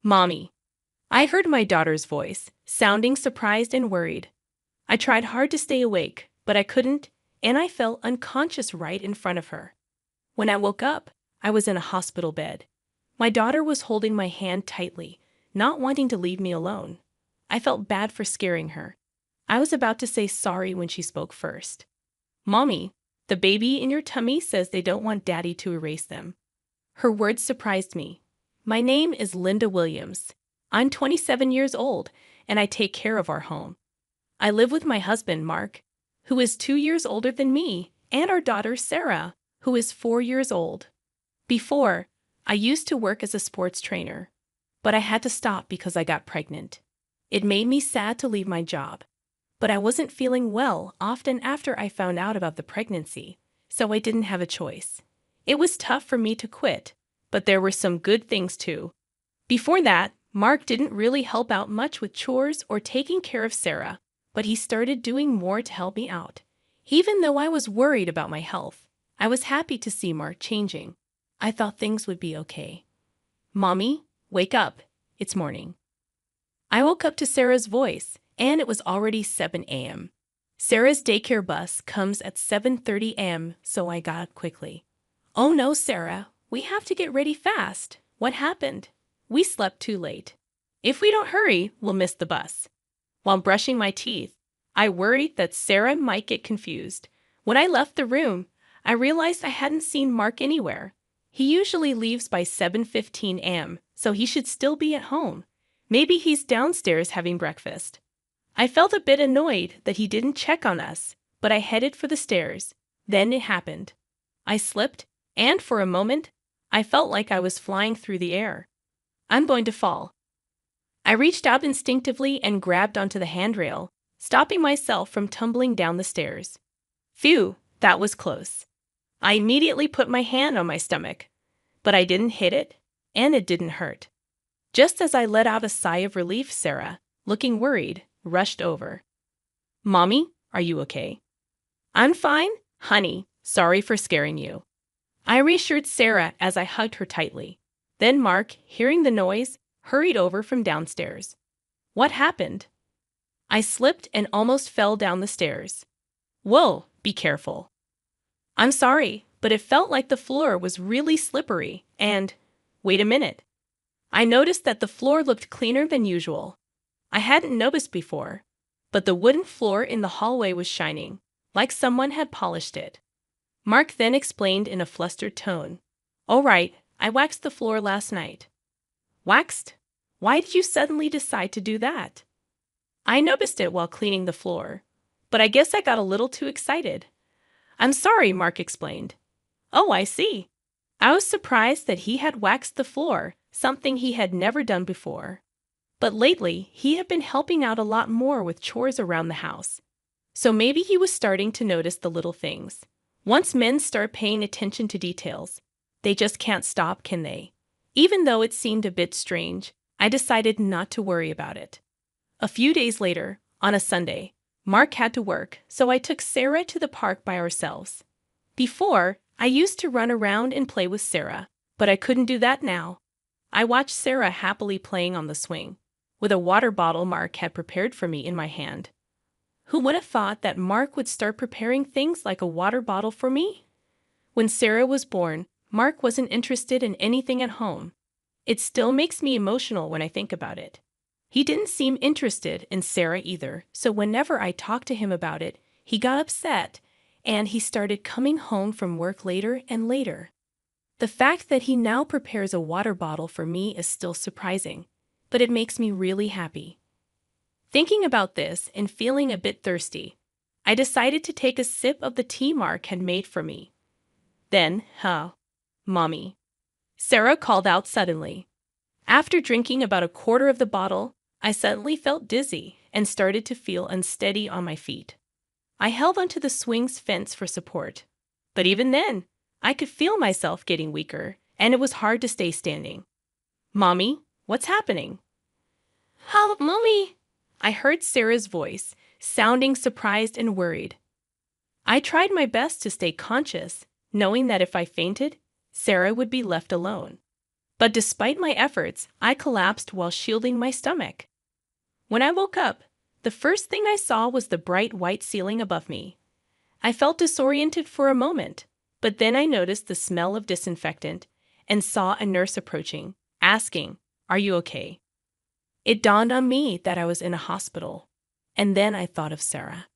Mommy. I heard my daughter's voice, sounding surprised and worried. I tried hard to stay awake, but I couldn't, and I fell unconscious right in front of her. When I woke up, I was in a hospital bed. My daughter was holding my hand tightly, not wanting to leave me alone. I felt bad for scaring her. I was about to say sorry when she spoke first. Mommy, the baby in your tummy says they don't want Daddy to erase them. Her words surprised me. My name is Linda Williams. I'm 27 years old, and I take care of our home. I live with my husband, Mark, who is 2 years older than me, and our daughter, Sarah, who is 4 years old. Before, I used to work as a sports trainer, but I had to stop because I got pregnant. It made me sad to leave my job, but I wasn't feeling well often after I found out about the pregnancy, so I didn't have a choice. It was tough for me to quit, but there were some good things too. Before that, Mark didn't really help out much with chores or taking care of Sarah, but he started doing more to help me out. Even though I was worried about my health, I was happy to see Mark changing. I thought things would be okay. Mommy, wake up. It's morning. I woke up to Sarah's voice, and it was already 7 a.m. Sarah's daycare bus comes at 7:30 a.m., so I got up quickly. Oh no, Sarah, we have to get ready fast. What happened? We slept too late. If we don't hurry, we'll miss the bus. While brushing my teeth, I worried that Sarah might get confused. When I left the room, I realized I hadn't seen Mark anywhere. He usually leaves by 7:15 a.m., so he should still be at home. Maybe he's downstairs having breakfast. I felt a bit annoyed that he didn't check on us, but I headed for the stairs. Then it happened. I slipped, and for a moment, I felt like I was flying through the air. I'm going to fall. I reached out instinctively and grabbed onto the handrail, stopping myself from tumbling down the stairs. Phew, that was close. I immediately put my hand on my stomach, but I didn't hit it, and it didn't hurt. Just as I let out a sigh of relief, Sarah, looking worried, rushed over. Mommy, are you okay? I'm fine, honey. Sorry for scaring you. I reassured Sarah as I hugged her tightly. Then Mark, hearing the noise, hurried over from downstairs. What happened? I slipped and almost fell down the stairs. Whoa, be careful. I'm sorry, but it felt like the floor was really slippery and… Wait a minute. I noticed that the floor looked cleaner than usual. I hadn't noticed before, but the wooden floor in the hallway was shining, like someone had polished it. Mark then explained in a flustered tone. All right, I waxed the floor last night. Waxed? Why did you suddenly decide to do that? I noticed it while cleaning the floor, but I guess I got a little too excited. I'm sorry, Mark explained. Oh, I see. I was surprised that he had waxed the floor, something he had never done before. But lately, he had been helping out a lot more with chores around the house. So maybe he was starting to notice the little things. Once men start paying attention to details, they just can't stop, can they? Even though it seemed a bit strange, I decided not to worry about it. A few days later, on a Sunday, Mark had to work, so I took Sarah to the park by ourselves. Before, I used to run around and play with Sarah, but I couldn't do that now. I watched Sarah happily playing on the swing, with a water bottle Mark had prepared for me in my hand. Who would have thought that Mark would start preparing things like a water bottle for me? When Sarah was born, Mark wasn't interested in anything at home. It still makes me emotional when I think about it. He didn't seem interested in Sarah either, so whenever I talked to him about it, he got upset, and he started coming home from work later and later. The fact that he now prepares a water bottle for me is still surprising, but it makes me really happy. Thinking about this and feeling a bit thirsty, I decided to take a sip of the tea Mark had made for me. Then, Mommy, Sarah called out suddenly. After drinking about a quarter of the bottle, I suddenly felt dizzy and started to feel unsteady on my feet. I held onto the swing's fence for support, but even then, I could feel myself getting weaker, and it was hard to stay standing. Mommy, what's happening? Help, Mommy! I heard Sarah's voice, sounding surprised and worried. I tried my best to stay conscious, knowing that if I fainted, Sarah would be left alone. But despite my efforts, I collapsed while shielding my stomach. When I woke up, the first thing I saw was the bright white ceiling above me. I felt disoriented for a moment, but then I noticed the smell of disinfectant and saw a nurse approaching, asking, "Are you okay?" It dawned on me that I was in a hospital, and then I thought of Sarah.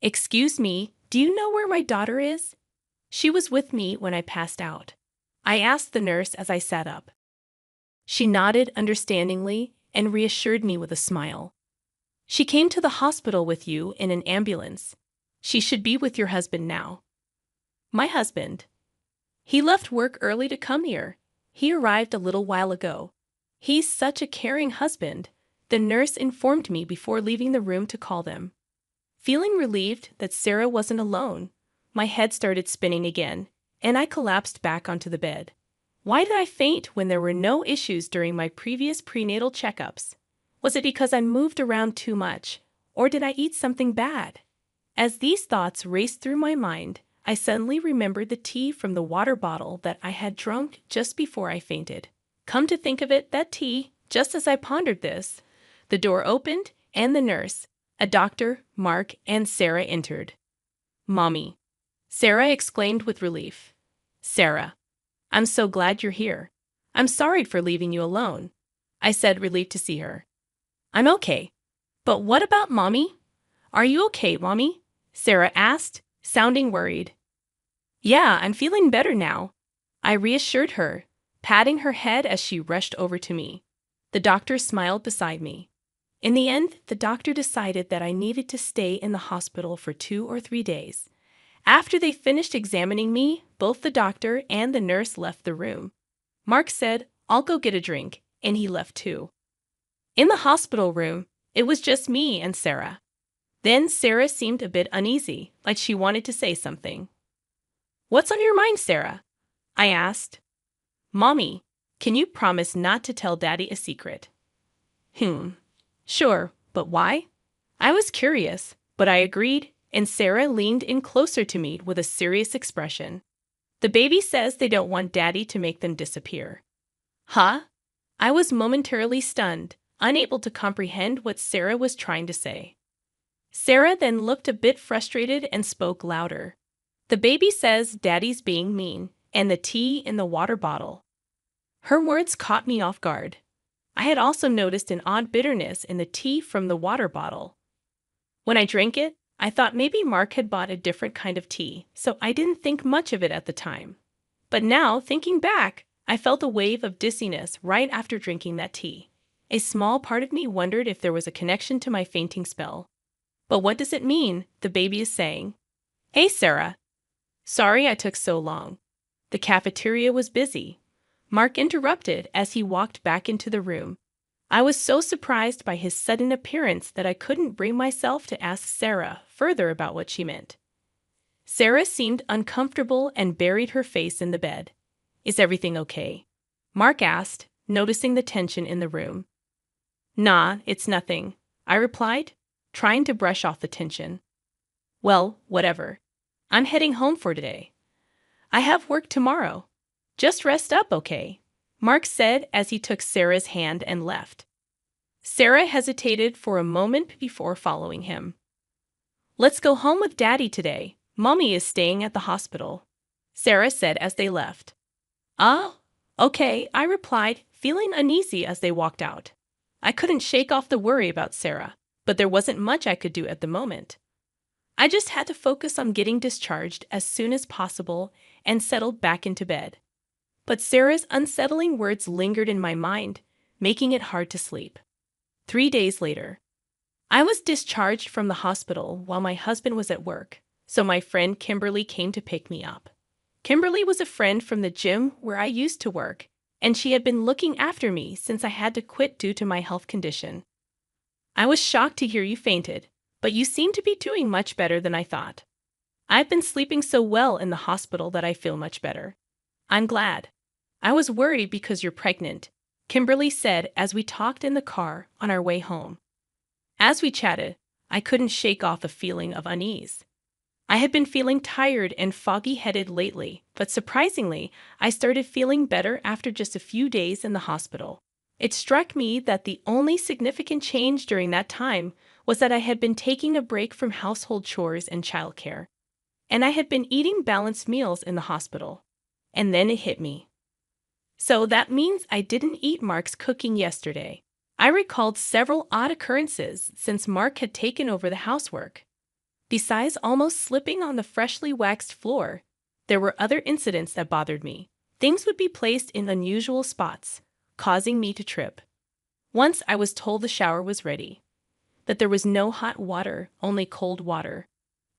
"Excuse me, do you know where my daughter is?" She was with me when I passed out. I asked the nurse as I sat up. She nodded understandingly and reassured me with a smile. "She came to the hospital with you in an ambulance. She should be with your husband now." My husband. He left work early to come here. He arrived a little while ago. He's such a caring husband, the nurse informed me before leaving the room to call them. Feeling relieved that Sarah wasn't alone, my head started spinning again, and I collapsed back onto the bed. Why did I faint when there were no issues during my previous prenatal checkups? Was it because I moved around too much, or did I eat something bad? As these thoughts raced through my mind, I suddenly remembered the tea from the water bottle that I had drunk just before I fainted. Come to think of it, that tea, just as I pondered this, the door opened and the nurse, a doctor, Mark, and Sarah entered. "Mommy," Sarah exclaimed with relief. "Sarah, I'm so glad you're here. I'm sorry for leaving you alone," I said, relieved to see her. "I'm okay. But what about Mommy? Are you okay, Mommy?" Sarah asked, sounding worried. "Yeah, I'm feeling better now," I reassured her, patting her head as she rushed over to me. The doctor smiled beside me. In the end, the doctor decided that I needed to stay in the hospital for 2 or 3 days. After they finished examining me, both the doctor and the nurse left the room. Mark said, "I'll go get a drink," and he left too. In the hospital room, it was just me and Sarah. Then Sarah seemed a bit uneasy, like she wanted to say something. "What's on your mind, Sarah?" I asked. "Mommy, can you promise not to tell Daddy a secret?" Sure, but why?" I was curious, but I agreed, and Sarah leaned in closer to me with a serious expression. "The baby says they don't want Daddy to make them disappear." Huh? I was momentarily stunned, unable to comprehend what Sarah was trying to say. Sarah then looked a bit frustrated and spoke louder. "The baby says Daddy's being mean, and the tea in the water bottle." Her words caught me off guard. I had also noticed an odd bitterness in the tea from the water bottle. When I drank it, I thought maybe Mark had bought a different kind of tea, so I didn't think much of it at the time. But now, thinking back, I felt a wave of dizziness right after drinking that tea. A small part of me wondered if there was a connection to my fainting spell. "But what does it mean?" the baby is saying. "Hey, Sarah. Sorry I took so long. The cafeteria was busy," Mark interrupted as he walked back into the room. I was so surprised by his sudden appearance that I couldn't bring myself to ask Sarah further about what she meant. Sarah seemed uncomfortable and buried her face in the bed. "Is everything okay?" Mark asked, noticing the tension in the room. "Nah, it's nothing," I replied, trying to brush off the tension. "Well, whatever. I'm heading home for today. I have work tomorrow. Just rest up, okay?" Mark said as he took Sarah's hand and left. Sarah hesitated for a moment before following him. "Let's go home with Daddy today. Mommy is staying at the hospital," Sarah said as they left. "Oh, okay," I replied, feeling uneasy as they walked out. I couldn't shake off the worry about Sarah, but there wasn't much I could do at the moment. I just had to focus on getting discharged as soon as possible and settled back into bed. But Sarah's unsettling words lingered in my mind, making it hard to sleep. 3 days later, I was discharged from the hospital while my husband was at work, so my friend Kimberly came to pick me up. Kimberly was a friend from the gym where I used to work, and she had been looking after me since I had to quit due to my health condition. "I was shocked to hear you fainted, but you seem to be doing much better than I thought. I've been sleeping so well in the hospital that I feel much better. I'm glad. I was worried because you're pregnant," Kimberly said as we talked in the car on our way home. As we chatted, I couldn't shake off a feeling of unease. I had been feeling tired and foggy-headed lately, but surprisingly, I started feeling better after just a few days in the hospital. It struck me that the only significant change during that time was that I had been taking a break from household chores and childcare, and I had been eating balanced meals in the hospital. And then it hit me. So that means I didn't eat Mark's cooking yesterday. I recalled several odd occurrences since Mark had taken over the housework. Besides almost slipping on the freshly waxed floor, there were other incidents that bothered me. Things would be placed in unusual spots, causing me to trip. Once I was told the shower was ready, that there was no hot water, only cold water.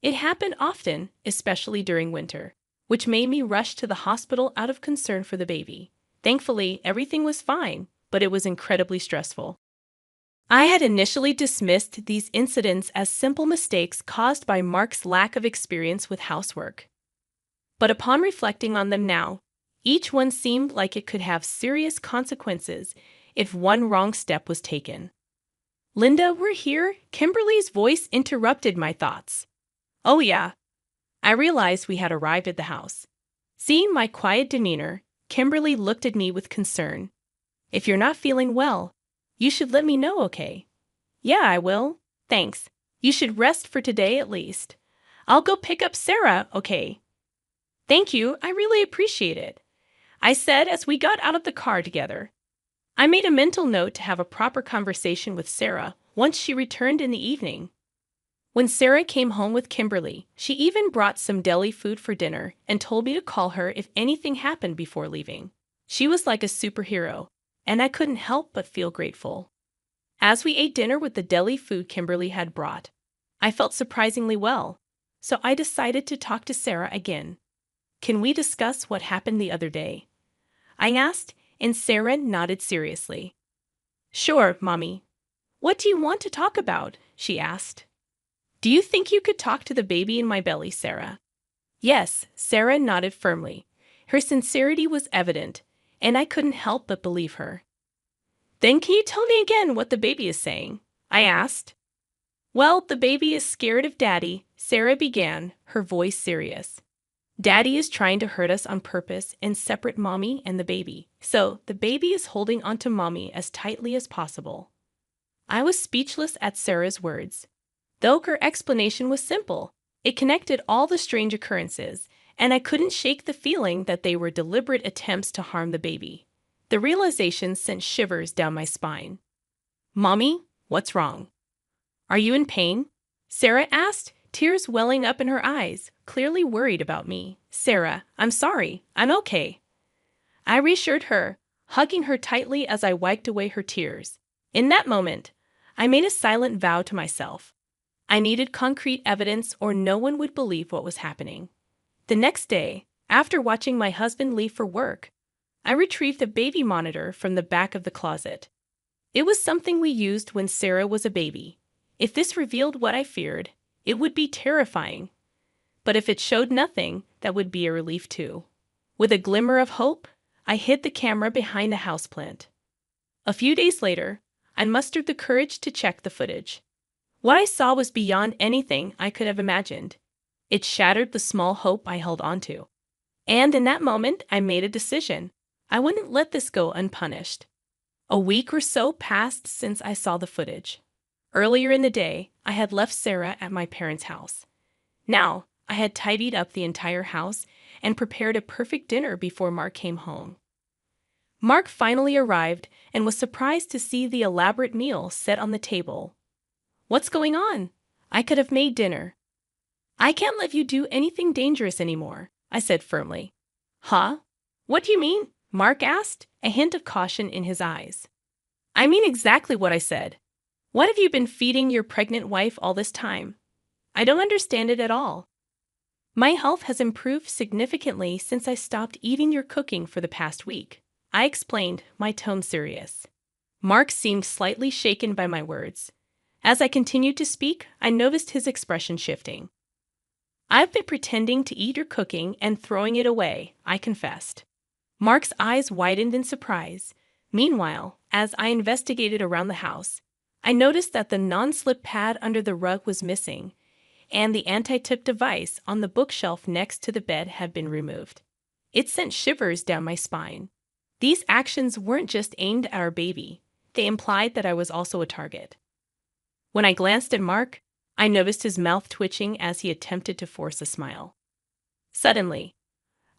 It happened often, especially during winter, which made me rush to the hospital out of concern for the baby. Thankfully, everything was fine, but it was incredibly stressful. I had initially dismissed these incidents as simple mistakes caused by Mark's lack of experience with housework. But upon reflecting on them now, each one seemed like it could have serious consequences if one wrong step was taken. "Linda, we're here," Kimberly's voice interrupted my thoughts. "Oh yeah." I realized we had arrived at the house. Seeing my quiet demeanor, Kimberly looked at me with concern. "If you're not feeling well, you should let me know, okay?" "Yeah, I will. Thanks. You should rest for today at least. I'll go pick up Sarah, okay?" "Thank you, I really appreciate it," I said as we got out of the car together. I made a mental note to have a proper conversation with Sarah once she returned in the evening. When Sarah came home with Kimberly, she even brought some deli food for dinner and told me to call her if anything happened before leaving. She was like a superhero, and I couldn't help but feel grateful. As we ate dinner with the deli food Kimberly had brought, I felt surprisingly well, so I decided to talk to Sarah again. "Can we discuss what happened the other day?" I asked, and Sarah nodded seriously. "Sure, Mommy." "What do you want to talk about?" she asked. "Do you think you could talk to the baby in my belly, Sarah?" Yes, Sarah nodded firmly. Her sincerity was evident, and I couldn't help but believe her. "Then can you tell me again what the baby is saying?" I asked. "Well, the baby is scared of Daddy," Sarah began, her voice serious. "Daddy is trying to hurt us on purpose and separate Mommy and the baby, so the baby is holding onto Mommy as tightly as possible." I was speechless at Sarah's words. Though her explanation was simple, it connected all the strange occurrences, and I couldn't shake the feeling that they were deliberate attempts to harm the baby. The realization sent shivers down my spine. "Mommy, what's wrong? Are you in pain?" Sarah asked, tears welling up in her eyes, clearly worried about me. "Sarah, I'm sorry. I'm okay." I reassured her, hugging her tightly as I wiped away her tears. In that moment, I made a silent vow to myself. I needed concrete evidence or no one would believe what was happening. The next day, after watching my husband leave for work, I retrieved a baby monitor from the back of the closet. It was something we used when Sarah was a baby. If this revealed what I feared, it would be terrifying. But if it showed nothing, that would be a relief too. With a glimmer of hope, I hid the camera behind a houseplant. A few days later, I mustered the courage to check the footage. What I saw was beyond anything I could have imagined. It shattered the small hope I held onto. And in that moment, I made a decision. I wouldn't let this go unpunished. A week or so passed since I saw the footage. Earlier in the day, I had left Sarah at my parents' house. Now, I had tidied up the entire house and prepared a perfect dinner before Mark came home. Mark finally arrived and was surprised to see the elaborate meal set on the table. "What's going on? I could have made dinner." "I can't let you do anything dangerous anymore," I said firmly. "Huh? What do you mean?" Mark asked, a hint of caution in his eyes. "I mean exactly what I said. What have you been feeding your pregnant wife all this time? I don't understand it at all." "My health has improved significantly since I stopped eating your cooking for the past week," I explained, my tone serious. Mark seemed slightly shaken by my words. As I continued to speak, I noticed his expression shifting. "I've been pretending to eat your cooking and throwing it away," I confessed. Mark's eyes widened in surprise. Meanwhile, as I investigated around the house, I noticed that the non-slip pad under the rug was missing, and the anti-tip device on the bookshelf next to the bed had been removed. It sent shivers down my spine. These actions weren't just aimed at our baby, they implied that I was also a target. When I glanced at Mark, I noticed his mouth twitching as he attempted to force a smile. Suddenly,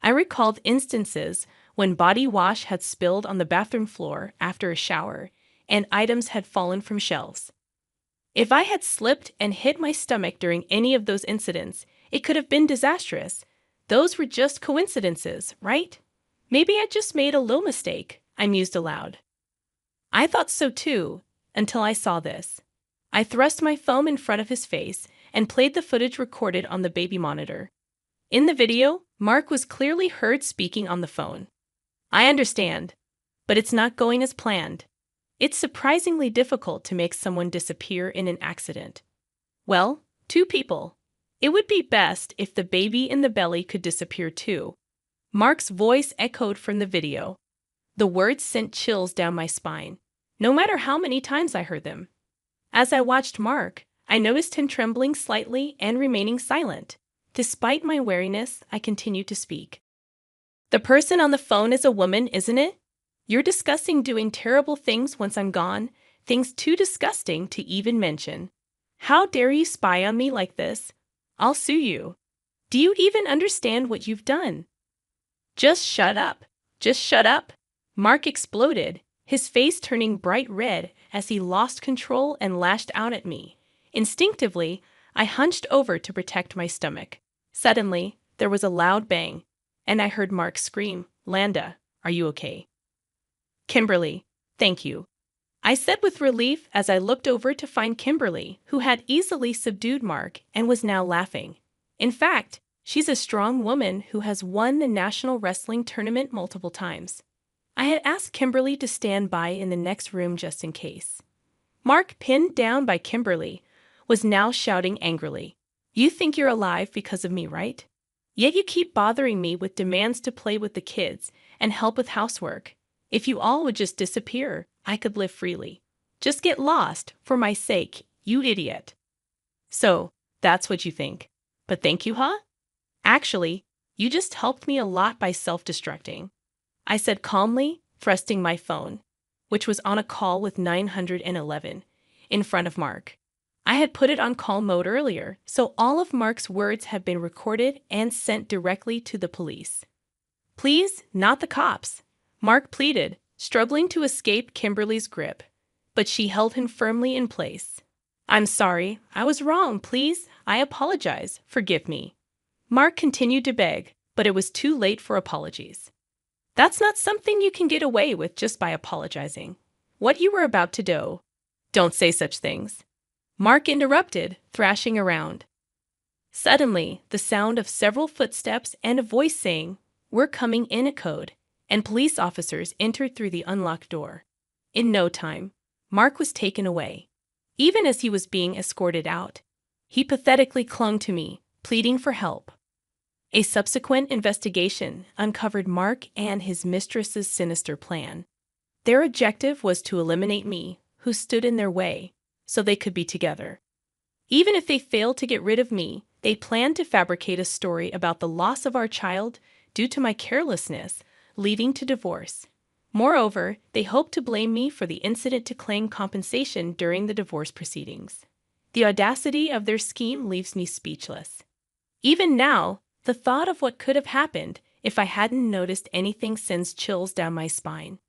I recalled instances when body wash had spilled on the bathroom floor after a shower and items had fallen from shelves. If I had slipped and hit my stomach during any of those incidents, it could have been disastrous. Those were just coincidences, right? Maybe I just made a little mistake, I mused aloud. I thought so too, until I saw this. I thrust my phone in front of his face and played the footage recorded on the baby monitor. In the video, Mark was clearly heard speaking on the phone. I understand, but it's not going as planned. It's surprisingly difficult to make someone disappear in an accident. Well, 2 people. It would be best if the baby in the belly could disappear too. Mark's voice echoed from the video. The words sent chills down my spine, no matter how many times I heard them. As I watched Mark, I noticed him trembling slightly and remaining silent. Despite my wariness, I continued to speak. The person on the phone is a woman, isn't it? You're discussing doing terrible things once I'm gone, things too disgusting to even mention. How dare you spy on me like this? I'll sue you. Do you even understand what you've done? Just shut up. Just shut up. Mark exploded, his face turning bright red as he lost control and lashed out at me. Instinctively, I hunched over to protect my stomach. Suddenly, there was a loud bang, and I heard Mark scream, "Landa, are you okay?" "Kimberly, thank you," I said with relief as I looked over to find Kimberly, who had easily subdued Mark and was now laughing. In fact, she's a strong woman who has won the national wrestling tournament multiple times. I had asked Kimberly to stand by in the next room just in case. Mark, pinned down by Kimberly, was now shouting angrily, "You think you're alive because of me, right? Yet you keep bothering me with demands to play with the kids and help with housework. If you all would just disappear, I could live freely. Just get lost, for my sake, you idiot." "So, that's what you think. But thank you, huh?" "Actually, you just helped me a lot by self-destructing," I said calmly, thrusting my phone, which was on a call with 911, in front of Mark. I had put it on call mode earlier, so all of Mark's words had been recorded and sent directly to the police. "Please, not the cops," Mark pleaded, struggling to escape Kimberly's grip, but she held him firmly in place. "I'm sorry, I was wrong, please, I apologize, forgive me." Mark continued to beg, but it was too late for apologies. "That's not something you can get away with just by apologizing. What you were about to do." "Don't say such things," Mark interrupted, thrashing around. Suddenly, the sound of several footsteps and a voice saying, "We're coming in," echoed, and police officers entered through the unlocked door. In no time, Mark was taken away. Even as he was being escorted out, he pathetically clung to me, pleading for help. A subsequent investigation uncovered Mark and his mistress's sinister plan. Their objective was to eliminate me, who stood in their way, so they could be together. Even if they failed to get rid of me, they planned to fabricate a story about the loss of our child due to my carelessness, leading to divorce. Moreover, they hoped to blame me for the incident to claim compensation during the divorce proceedings. The audacity of their scheme leaves me speechless. Even now, the thought of what could have happened if I hadn't noticed anything sends chills down my spine.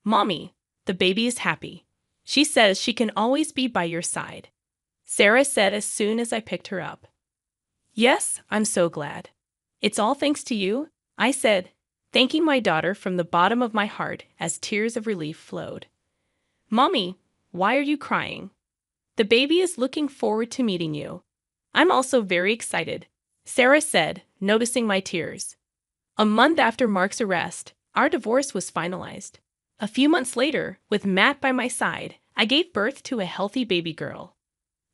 "Mommy, the baby is happy. She says she can always be by your side," Sarah said as soon as I picked her up. "Yes, I'm so glad. It's all thanks to you," I said, thanking my daughter from the bottom of my heart as tears of relief flowed. "Mommy, why are you crying?" "The baby is looking forward to meeting you." "I'm also very excited," Sarah said, noticing my tears. A month after Mark's arrest, our divorce was finalized. A few months later, with Matt by my side, I gave birth to a healthy baby girl.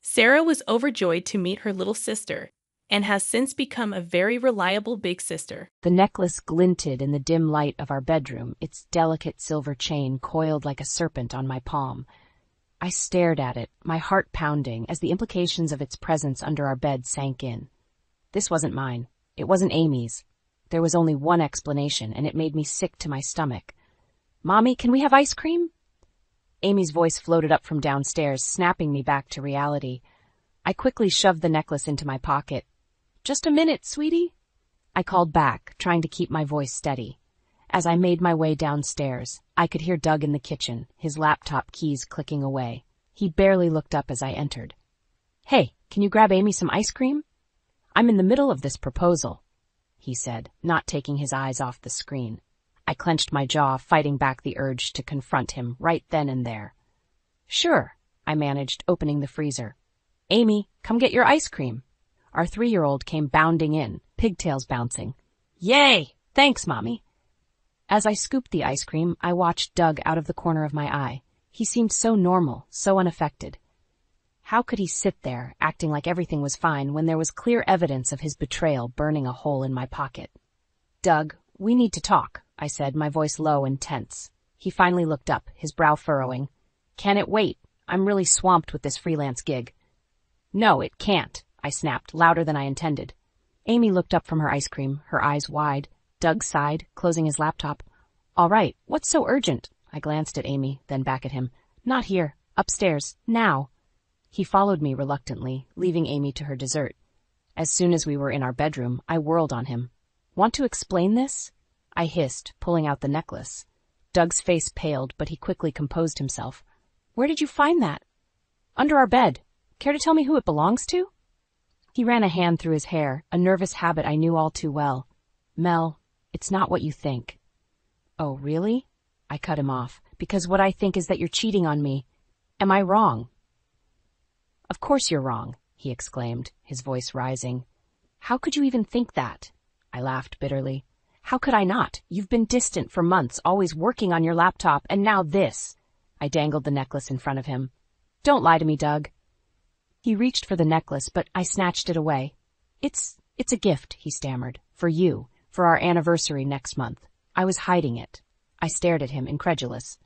Sarah was overjoyed to meet her little sister, and has since become a very reliable big sister. The necklace glinted in the dim light of our bedroom, its delicate silver chain coiled like a serpent on my palm. I stared at it, my heart pounding, as the implications of its presence under our bed sank in. This wasn't mine. It wasn't Amy's. There was only one explanation, and it made me sick to my stomach. "Mommy, can we have ice cream?" Amy's voice floated up from downstairs, snapping me back to reality. I quickly shoved the necklace into my pocket. "Just a minute, sweetie," I called back, trying to keep my voice steady. As I made my way downstairs, I could hear Doug in the kitchen, his laptop keys clicking away. He barely looked up as I entered. "Hey, can you grab Amy some ice cream?" "I'm in the middle of this proposal," he said, not taking his eyes off the screen. I clenched my jaw, fighting back the urge to confront him right then and there. "Sure," I managed, opening the freezer. "Amy, come get your ice cream." Our 3-year-old came bounding in, pigtails bouncing. "Yay! Thanks, Mommy." As I scooped the ice cream, I watched Doug out of the corner of my eye. He seemed so normal, so unaffected. How could he sit there, acting like everything was fine, when there was clear evidence of his betrayal burning a hole in my pocket? "Doug, we need to talk," I said, my voice low and tense. He finally looked up, his brow furrowing. "Can it wait? I'm really swamped with this freelance gig." "No, it can't," I snapped, louder than I intended. Amy looked up from her ice cream, her eyes wide. Doug sighed, closing his laptop. "All right, what's so urgent?" I glanced at Amy, then back at him. "Not here. Upstairs. Now." He followed me reluctantly, leaving Amy to her dessert. As soon as we were in our bedroom, I whirled on him. "Want to explain this?" I hissed, pulling out the necklace. Doug's face paled, but he quickly composed himself. "Where did you find that?" "Under our bed. Care to tell me who it belongs to?" He ran a hand through his hair, a nervous habit I knew all too well. "Mel, it's not what you think." "Oh, really?" I cut him off. "Because what I think is that you're cheating on me. Am I wrong?" "Of course you're wrong," he exclaimed, his voice rising. "How could you even think that?" I laughed bitterly. "How could I not? You've been distant for months, always working on your laptop, and now this." I dangled the necklace in front of him. "Don't lie to me, Doug." He reached for the necklace, but I snatched it away. It's a gift," he stammered. "For you. For our anniversary next month." I was hiding it. I stared at him, incredulous.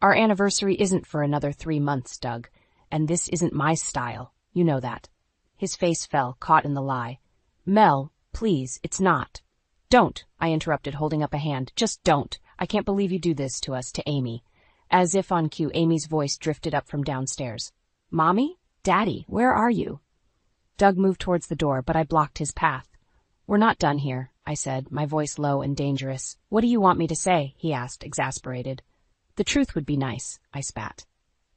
"Our anniversary isn't for another 3 months, Doug, and this isn't my style. You know that." His face fell, caught in the lie. "Mel, please, it's not." "Don't," I interrupted, holding up a hand. "Just don't. I can't believe you do this to us, to Amy." As if on cue, Amy's voice drifted up from downstairs. "Mommy? Daddy, where are you?" Doug moved towards the door, but I blocked his path. "We're not done here," I said, my voice low and dangerous. "What do you want me to say?" he asked, exasperated. "The truth would be nice," I spat.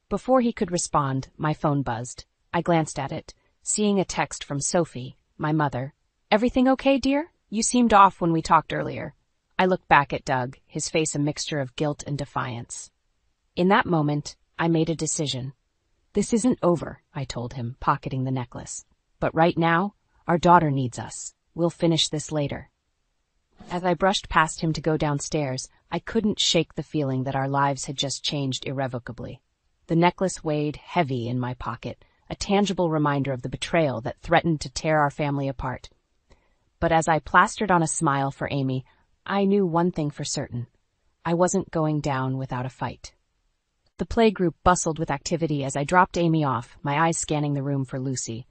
Before he could respond, my phone buzzed. I glanced at it, seeing a text from Sophie, my mother. "Everything okay, dear? You seemed off when we talked earlier." I looked back at Doug, his face a mixture of guilt and defiance. In that moment, I made a decision. "This isn't over," I told him, pocketing the necklace. "But right now, our daughter needs us. We'll finish this later." As I brushed past him to go downstairs, I couldn't shake the feeling that our lives had just changed irrevocably. The necklace weighed heavy in my pocket, a tangible reminder of the betrayal that threatened to tear our family apart. But as I plastered on a smile for Amy, I knew one thing for certain. I wasn't going down without a fight. The playgroup bustled with activity as I dropped Amy off, my eyes scanning the room for Lucy.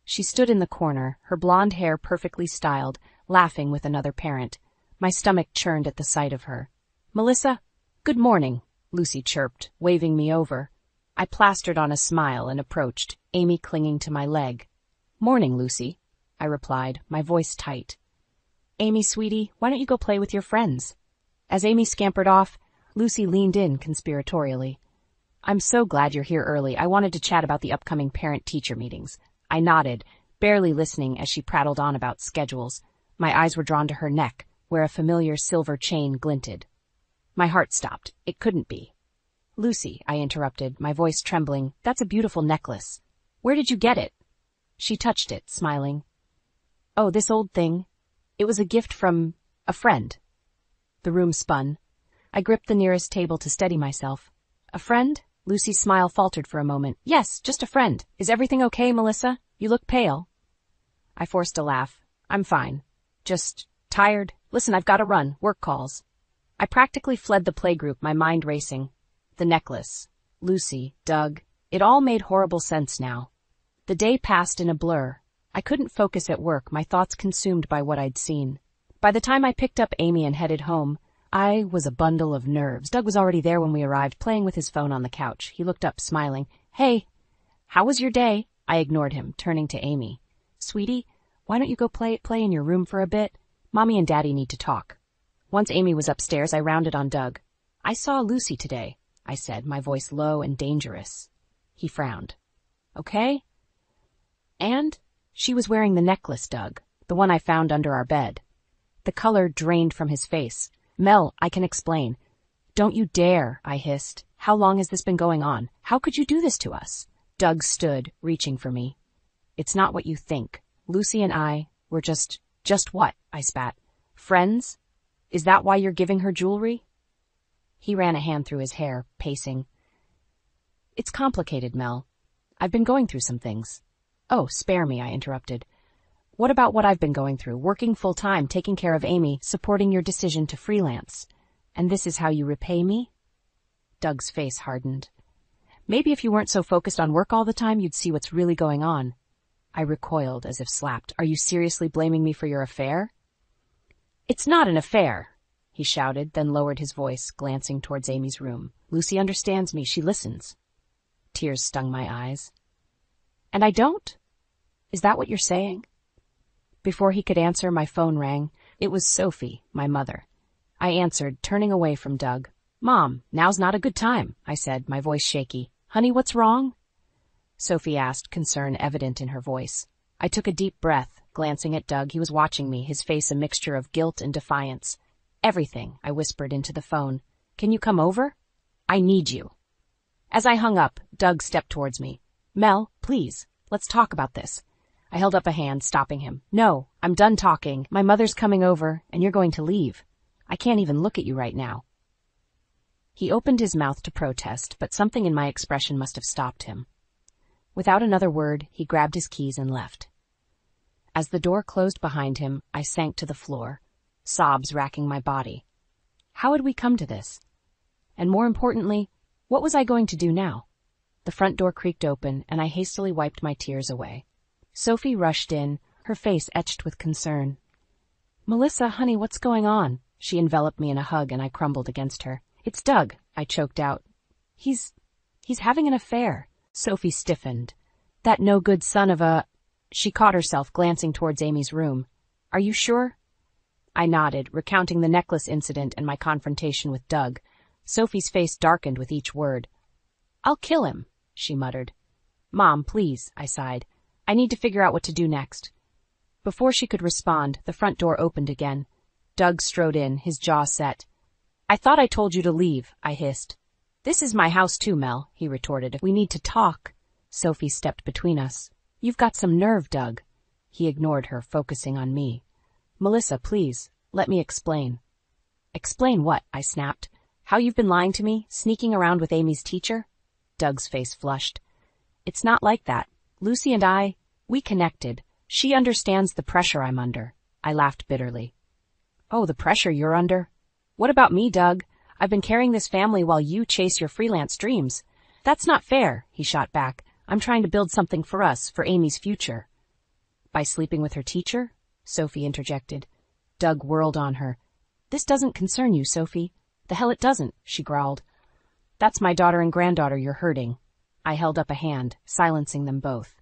She stood in the corner, her blonde hair perfectly styled, laughing with another parent. My stomach churned at the sight of her. "Melissa, good morning," Lucy chirped, waving me over. I plastered on a smile and approached, Amy clinging to my leg. "Morning, Lucy," I replied, my voice tight. "Amy, sweetie, why don't you go play with your friends?" As Amy scampered off, Lucy leaned in conspiratorially. "I'm so glad you're here early. I wanted to chat about the upcoming parent-teacher meetings." I nodded, barely listening as she prattled on about schedules. My eyes were drawn to her neck, where a familiar silver chain glinted. My heart stopped. It couldn't be. "Lucy," I interrupted, my voice trembling, "that's a beautiful necklace. Where did you get it?" She touched it, smiling. "Oh, this old thing. It was a gift from a friend." The room spun. I gripped the nearest table to steady myself. "A friend?" Lucy's smile faltered for a moment. "Yes, just a friend. Is everything okay, Melissa? You look pale." I forced a laugh. "I'm fine. Just tired. Listen, I've got to run. Work calls." I practically fled the playgroup, my mind racing. The necklace. Lucy, Doug. It all made horrible sense now. The day passed in a blur. I couldn't focus at work, my thoughts consumed by what I'd seen. By the time I picked up Amy and headed home, I was a bundle of nerves. Doug was already there when we arrived, playing with his phone on the couch. He looked up, smiling. "Hey, how was your day?" I ignored him, turning to Amy. "Sweetie, why don't you go play in your room for a bit? Mommy and Daddy need to talk." Once Amy was upstairs, I rounded on Doug. "I saw Lucy today," I said, my voice low and dangerous. He frowned. "Okay?" "And?" "She was wearing the necklace, Doug, the one I found under our bed." The color drained from his face. "Mel, I can explain." "Don't you dare," I hissed. "How long has this been going on? How could you do this to us?" Doug stood, reaching for me. "It's not what you think. Lucy and I, we're just what?" I spat. "Friends? Is that why you're giving her jewelry?" He ran a hand through his hair, pacing. "It's complicated, Mel. I've been going through some things." "Oh, spare me," I interrupted. "What about what I've been going through, working full-time, taking care of Amy, supporting your decision to freelance? And this is how you repay me?" Doug's face hardened. "Maybe if you weren't so focused on work all the time, you'd see what's really going on." I recoiled as if slapped. "Are you seriously blaming me for your affair?" "It's not an affair," he shouted, then lowered his voice, glancing towards Amy's room. "Lucy understands me. She listens." Tears stung my eyes. "And I don't? Is that what you're saying?" Before he could answer, my phone rang. It was Sophie, my mother. I answered, turning away from Doug. "Mom, now's not a good time," I said, my voice shaky. "Honey, what's wrong?" Sophie asked, concern evident in her voice. I took a deep breath, glancing at Doug. He was watching me, his face a mixture of guilt and defiance. "Everything," I whispered into the phone. "Can you come over? I need you." As I hung up, Doug stepped towards me. "Mel, please, let's talk about this." I held up a hand, stopping him. "No, I'm done talking. My mother's coming over, and you're going to leave. I can't even look at you right now." He opened his mouth to protest, but something in my expression must have stopped him. Without another word, he grabbed his keys and left. As the door closed behind him, I sank to the floor, sobs racking my body. How had we come to this? And more importantly, what was I going to do now? The front door creaked open, and I hastily wiped my tears away. Sophie rushed in, her face etched with concern. "Melissa, honey, what's going on?" She enveloped me in a hug, and I crumbled against her. "It's Doug," I choked out. He's having an affair." Sophie stiffened. "That no-good son of a—" She caught herself, glancing towards Amy's room. "Are you sure?" I nodded, recounting the necklace incident and my confrontation with Doug. Sophie's face darkened with each word. "I'll kill him," she muttered. "Mom, please," I sighed. "I need to figure out what to do next." Before she could respond, the front door opened again. Doug strode in, his jaw set. "I thought I told you to leave," I hissed. "This is my house too, Mel," he retorted. "We need to talk." Sophie stepped between us. "You've got some nerve, Doug." He ignored her, focusing on me. "Melissa, please, let me explain." "Explain what?" I snapped. "How you've been lying to me, sneaking around with Amy's teacher?" Doug's face flushed. "It's not like that. Lucy and I, we connected. She understands the pressure I'm under." I laughed bitterly. "Oh, the pressure you're under? What about me, Doug? I've been carrying this family while you chase your freelance dreams." "That's not fair," he shot back. "I'm trying to build something for us, for Amy's future." "By sleeping with her teacher?" Sophie interjected. Doug whirled on her. "This doesn't concern you, Sophie." "The hell it doesn't," she growled. "That's my daughter and granddaughter you're hurting." I held up a hand, silencing them both.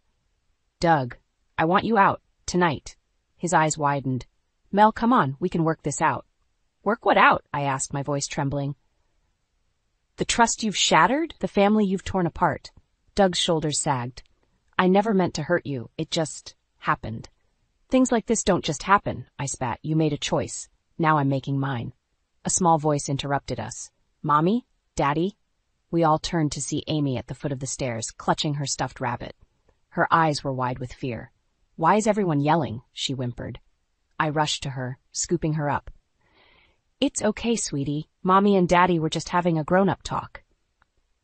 "Doug, I want you out, tonight." His eyes widened. "Mel, come on, we can work this out." "Work what out?" I asked, my voice trembling. "The trust you've shattered, the family you've torn apart." Doug's shoulders sagged. "I never meant to hurt you, it just happened." "Things like this don't just happen," I spat. "You made a choice. Now I'm making mine." A small voice interrupted us. "Mommy? Daddy?" We all turned to see Amy at the foot of the stairs, clutching her stuffed rabbit. Her eyes were wide with fear. "Why is everyone yelling?" she whimpered. I rushed to her, scooping her up. "It's okay, sweetie. Mommy and Daddy were just having a grown-up talk."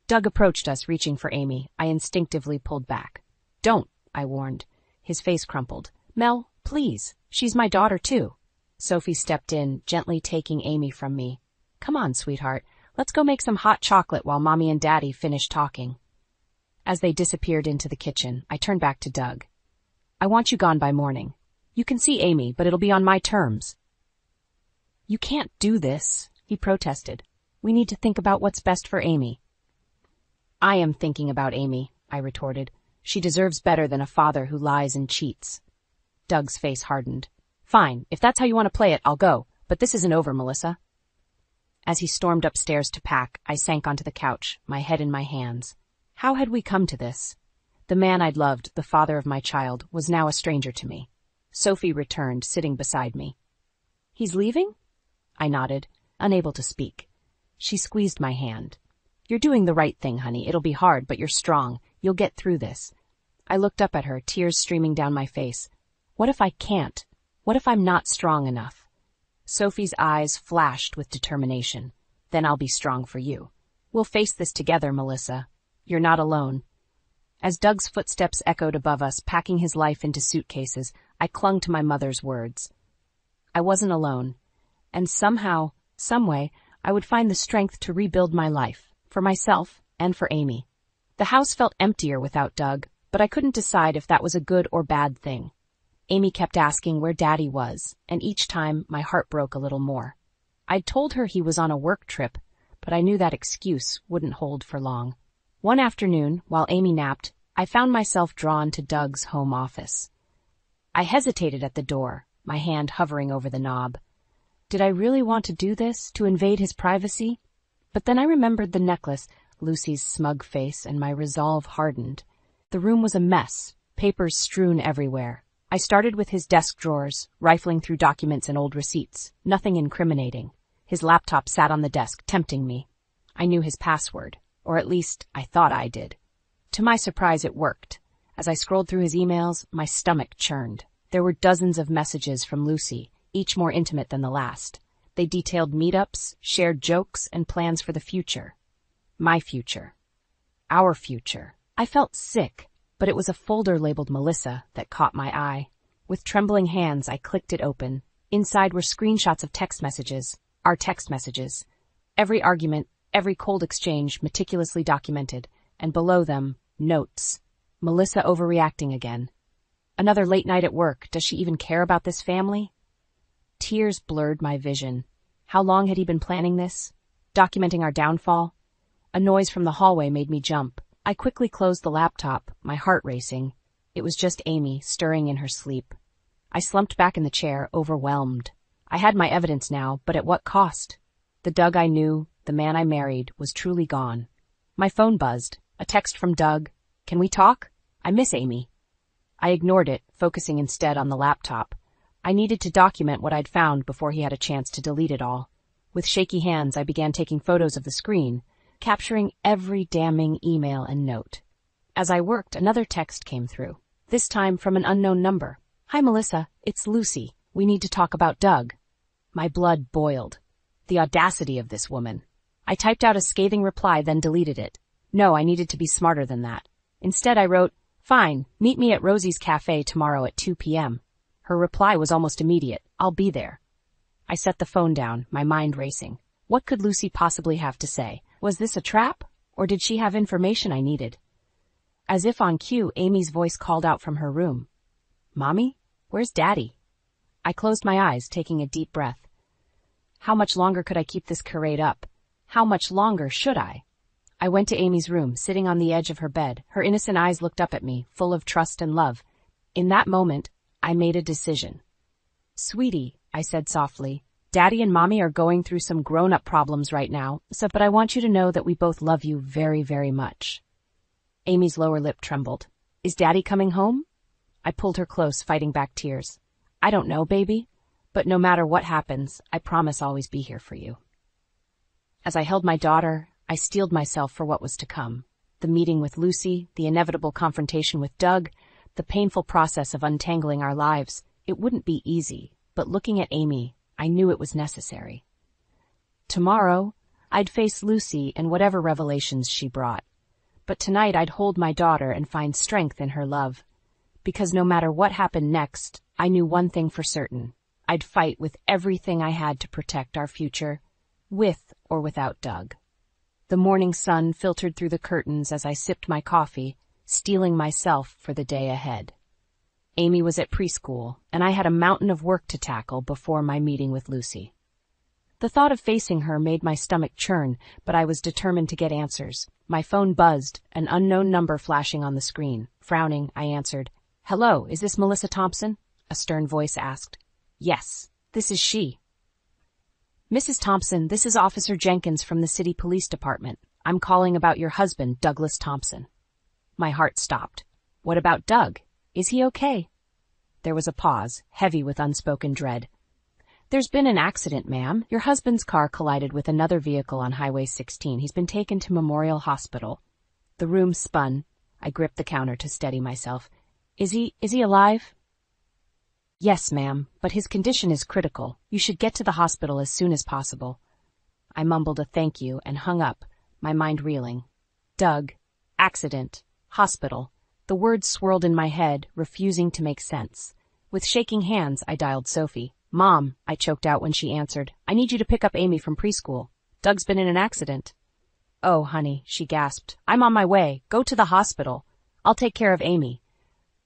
Doug approached us, reaching for Amy. I instinctively pulled back. "Don't," I warned. His face crumpled. "Mel, please. She's my daughter, too." Sophie stepped in, gently taking Amy from me. "Come on, sweetheart. Let's go make some hot chocolate while Mommy and Daddy finish talking. As they disappeared into the kitchen, I turned back to Doug. I want you gone by morning. You can see Amy, but it'll be on my terms. You can't do this, he protested. We need to think about what's best for Amy. I am thinking about Amy, I retorted. She deserves better than a father who lies and cheats. Doug's face hardened. Fine, if that's how you want to play it, I'll go, but this isn't over, Melissa. As he stormed upstairs to pack, I sank onto the couch, my head in my hands. How had we come to this? The man I'd loved, the father of my child, was now a stranger to me. Sophie returned, sitting beside me. He's leaving? I nodded, unable to speak. She squeezed my hand. You're doing the right thing, honey. It'll be hard, but you're strong. You'll get through this. I looked up at her, tears streaming down my face. What if I can't? What if I'm not strong enough? Sophie's eyes flashed with determination. Then I'll be strong for you. We'll face this together, Melissa. You're not alone. As Doug's footsteps echoed above us, packing his life into suitcases, I clung to my mother's words. I wasn't alone. And somehow, someway, I would find the strength to rebuild my life, for myself and for Amy. The house felt emptier without Doug, but I couldn't decide if that was a good or bad thing. Amy kept asking where Daddy was, and each time my heart broke a little more. I'd told her he was on a work trip, but I knew that excuse wouldn't hold for long. One afternoon, while Amy napped, I found myself drawn to Doug's home office. I hesitated at the door, my hand hovering over the knob. Did I really want to do this, to invade his privacy? But then I remembered the necklace, Lucy's smug face, and my resolve hardened. The room was a mess, papers strewn everywhere. I started with his desk drawers, rifling through documents and old receipts, nothing incriminating. His laptop sat on the desk, tempting me. I knew his password, or at least I thought I did. To my surprise, it worked. As I scrolled through his emails, my stomach churned. There were dozens of messages from Lucy, each more intimate than the last. They detailed meetups, shared jokes, and plans for the future. My future. Our future. I felt sick, but it was a folder labeled Melissa that caught my eye. With trembling hands, I clicked it open. Inside were screenshots of text messages, our text messages. Every argument, every cold exchange meticulously documented, and below them, notes. Melissa overreacting again. Another late night at work. Does she even care about this family? Tears blurred my vision. How long had he been planning this? Documenting our downfall? A noise from the hallway made me jump. I quickly closed the laptop, my heart racing. It was just Amy, stirring in her sleep. I slumped back in the chair, overwhelmed. I had my evidence now, but at what cost? The Doug I knew, the man I married, was truly gone. My phone buzzed. A text from Doug. Can we talk? I miss Amy. I ignored it, focusing instead on the laptop. I needed to document what I'd found before he had a chance to delete it all. With shaky hands, I began taking photos of the screen, capturing every damning email and note. As I worked, another text came through, this time from an unknown number. Hi, Melissa. It's Lucy. We need to talk about Doug. My blood boiled. The audacity of this woman. I typed out a scathing reply, then deleted it. No, I needed to be smarter than that. Instead, I wrote, Fine, meet me at Rosie's Cafe tomorrow at 2 p.m. Her reply was almost immediate. I'll be there. I set the phone down, my mind racing. What could Lucy possibly have to say? Was this a trap? Or did she have information I needed? As if on cue, Amy's voice called out from her room. Mommy? Where's Daddy? I closed my eyes, taking a deep breath. How much longer could I keep this charade up? How much longer should I? I went to Amy's room, sitting on the edge of her bed. Her innocent eyes looked up at me, full of trust and love. In that moment, I made a decision. Sweetie, I said softly, Daddy and Mommy are going through some grown-up problems right now, but I want you to know that we both love you very, very much. Amy's lower lip trembled. Is Daddy coming home? I pulled her close, fighting back tears. I don't know, baby, but no matter what happens, I promise I'll always be here for you. As I held my daughter, I steeled myself for what was to come. The meeting with Lucy, the inevitable confrontation with Doug, the painful process of untangling our lives. It wouldn't be easy, but looking at Amy, I knew it was necessary. Tomorrow, I'd face Lucy and whatever revelations she brought. But tonight I'd hold my daughter and find strength in her love. Because no matter what happened next, I knew one thing for certain. I'd fight with everything I had to protect our future, with or without Doug. The morning sun filtered through the curtains as I sipped my coffee, steeling myself for the day ahead. Amy was at preschool, and I had a mountain of work to tackle before my meeting with Lucy. The thought of facing her made my stomach churn, but I was determined to get answers. My phone buzzed, an unknown number flashing on the screen. Frowning, I answered. "Hello, is this Melissa Thompson?" a stern voice asked. "Yes, this is she." "Mrs. Thompson, this is Officer Jenkins from the City Police Department. I'm calling about your husband, Douglas Thompson." My heart stopped. "What about Doug? Is he okay?" There was a pause, heavy with unspoken dread. "There's been an accident, ma'am. Your husband's car collided with another vehicle on Highway 16. He's been taken to Memorial Hospital." The room spun. I gripped the counter to steady myself. Is he alive?" "Yes, ma'am, but his condition is critical. You should get to the hospital as soon as possible." I mumbled a thank you and hung up, my mind reeling. Doug, accident, hospital. The words swirled in my head, refusing to make sense. With shaking hands, I dialed Sophie. "Mom," I choked out when she answered. "I need you to pick up Amy from preschool. Doug's been in an accident." "Oh, honey," she gasped. "I'm on my way. Go to the hospital. I'll take care of Amy."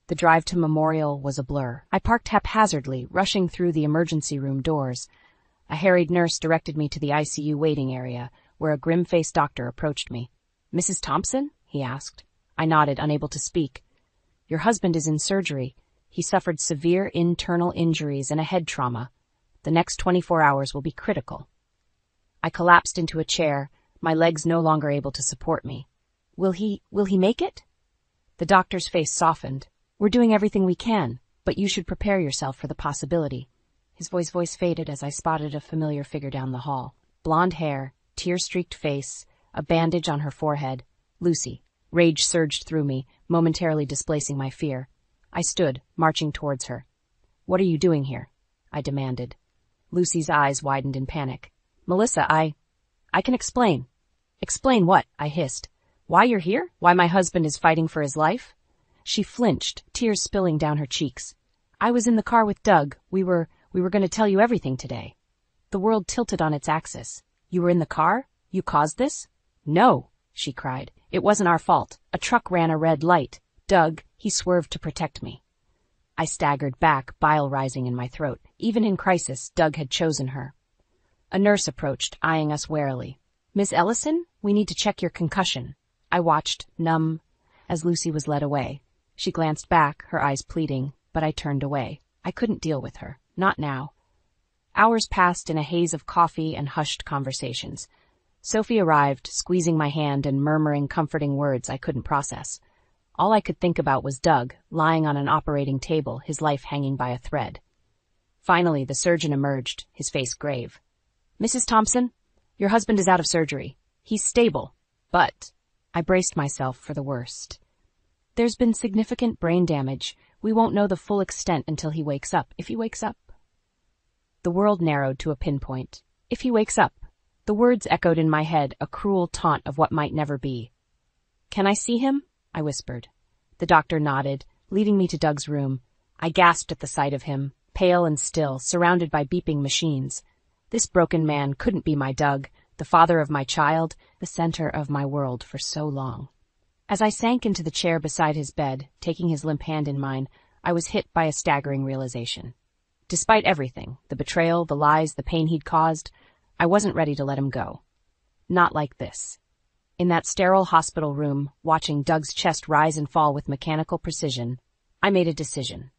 The drive to Memorial was a blur. I parked haphazardly, rushing through the emergency room doors. A harried nurse directed me to the ICU waiting area, where a grim-faced doctor approached me. "Mrs. Thompson?" he asked. I nodded, unable to speak. "Your husband is in surgery. He suffered severe internal injuries and a head trauma. The next 24 hours will be critical." I collapsed into a chair, my legs no longer able to support me. Will he make it?" The doctor's face softened. "We're doing everything we can, but you should prepare yourself for the possibility." His voice faded as I spotted a familiar figure down the hall. Blonde hair, tear-streaked face, a bandage on her forehead. Lucy. Rage surged through me, momentarily displacing my fear. I stood, marching towards her. "What are you doing here?" I demanded. Lucy's eyes widened in panic. "Melissa, I can explain." "Explain what?" I hissed. "Why you're here? Why my husband is fighting for his life?" She flinched, tears spilling down her cheeks. "I was in the car with Doug. We were going to tell you everything today." The world tilted on its axis. "You were in the car? You caused this?" "No," she cried. "It wasn't our fault. A truck ran a red light. Doug, he swerved to protect me." I staggered back, bile rising in my throat. Even in crisis, Doug had chosen her. A nurse approached, eyeing us warily. "Miss Ellison, we need to check your concussion." I watched, numb, as Lucy was led away. She glanced back, her eyes pleading, but I turned away. I couldn't deal with her. Not now. Hours passed in a haze of coffee and hushed conversations. Sophie arrived, squeezing my hand and murmuring comforting words I couldn't process. All I could think about was Doug, lying on an operating table, his life hanging by a thread. Finally, the surgeon emerged, his face grave. "Mrs. Thompson, your husband is out of surgery. He's stable, but—" I braced myself for the worst. "There's been significant brain damage. We won't know the full extent until he wakes up. If he wakes up." The world narrowed to a pinpoint. "If he wakes up." The words echoed in my head, a cruel taunt of what might never be. "Can I see him?" I whispered. The doctor nodded, leading me to Doug's room. I gasped at the sight of him, pale and still, surrounded by beeping machines. This broken man couldn't be my Doug, the father of my child, the center of my world for so long. As I sank into the chair beside his bed, taking his limp hand in mine, I was hit by a staggering realization. Despite everything, the betrayal, the lies, the pain he'd caused, I wasn't ready to let him go. Not like this. In that sterile hospital room, watching Doug's chest rise and fall with mechanical precision, I made a decision.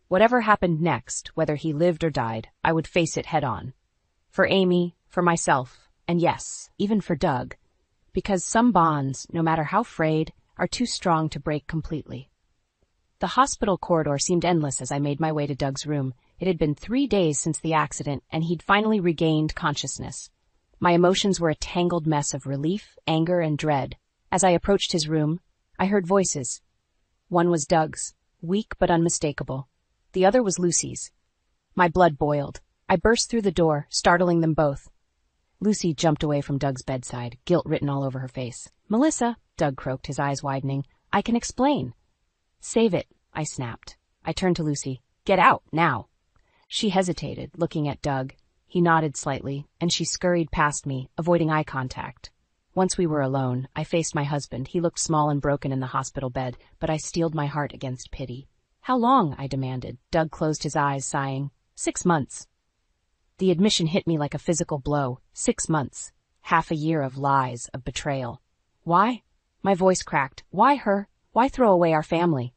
Whatever happened next, whether he lived or died, I would face it head on. For Amy, for myself, and yes, even for Doug. Because some bonds, no matter how frayed, are too strong to break completely. The hospital corridor seemed endless as I made my way to Doug's room. It had been 3 days since the accident, and he'd finally regained consciousness. My emotions were a tangled mess of relief, anger, and dread. As I approached his room, I heard voices. One was Doug's, weak but unmistakable. The other was Lucy's. My blood boiled. I burst through the door, startling them both. Lucy jumped away from Doug's bedside, guilt written all over her face. "Melissa," Doug croaked, his eyes widening, "I can explain." "Save it," I snapped. I turned to Lucy. "Get out, now." She hesitated, looking at Doug. He nodded slightly, and she scurried past me, avoiding eye contact. Once we were alone, I faced my husband. He looked small and broken in the hospital bed, but I steeled my heart against pity. "How long?" I demanded. Doug closed his eyes, sighing. 6 months. The admission hit me like a physical blow. 6 months. Half a year of lies, of betrayal. Why? My voice cracked. Why her? Why throw away our family?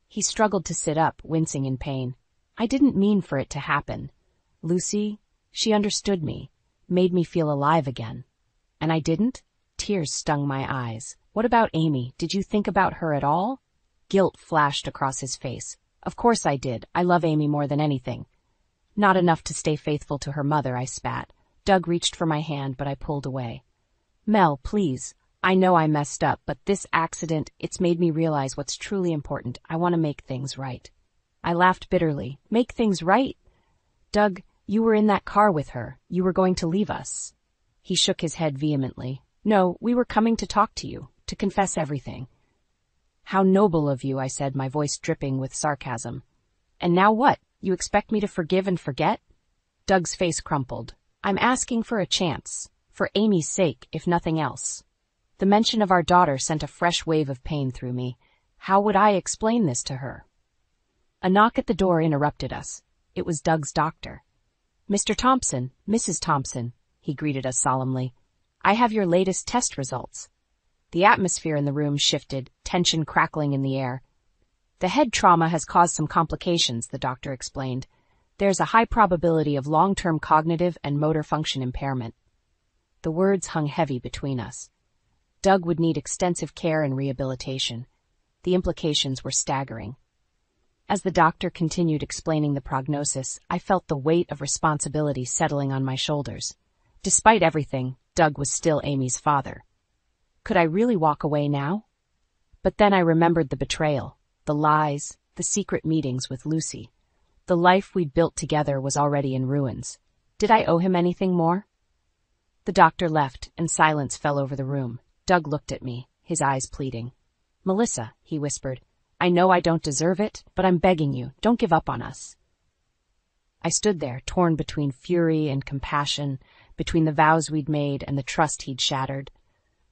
He struggled to sit up, wincing in pain. I didn't mean for it to happen. Lucy, she understood me, made me feel alive again. And I didn't? Tears stung my eyes. What about Amy? Did you think about her at all? Guilt flashed across his face. Of course I did. I love Amy more than anything. Not enough to stay faithful to her mother, I spat. Doug reached for my hand, but I pulled away. Mel, please. I know I messed up, but this accident, it's made me realize what's truly important. I want to make things right. I laughed bitterly. Make things right? Doug, you were in that car with her. You were going to leave us. He shook his head vehemently. No, we were coming to talk to you, to confess everything. How noble of you, I said, my voice dripping with sarcasm. And now what? You expect me to forgive and forget? Doug's face crumpled. I'm asking for a chance, for Amy's sake, if nothing else. The mention of our daughter sent a fresh wave of pain through me. How would I explain this to her? A knock at the door interrupted us. It was Doug's doctor. Mr. Thompson, Mrs. Thompson, he greeted us solemnly. I have your latest test results. The atmosphere in the room shifted, tension crackling in the air. The head trauma has caused some complications, the doctor explained. There's a high probability of long-term cognitive and motor function impairment. The words hung heavy between us. Doug would need extensive care and rehabilitation. The implications were staggering. As the doctor continued explaining the prognosis, I felt the weight of responsibility settling on my shoulders. Despite everything, Doug was still Amy's father. Could I really walk away now? But then I remembered the betrayal, the lies, the secret meetings with Lucy. The life we'd built together was already in ruins. Did I owe him anything more? The doctor left, and silence fell over the room. Doug looked at me, his eyes pleading. Melissa, he whispered, I know I don't deserve it, but I'm begging you, don't give up on us. I stood there, torn between fury and compassion, between the vows we'd made and the trust he'd shattered.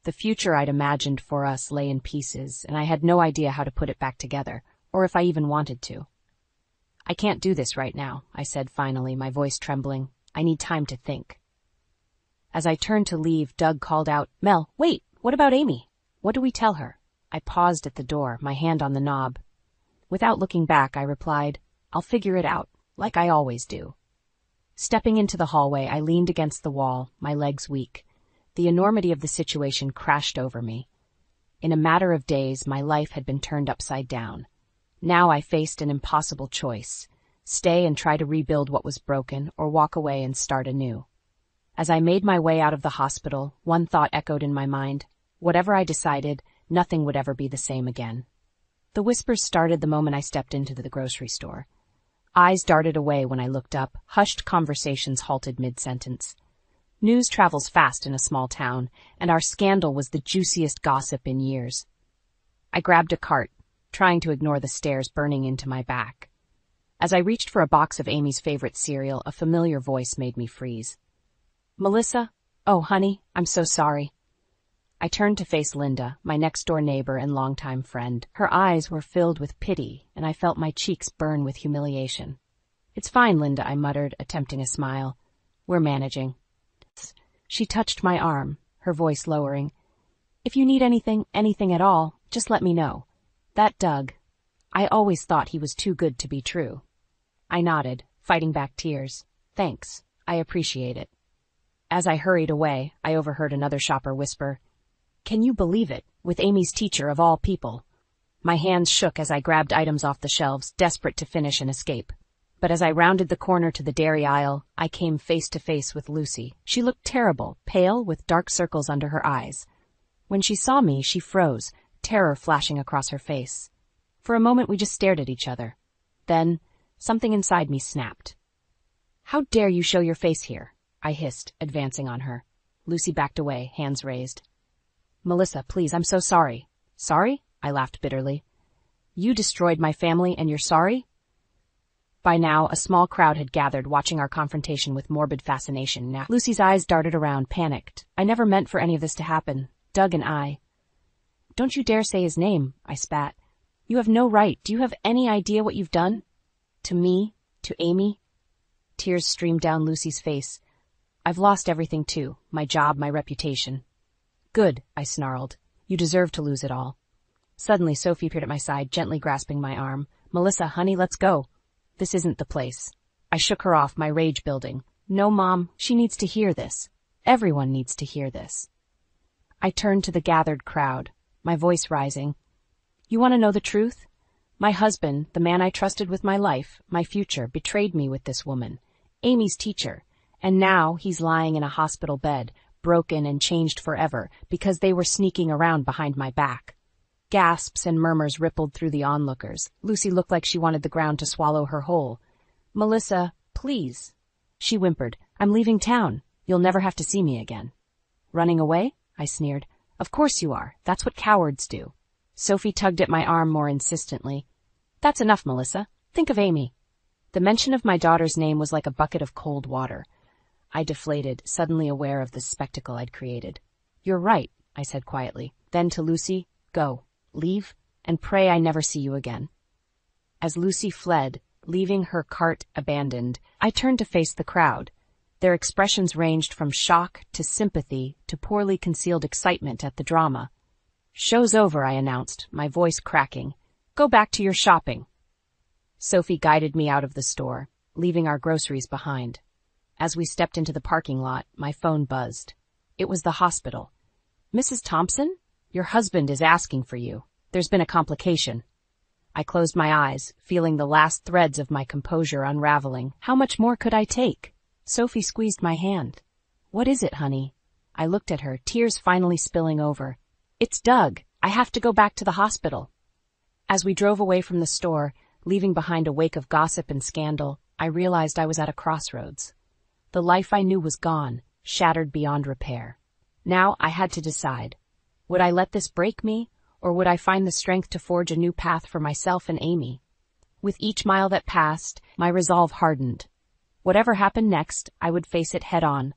The future I'd imagined for us lay in pieces, and I had no idea how to put it back together, or if I even wanted to. I can't do this right now, I said finally, my voice trembling. I need time to think. As I turned to leave, Doug called out, Mel, wait, what about Amy? What do we tell her? I paused at the door, my hand on the knob. Without looking back, I replied, I'll figure it out, like I always do. Stepping into the hallway, I leaned against the wall, my legs weak. The enormity of the situation crashed over me. In a matter of days, my life had been turned upside down. Now I faced an impossible choice: stay and try to rebuild what was broken, or walk away and start anew. As I made my way out of the hospital, one thought echoed in my mind. Whatever I decided, nothing would ever be the same again. The whispers started the moment I stepped into the grocery store. Eyes darted away when I looked up, hushed conversations halted mid-sentence. News travels fast in a small town, and our scandal was the juiciest gossip in years. I grabbed a cart, trying to ignore the stares burning into my back. As I reached for a box of Amy's favorite cereal, a familiar voice made me freeze. Melissa? Oh, honey, I'm so sorry. I turned to face Linda, my next-door neighbor and longtime friend. Her eyes were filled with pity, and I felt my cheeks burn with humiliation. It's fine, Linda, I muttered, attempting a smile. We're managing. She touched my arm, her voice lowering. If you need anything at all, just let me know. That Doug. I always thought he was too good to be true. I nodded, fighting back tears. Thanks. I appreciate it. As I hurried away, I overheard another shopper whisper, Can you believe it? With Amy's teacher of all people. My hands shook as I grabbed items off the shelves, desperate to finish and escape. But as I rounded the corner to the dairy aisle, I came face to face with Lucy. She looked terrible, pale, with dark circles under her eyes. When she saw me, she froze, terror flashing across her face. For a moment we just stared at each other. Then, something inside me snapped. How dare you show your face here? I hissed, advancing on her. Lucy backed away, hands raised. Melissa, please, I'm so sorry. Sorry? I laughed bitterly. You destroyed my family and you're sorry? By now, a small crowd had gathered, watching our confrontation with morbid fascination. Now, Lucy's eyes darted around, panicked. I never meant for any of this to happen. Doug and I. Don't you dare say his name, I spat. You have no right. Do you have any idea what you've done? To me? To Amy? Tears streamed down Lucy's face. I've lost everything too. My job, my reputation. Good, I snarled. You deserve to lose it all. Suddenly, Sophie appeared at my side, gently grasping my arm. Melissa, honey, let's go. This isn't the place. I shook her off, my rage building. No, Mom, she needs to hear this. Everyone needs to hear this. I turned to the gathered crowd, my voice rising. You want to know the truth? My husband, the man I trusted with my life, my future, betrayed me with this woman, Amy's teacher, and now he's lying in a hospital bed, broken and changed forever, because they were sneaking around behind my back. Gasps and murmurs rippled through the onlookers. Lucy looked like she wanted the ground to swallow her whole. Melissa, please. She whimpered. I'm leaving town. You'll never have to see me again. Running away? I sneered. Of course you are. That's what cowards do. Sophie tugged at my arm more insistently. That's enough, Melissa. Think of Amy. The mention of my daughter's name was like a bucket of cold water. I deflated, suddenly aware of the spectacle I'd created. You're right, I said quietly. Then to Lucy, go, leave, and pray I never see you again. As Lucy fled, leaving her cart abandoned, I turned to face the crowd. Their expressions ranged from shock to sympathy to poorly concealed excitement at the drama. Show's over, I announced, my voice cracking. Go back to your shopping. Sophie guided me out of the store, leaving our groceries behind. As we stepped into the parking lot, my phone buzzed. It was the hospital. Mrs. Thompson? Your husband is asking for you. There's been a complication. I closed my eyes, feeling the last threads of my composure unraveling. How much more could I take? Sophie squeezed my hand. What is it, honey? I looked at her, tears finally spilling over. It's Doug. I have to go back to the hospital. As we drove away from the store, leaving behind a wake of gossip and scandal, I realized I was at a crossroads. The life I knew was gone, shattered beyond repair. Now I had to decide. Would I let this break me, or would I find the strength to forge a new path for myself and Amy? With each mile that passed, my resolve hardened. Whatever happened next, I would face it head on.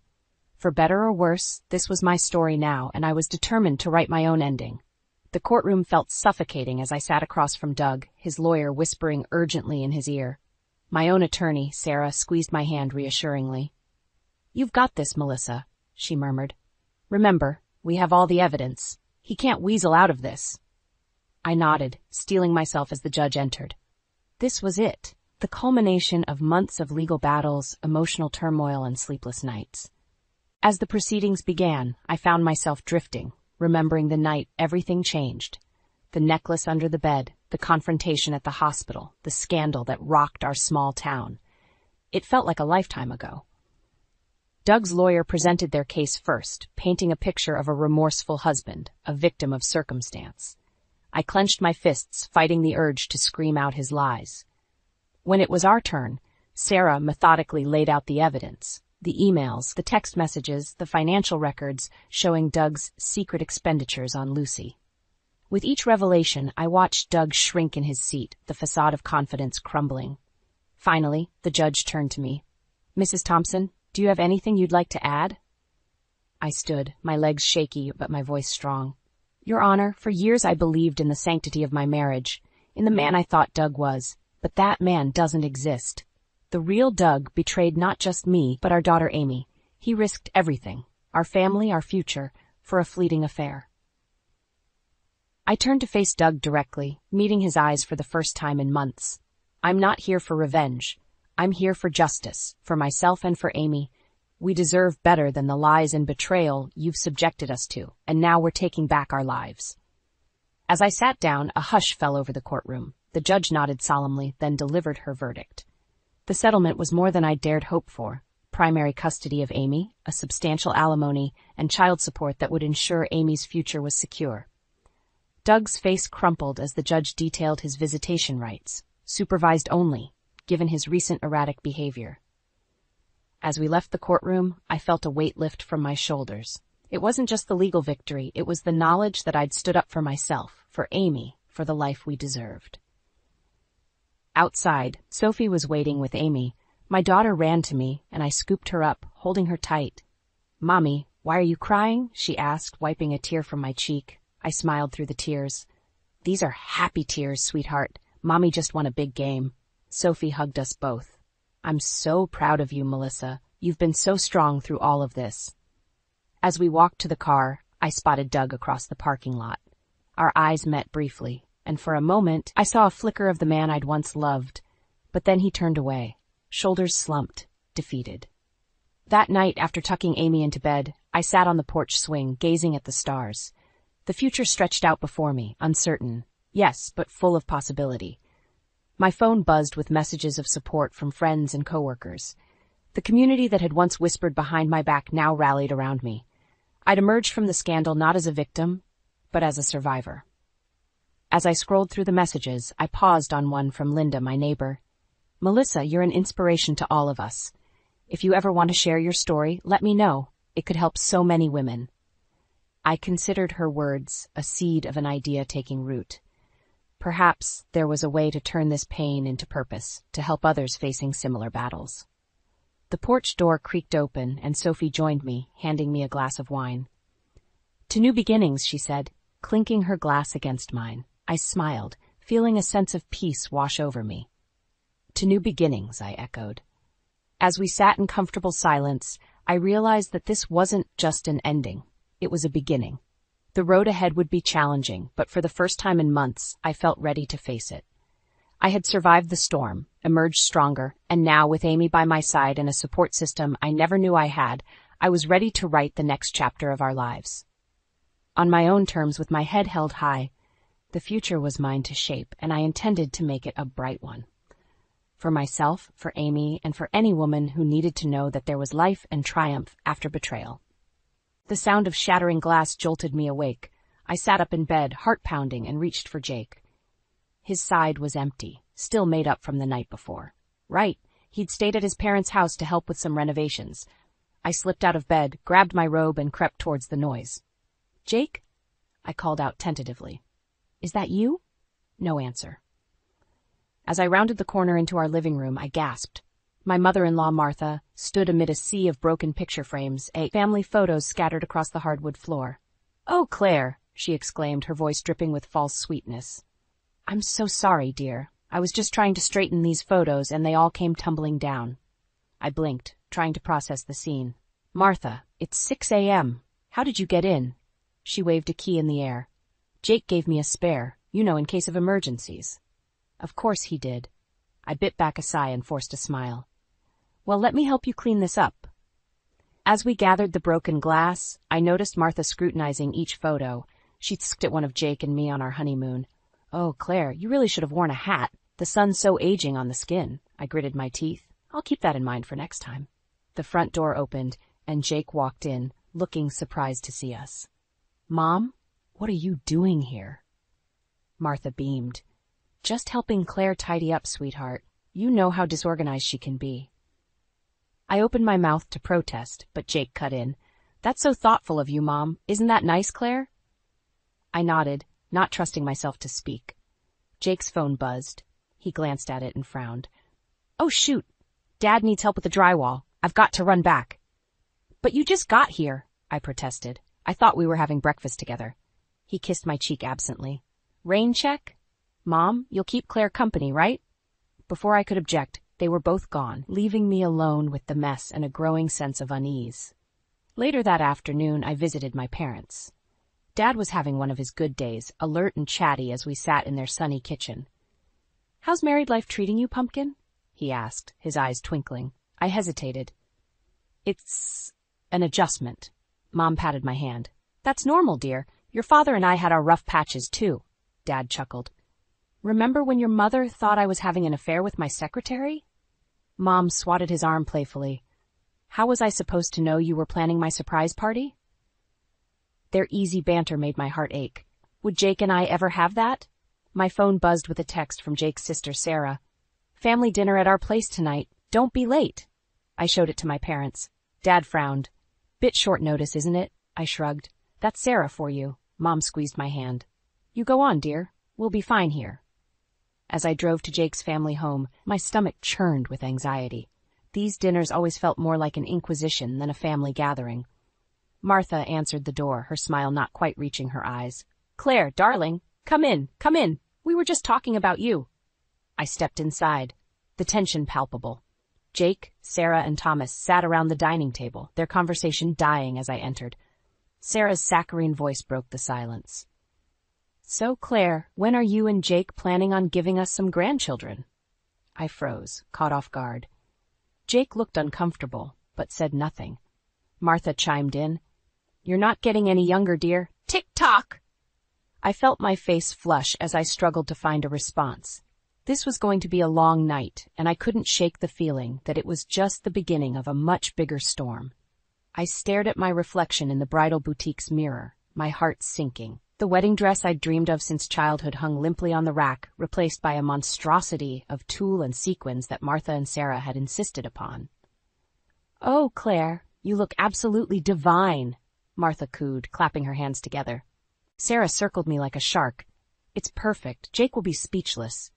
For better or worse, this was my story now, and I was determined to write my own ending. The courtroom felt suffocating as I sat across from Doug, his lawyer whispering urgently in his ear. My own attorney, Sarah, squeezed my hand reassuringly. You've got this, Melissa, she murmured. Remember, we have all the evidence. He can't weasel out of this. I nodded, steeling myself as the judge entered. This was it, the culmination of months of legal battles, emotional turmoil, and sleepless nights. As the proceedings began, I found myself drifting, remembering the night everything changed. The necklace under the bed, the confrontation at the hospital, the scandal that rocked our small town. It felt like a lifetime ago. Doug's lawyer presented their case first, painting a picture of a remorseful husband, a victim of circumstance. I clenched my fists, fighting the urge to scream out his lies. When it was our turn, Sarah methodically laid out the evidence. The emails, the text messages, the financial records showing Doug's secret expenditures on Lucy. With each revelation, I watched Doug shrink in his seat, the facade of confidence crumbling. Finally, the judge turned to me. Mrs. Thompson, do you have anything you'd like to add? I stood, my legs shaky but my voice strong. Your Honor, for years I believed in the sanctity of my marriage, in the man I thought Doug was, but that man doesn't exist. The real Doug betrayed not just me, but our daughter Amy. He risked everything, our family, our future, for a fleeting affair. I turned to face Doug directly, meeting his eyes for the first time in months. I'm not here for revenge. I'm here for justice, for myself and for Amy. We deserve better than the lies and betrayal you've subjected us to, and now we're taking back our lives. As I sat down, a hush fell over the courtroom. The judge nodded solemnly, then delivered her verdict. The settlement was more than I dared hope for. Primary custody of Amy, a substantial alimony, and child support that would ensure Amy's future was secure. Doug's face crumpled as the judge detailed his visitation rights, supervised only, given his recent erratic behavior. As we left the courtroom, I felt a weight lift from my shoulders. It wasn't just the legal victory, it was the knowledge that I'd stood up for myself, for Amy, for the life we deserved. Outside, Sophie was waiting with Amy. My daughter ran to me, and I scooped her up, holding her tight. "Mommy, why are you crying?" she asked, wiping a tear from my cheek. I smiled through the tears. "These are happy tears, sweetheart. Mommy just won a big game." Sophie hugged us both. "I'm so proud of you, Melissa. You've been so strong through all of this." As we walked to the car, I spotted Doug across the parking lot. Our eyes met briefly, and for a moment I saw a flicker of the man I'd once loved, but then he turned away, shoulders slumped, defeated. That night, after tucking Amy into bed, I sat on the porch swing, gazing at the stars. The future stretched out before me, uncertain, yes, but full of possibility. My phone buzzed with messages of support from friends and coworkers. The community that had once whispered behind my back now rallied around me. I'd emerged from the scandal not as a victim, but as a survivor. As I scrolled through the messages, I paused on one from Linda, my neighbor. "Melissa, you're an inspiration to all of us. If you ever want to share your story, let me know. It could help so many women." I considered her words a seed of an idea taking root. Perhaps there was a way to turn this pain into purpose, to help others facing similar battles. The porch door creaked open, and Sophie joined me, handing me a glass of wine. "To new beginnings," she said, clinking her glass against mine. I smiled, feeling a sense of peace wash over me. "To new beginnings," I echoed. As we sat in comfortable silence, I realized that this wasn't just an ending. It was a beginning. The road ahead would be challenging, but for the first time in months, I felt ready to face it. I had survived the storm, emerged stronger, and now, with Amy by my side and a support system I never knew I had, I was ready to write the next chapter of our lives. On my own terms, with my head held high, the future was mine to shape, and I intended to make it a bright one. For myself, for Amy, and for any woman who needed to know that there was life and triumph after betrayal. The sound of shattering glass jolted me awake. I sat up in bed, heart pounding, and reached for Jake. His side was empty, still made up from the night before. Right, he'd stayed at his parents' house to help with some renovations. I slipped out of bed, grabbed my robe, and crept towards the noise. "Jake?" I called out tentatively. "Is that you?" No answer. As I rounded the corner into our living room, I gasped. My mother-in-law, Martha, stood amid a sea of broken picture frames, family photos scattered across the hardwood floor. "Oh, Claire," she exclaimed, her voice dripping with false sweetness. "I'm so sorry, dear. I was just trying to straighten these photos, and they all came tumbling down." I blinked, trying to process the scene. "Martha, it's 6 a.m. How did you get in?" She waved a key in the air. "Jake gave me a spare, in case of emergencies." "Of course he did." I bit back a sigh and forced a smile. "Well, let me help you clean this up." As we gathered the broken glass, I noticed Martha scrutinizing each photo. She'd looked at one of Jake and me on our honeymoon. "Oh, Claire, you really should have worn a hat. The sun's so aging on the skin." I gritted my teeth. "I'll keep that in mind for next time." The front door opened, and Jake walked in, looking surprised to see us. "Mom, what are you doing here?" Martha beamed. "Just helping Claire tidy up, sweetheart. You know how disorganized she can be." I opened my mouth to protest, but Jake cut in. "That's so thoughtful of you, Mom. Isn't that nice, Claire?" I nodded, not trusting myself to speak. Jake's phone buzzed. He glanced at it and frowned. "Oh, shoot. Dad needs help with the drywall. I've got to run back." "But you just got here," I protested. "I thought we were having breakfast together." He kissed my cheek absently. "Rain check? Mom, you'll keep Claire company, right?" Before I could object, they were both gone, leaving me alone with the mess and a growing sense of unease. Later that afternoon, I visited my parents. Dad was having one of his good days, alert and chatty as we sat in their sunny kitchen. "How's married life treating you, Pumpkin?" he asked, his eyes twinkling. I hesitated. "It's an adjustment." Mom patted my hand. "That's normal, dear. Your father and I had our rough patches, too." Dad chuckled. "Remember when your mother thought I was having an affair with my secretary?" Mom swatted his arm playfully. "How was I supposed to know you were planning my surprise party?" Their easy banter made my heart ache. Would Jake and I ever have that? My phone buzzed with a text from Jake's sister, Sarah. "Family dinner at our place tonight. Don't be late." I showed it to my parents. Dad frowned. "Bit short notice, isn't it?" I shrugged. "That's Sarah for you." Mom squeezed my hand. "You go on, dear. We'll be fine here." As I drove to Jake's family home, my stomach churned with anxiety. These dinners always felt more like an inquisition than a family gathering. Martha answered the door, her smile not quite reaching her eyes. "Claire, darling, come in, come in. We were just talking about you." I stepped inside, the tension palpable. Jake, Sarah, and Thomas sat around the dining table, their conversation dying as I entered. Sarah's saccharine voice broke the silence. "So, Claire, when are you and Jake planning on giving us some grandchildren?" I froze, caught off guard. Jake looked uncomfortable, but said nothing. Martha chimed in. "You're not getting any younger, dear. Tick-tock!" I felt my face flush as I struggled to find a response. This was going to be a long night, and I couldn't shake the feeling that it was just the beginning of a much bigger storm. I stared at my reflection in the bridal boutique's mirror, my heart sinking. The wedding dress I'd dreamed of since childhood hung limply on the rack, replaced by a monstrosity of tulle and sequins that Martha and Sarah had insisted upon. "Oh, Claire, you look absolutely divine," Martha cooed, clapping her hands together. Sarah circled me like a shark. "It's perfect. Jake will be speechless."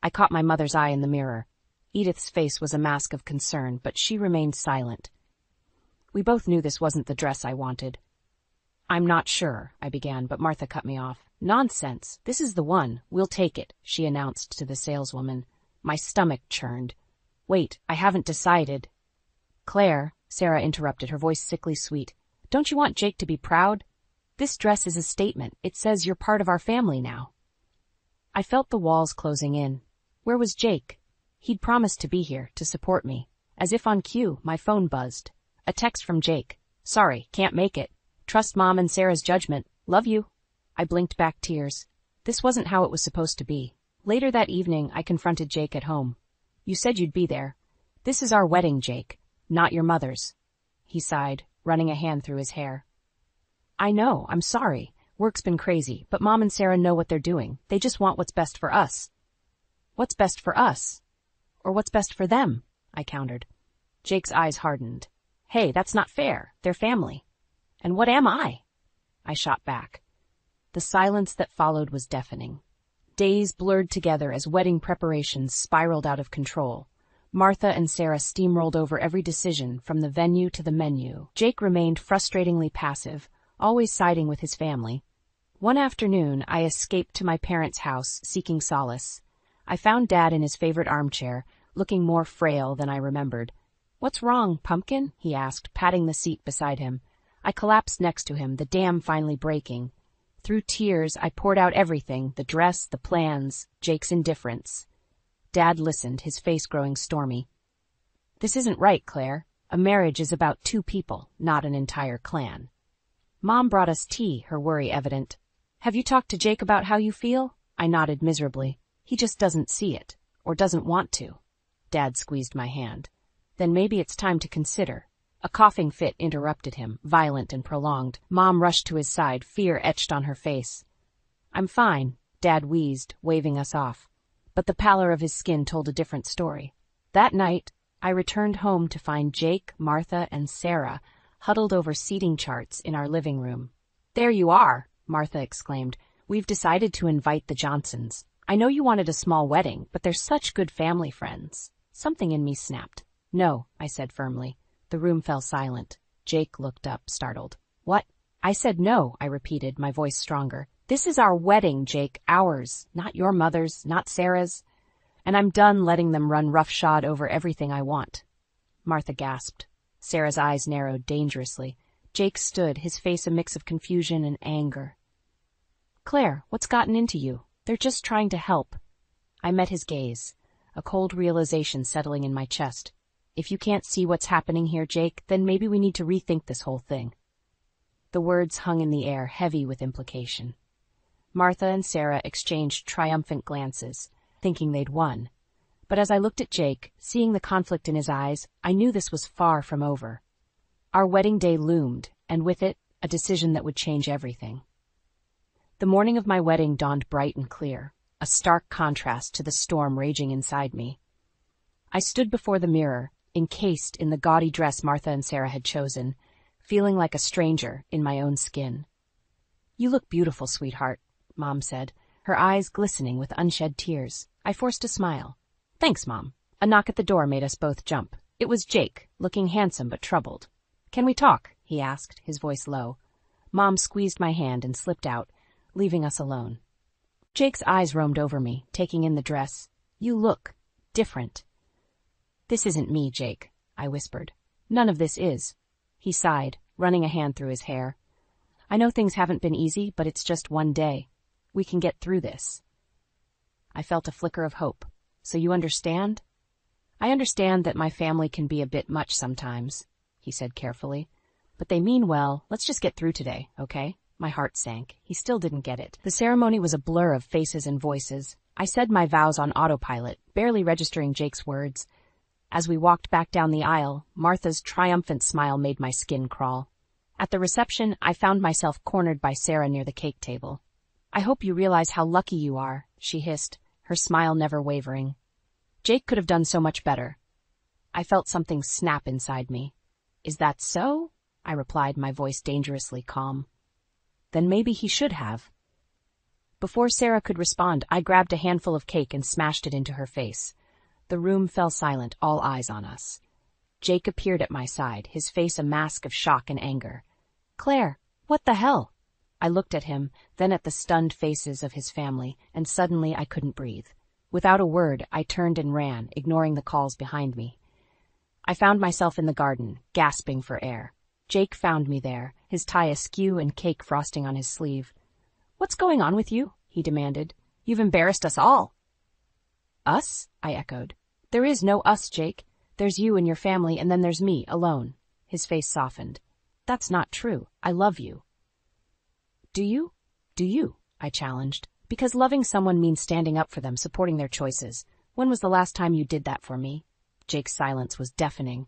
I caught my mother's eye in the mirror. Edith's face was a mask of concern, but she remained silent. We both knew this wasn't the dress I wanted. "I'm not sure," I began, but Martha cut me off. "Nonsense. This is the one. We'll take it," she announced to the saleswoman. My stomach churned. "Wait, I haven't decided." "Claire," Sarah interrupted, her voice sickly sweet, "don't you want Jake to be proud? This dress is a statement. It says you're part of our family now." I felt the walls closing in. Where was Jake? He'd promised to be here, to support me. As if on cue, my phone buzzed. A text from Jake. "Sorry, can't make it. Trust Mom and Sarah's judgment. Love you." I blinked back tears. This wasn't how it was supposed to be. Later that evening, I confronted Jake at home. "You said you'd be there. This is our wedding, Jake, not your mother's." He sighed, running a hand through his hair. "I know, I'm sorry. Work's been crazy, but Mom and Sarah know what they're doing. They just want what's best for us." "What's best for us? Or what's best for them?" I countered. Jake's eyes hardened. "Hey, that's not fair. They're family." "And what am I?" I shot back. The silence that followed was deafening. Days blurred together as wedding preparations spiraled out of control. Martha and Sarah steamrolled over every decision, from the venue to the menu. Jake remained frustratingly passive, always siding with his family. One afternoon, I escaped to my parents' house, seeking solace. I found Dad in his favorite armchair, looking more frail than I remembered. "What's wrong, Pumpkin?" he asked, patting the seat beside him. I collapsed next to him, the dam finally breaking. Through tears, I poured out everything, the dress, the plans, Jake's indifference. Dad listened, his face growing stormy. "This isn't right, Claire. A marriage is about two people, not an entire clan." Mom brought us tea, her worry evident. "Have you talked to Jake about how you feel?" I nodded miserably. "He just doesn't see it, or doesn't want to." Dad squeezed my hand. "Then maybe it's time to consider." A coughing fit interrupted him, violent and prolonged. Mom rushed to his side, fear etched on her face. "I'm fine," Dad wheezed, waving us off. But the pallor of his skin told a different story. That night, I returned home to find Jake, Martha, and Sarah huddled over seating charts in our living room. "There you are," Martha exclaimed. "We've decided to invite the Johnsons. I know you wanted a small wedding, but they're such good family friends." Something in me snapped. "No," I said firmly. The room fell silent. Jake looked up, startled. "What?" I said no, I repeated, my voice stronger. "This is our wedding, Jake, ours, not your mother's, not Sarah's. And I'm done letting them run roughshod over everything I want." Martha gasped. Sarah's eyes narrowed dangerously. Jake stood, his face a mix of confusion and anger. "Claire, what's gotten into you? They're just trying to help." I met his gaze, a cold realization settling in my chest. "If you can't see what's happening here, Jake, then maybe we need to rethink this whole thing." The words hung in the air, heavy with implication. Martha and Sarah exchanged triumphant glances, thinking they'd won. But as I looked at Jake, seeing the conflict in his eyes, I knew this was far from over. Our wedding day loomed, and with it, a decision that would change everything. The morning of my wedding dawned bright and clear, a stark contrast to the storm raging inside me. I stood before the mirror, encased in the gaudy dress Martha and Sarah had chosen, feeling like a stranger in my own skin. "You look beautiful, sweetheart," Mom said, her eyes glistening with unshed tears. I forced a smile. "Thanks, Mom." A knock at the door made us both jump. It was Jake, looking handsome but troubled. "Can we talk?" he asked, his voice low. Mom squeezed my hand and slipped out, leaving us alone. Jake's eyes roamed over me, taking in the dress. "You look different." "This isn't me, Jake," I whispered. "None of this is." He sighed, running a hand through his hair. "I know things haven't been easy, but it's just one day. We can get through this." I felt a flicker of hope. "So you understand?" "I understand that my family can be a bit much sometimes," he said carefully. "But they mean well. Let's just get through today, okay?" My heart sank. He still didn't get it. The ceremony was a blur of faces and voices. I said my vows on autopilot, barely registering Jake's words. As we walked back down the aisle, Martha's triumphant smile made my skin crawl. At the reception, I found myself cornered by Sarah near the cake table. "I hope you realize how lucky you are," she hissed, her smile never wavering. "Jake could have done so much better." I felt something snap inside me. "Is that so?" I replied, my voice dangerously calm. "Then maybe he should have." Before Sarah could respond, I grabbed a handful of cake and smashed it into her face. The room fell silent, all eyes on us. Jake appeared at my side, his face a mask of shock and anger. "Claire, what the hell?" I looked at him, then at the stunned faces of his family, and suddenly I couldn't breathe. Without a word, I turned and ran, ignoring the calls behind me. I found myself in the garden, gasping for air. Jake found me there, his tie askew and cake frosting on his sleeve. "What's going on with you?" he demanded. "You've embarrassed us all." "Us?" I echoed. "There is no us, Jake. There's you and your family, and then there's me, alone." His face softened. "That's not true. I love you." "Do you? Do you?" I challenged. "Because loving someone means standing up for them, supporting their choices. When was the last time you did that for me?" Jake's silence was deafening.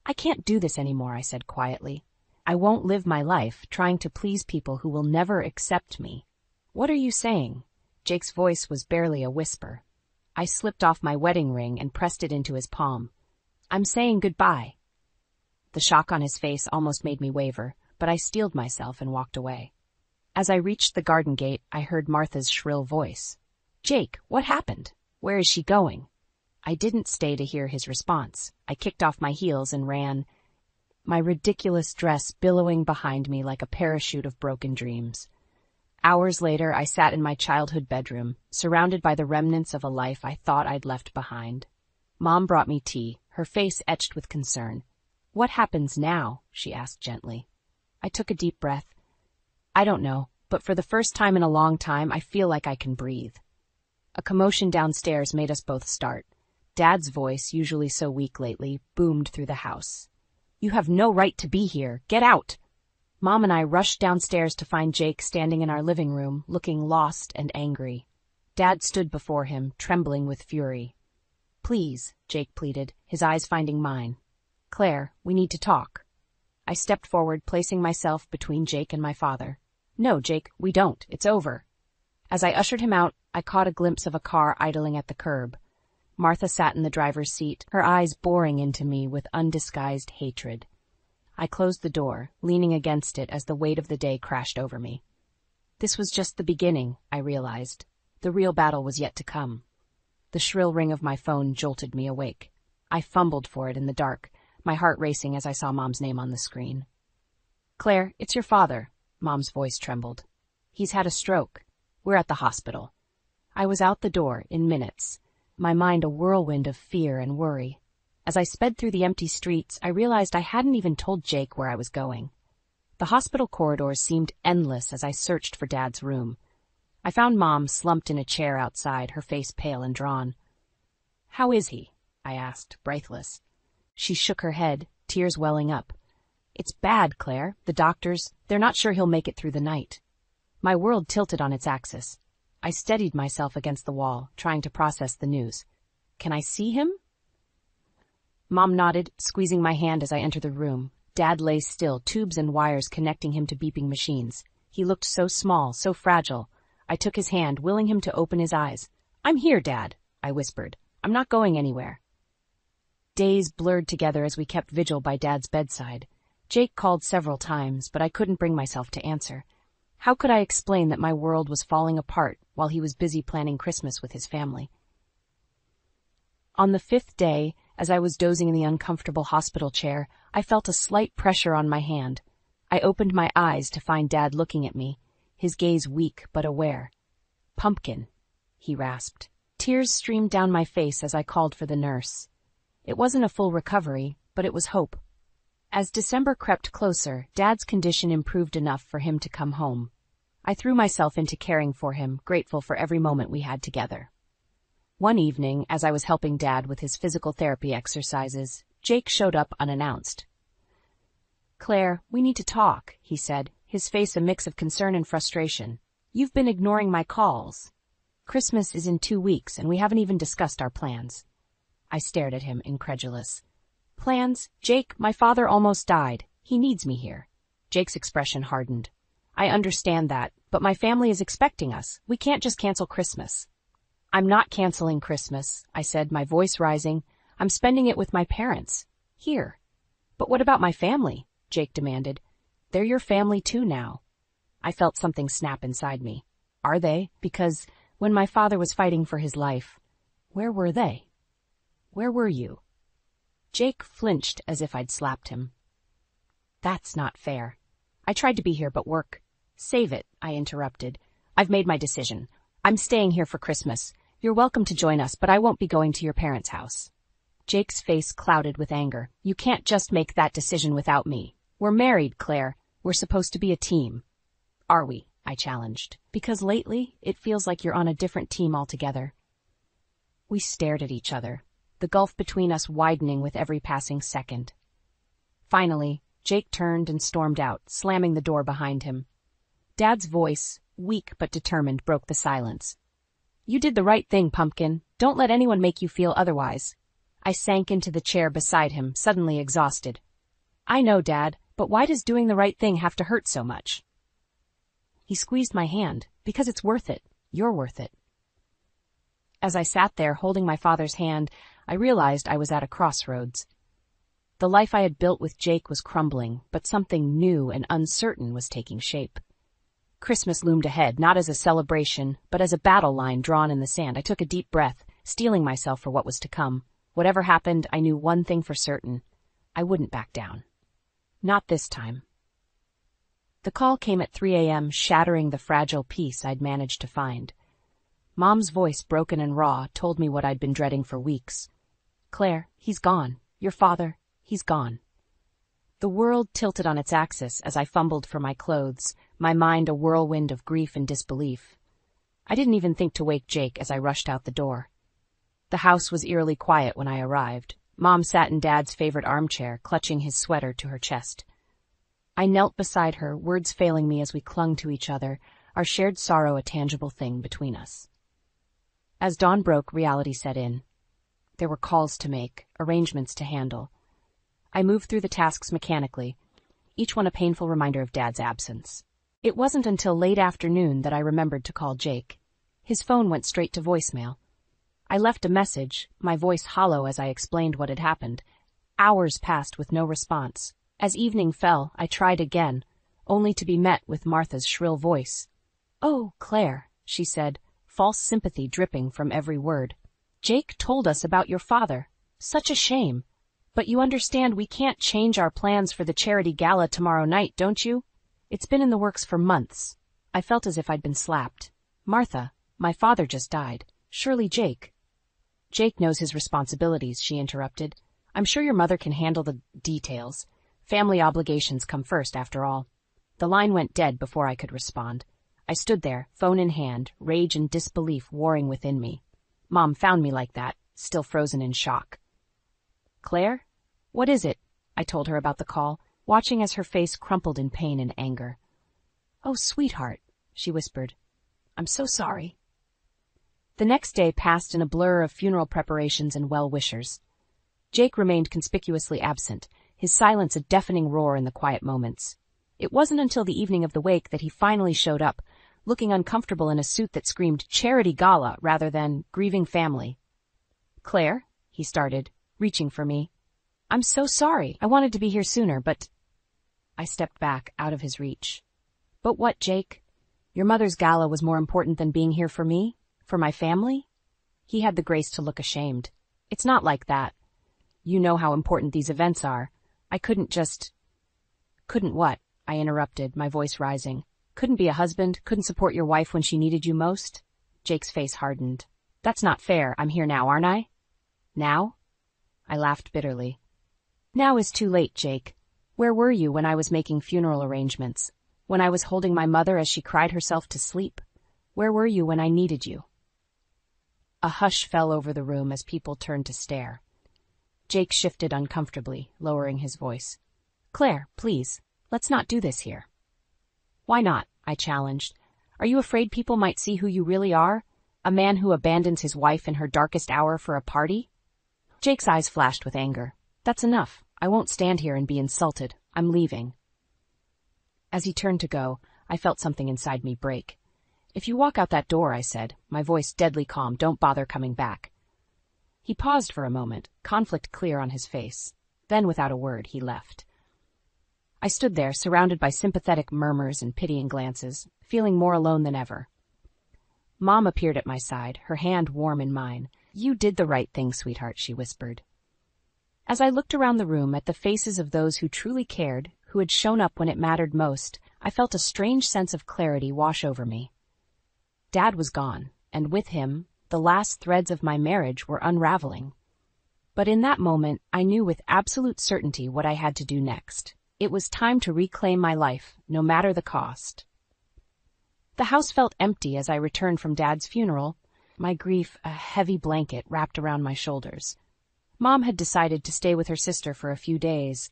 "I can't do this anymore," I said quietly. "I won't live my life trying to please people who will never accept me." "What are you saying?" Jake's voice was barely a whisper. I slipped off my wedding ring and pressed it into his palm. "I'm saying goodbye." The shock on his face almost made me waver, but I steeled myself and walked away. As I reached the garden gate, I heard Martha's shrill voice. "Jake, what happened? Where is she going?" I didn't stay to hear his response. I kicked off my heels and ran, my ridiculous dress billowing behind me like a parachute of broken dreams. Hours later, I sat in my childhood bedroom, surrounded by the remnants of a life I thought I'd left behind. Mom brought me tea, her face etched with concern. "What happens now?" she asked gently. I took a deep breath. "I don't know, but for the first time in a long time, I feel like I can breathe." A commotion downstairs made us both start. Dad's voice, usually so weak lately, boomed through the house. "You have no right to be here. Get out!" Mom and I rushed downstairs to find Jake standing in our living room, looking lost and angry. Dad stood before him, trembling with fury. "Please," Jake pleaded, his eyes finding mine. "Claire, we need to talk." I stepped forward, placing myself between Jake and my father. "No, Jake, we don't. It's over." As I ushered him out, I caught a glimpse of a car idling at the curb. Martha sat in the driver's seat, her eyes boring into me with undisguised hatred. I closed the door, leaning against it as the weight of the day crashed over me. This was just the beginning, I realized. The real battle was yet to come. The shrill ring of my phone jolted me awake. I fumbled for it in the dark, my heart racing as I saw Mom's name on the screen. "Claire, it's your father." Mom's voice trembled. "He's had a stroke. We're at the hospital." I was out the door in minutes, my mind a whirlwind of fear and worry. As I sped through the empty streets, I realized I hadn't even told Jake where I was going. The hospital corridors seemed endless as I searched for Dad's room. I found Mom slumped in a chair outside, her face pale and drawn. "How is he?" I asked, breathless. She shook her head, tears welling up. "It's bad, Claire. The doctors, they're not sure he'll make it through the night." My world tilted on its axis. I steadied myself against the wall, trying to process the news. "Can I see him?" Mom nodded, squeezing my hand as I entered the room. Dad lay still, tubes and wires connecting him to beeping machines. He looked so small, so fragile. I took his hand, willing him to open his eyes. "I'm here, Dad," I whispered. "I'm not going anywhere." Days blurred together as we kept vigil by Dad's bedside. Jake called several times, but I couldn't bring myself to answer. How could I explain that my world was falling apart while he was busy planning Christmas with his family? On the 5th day, as I was dozing in the uncomfortable hospital chair, I felt a slight pressure on my hand. I opened my eyes to find Dad looking at me, his gaze weak but aware. "Pumpkin," he rasped. Tears streamed down my face as I called for the nurse. It wasn't a full recovery, but it was hope. As December crept closer, Dad's condition improved enough for him to come home. I threw myself into caring for him, grateful for every moment we had together. One evening, as I was helping Dad with his physical therapy exercises, Jake showed up unannounced. "Claire, we need to talk," he said, his face a mix of concern and frustration. "You've been ignoring my calls. Christmas is in 2 weeks, and we haven't even discussed our plans." I stared at him, incredulous. "Plans? Jake, my father almost died. He needs me here." Jake's expression hardened. "I understand that, but my family is expecting us. We can't just cancel Christmas." "I'm not canceling Christmas," I said, my voice rising. "I'm spending it with my parents. Here." "But what about my family?" Jake demanded. "They're your family too now." I felt something snap inside me. Are they? Because when my father was fighting for his life, where were they? Where were you? Jake flinched as if I'd slapped him. "That's not fair. I tried to be here, but work." "Save it," I interrupted. "I've made my decision. I'm staying here for Christmas. You're welcome to join us, but I won't be going to your parents' house." Jake's face clouded with anger. "You can't just make that decision without me. We're married, Claire. We're supposed to be a team." "Are we?" I challenged. "Because lately, it feels like you're on a different team altogether." We stared at each other, the gulf between us widening with every passing second. Finally, Jake turned and stormed out, slamming the door behind him. Dad's voice, weak but determined, broke the silence. "You did the right thing, Pumpkin. Don't let anyone make you feel otherwise." I sank into the chair beside him, suddenly exhausted. "I know, Dad, but why does doing the right thing have to hurt so much?" He squeezed my hand. "Because it's worth it. You're worth it." As I sat there holding my father's hand, I realized I was at a crossroads. The life I had built with Jake was crumbling, but something new and uncertain was taking shape. Christmas loomed ahead, not as a celebration, but as a battle line drawn in the sand. I took a deep breath, steeling myself for what was to come. Whatever happened, I knew one thing for certain. I wouldn't back down. Not this time. The call came at 3 a.m., shattering the fragile peace I'd managed to find. Mom's voice, broken and raw, told me what I'd been dreading for weeks. "Claire, he's gone. Your father, he's gone." The world tilted on its axis as I fumbled for my clothes, my mind a whirlwind of grief and disbelief. I didn't even think to wake Jake as I rushed out the door. The house was eerily quiet when I arrived. Mom sat in Dad's favorite armchair, clutching his sweater to her chest. I knelt beside her, words failing me as we clung to each other, our shared sorrow a tangible thing between us. As dawn broke, reality set in. There were calls to make, arrangements to handle. I moved through the tasks mechanically, each one a painful reminder of Dad's absence. It wasn't until late afternoon that I remembered to call Jake. His phone went straight to voicemail. I left a message, my voice hollow as I explained what had happened. Hours passed with no response. As evening fell, I tried again, only to be met with Martha's shrill voice. "Oh, Claire," she said, false sympathy dripping from every word. "Jake told us about your father. Such a shame. But you understand we can't change our plans for the charity gala tomorrow night, don't you? It's been in the works for months." I felt as if I'd been slapped. "Martha, my father just died. Surely Jake." "Jake knows his responsibilities," she interrupted. "I'm sure your mother can handle the details. Family obligations come first, after all." The line went dead before I could respond. I stood there, phone in hand, rage and disbelief warring within me. Mom found me like that, still frozen in shock. "Claire? What is it?" I told her about the call, watching as her face crumpled in pain and anger. "Oh, sweetheart," she whispered. "I'm so sorry." The next day passed in a blur of funeral preparations and well-wishers. Jake remained conspicuously absent, his silence a deafening roar in the quiet moments. It wasn't until the evening of the wake that he finally showed up, looking uncomfortable in a suit that screamed charity gala rather than grieving family. "Claire," he started, reaching for me. "I'm so sorry. I wanted to be here sooner, but—" I stepped back, out of his reach. "But what, Jake? Your mother's gala was more important than being here for me? For my family? He had the grace to look ashamed. It's not like that. You know how important these events are. I couldn't just... Couldn't what? I interrupted, my voice rising. Couldn't be a husband? Couldn't support your wife when she needed you most? Jake's face hardened. That's not fair. I'm here now, aren't I? Now? I laughed bitterly. Now is too late, Jake. Where were you when I was making funeral arrangements? When I was holding my mother as she cried herself to sleep? Where were you when I needed you? A hush fell over the room as people turned to stare. Jake shifted uncomfortably, lowering his voice. Claire, please, let's not do this here. Why not? I challenged. Are you afraid people might see who you really are? A man who abandons his wife in her darkest hour for a party? Jake's eyes flashed with anger. That's enough. I won't stand here and be insulted. I'm leaving. As he turned to go, I felt something inside me break. If you walk out that door, I said, my voice deadly calm, don't bother coming back. He paused for a moment, conflict clear on his face. Then, without a word, he left. I stood there, surrounded by sympathetic murmurs and pitying glances, feeling more alone than ever. Mom appeared at my side, her hand warm in mine. You did the right thing, sweetheart, she whispered. As I looked around the room at the faces of those who truly cared, who had shown up when it mattered most, I felt a strange sense of clarity wash over me. Dad was gone, and with him, the last threads of my marriage were unraveling. But in that moment, I knew with absolute certainty what I had to do next. It was time to reclaim my life, no matter the cost. The house felt empty as I returned from Dad's funeral, my grief a heavy blanket wrapped around my shoulders. Mom had decided to stay with her sister for a few days,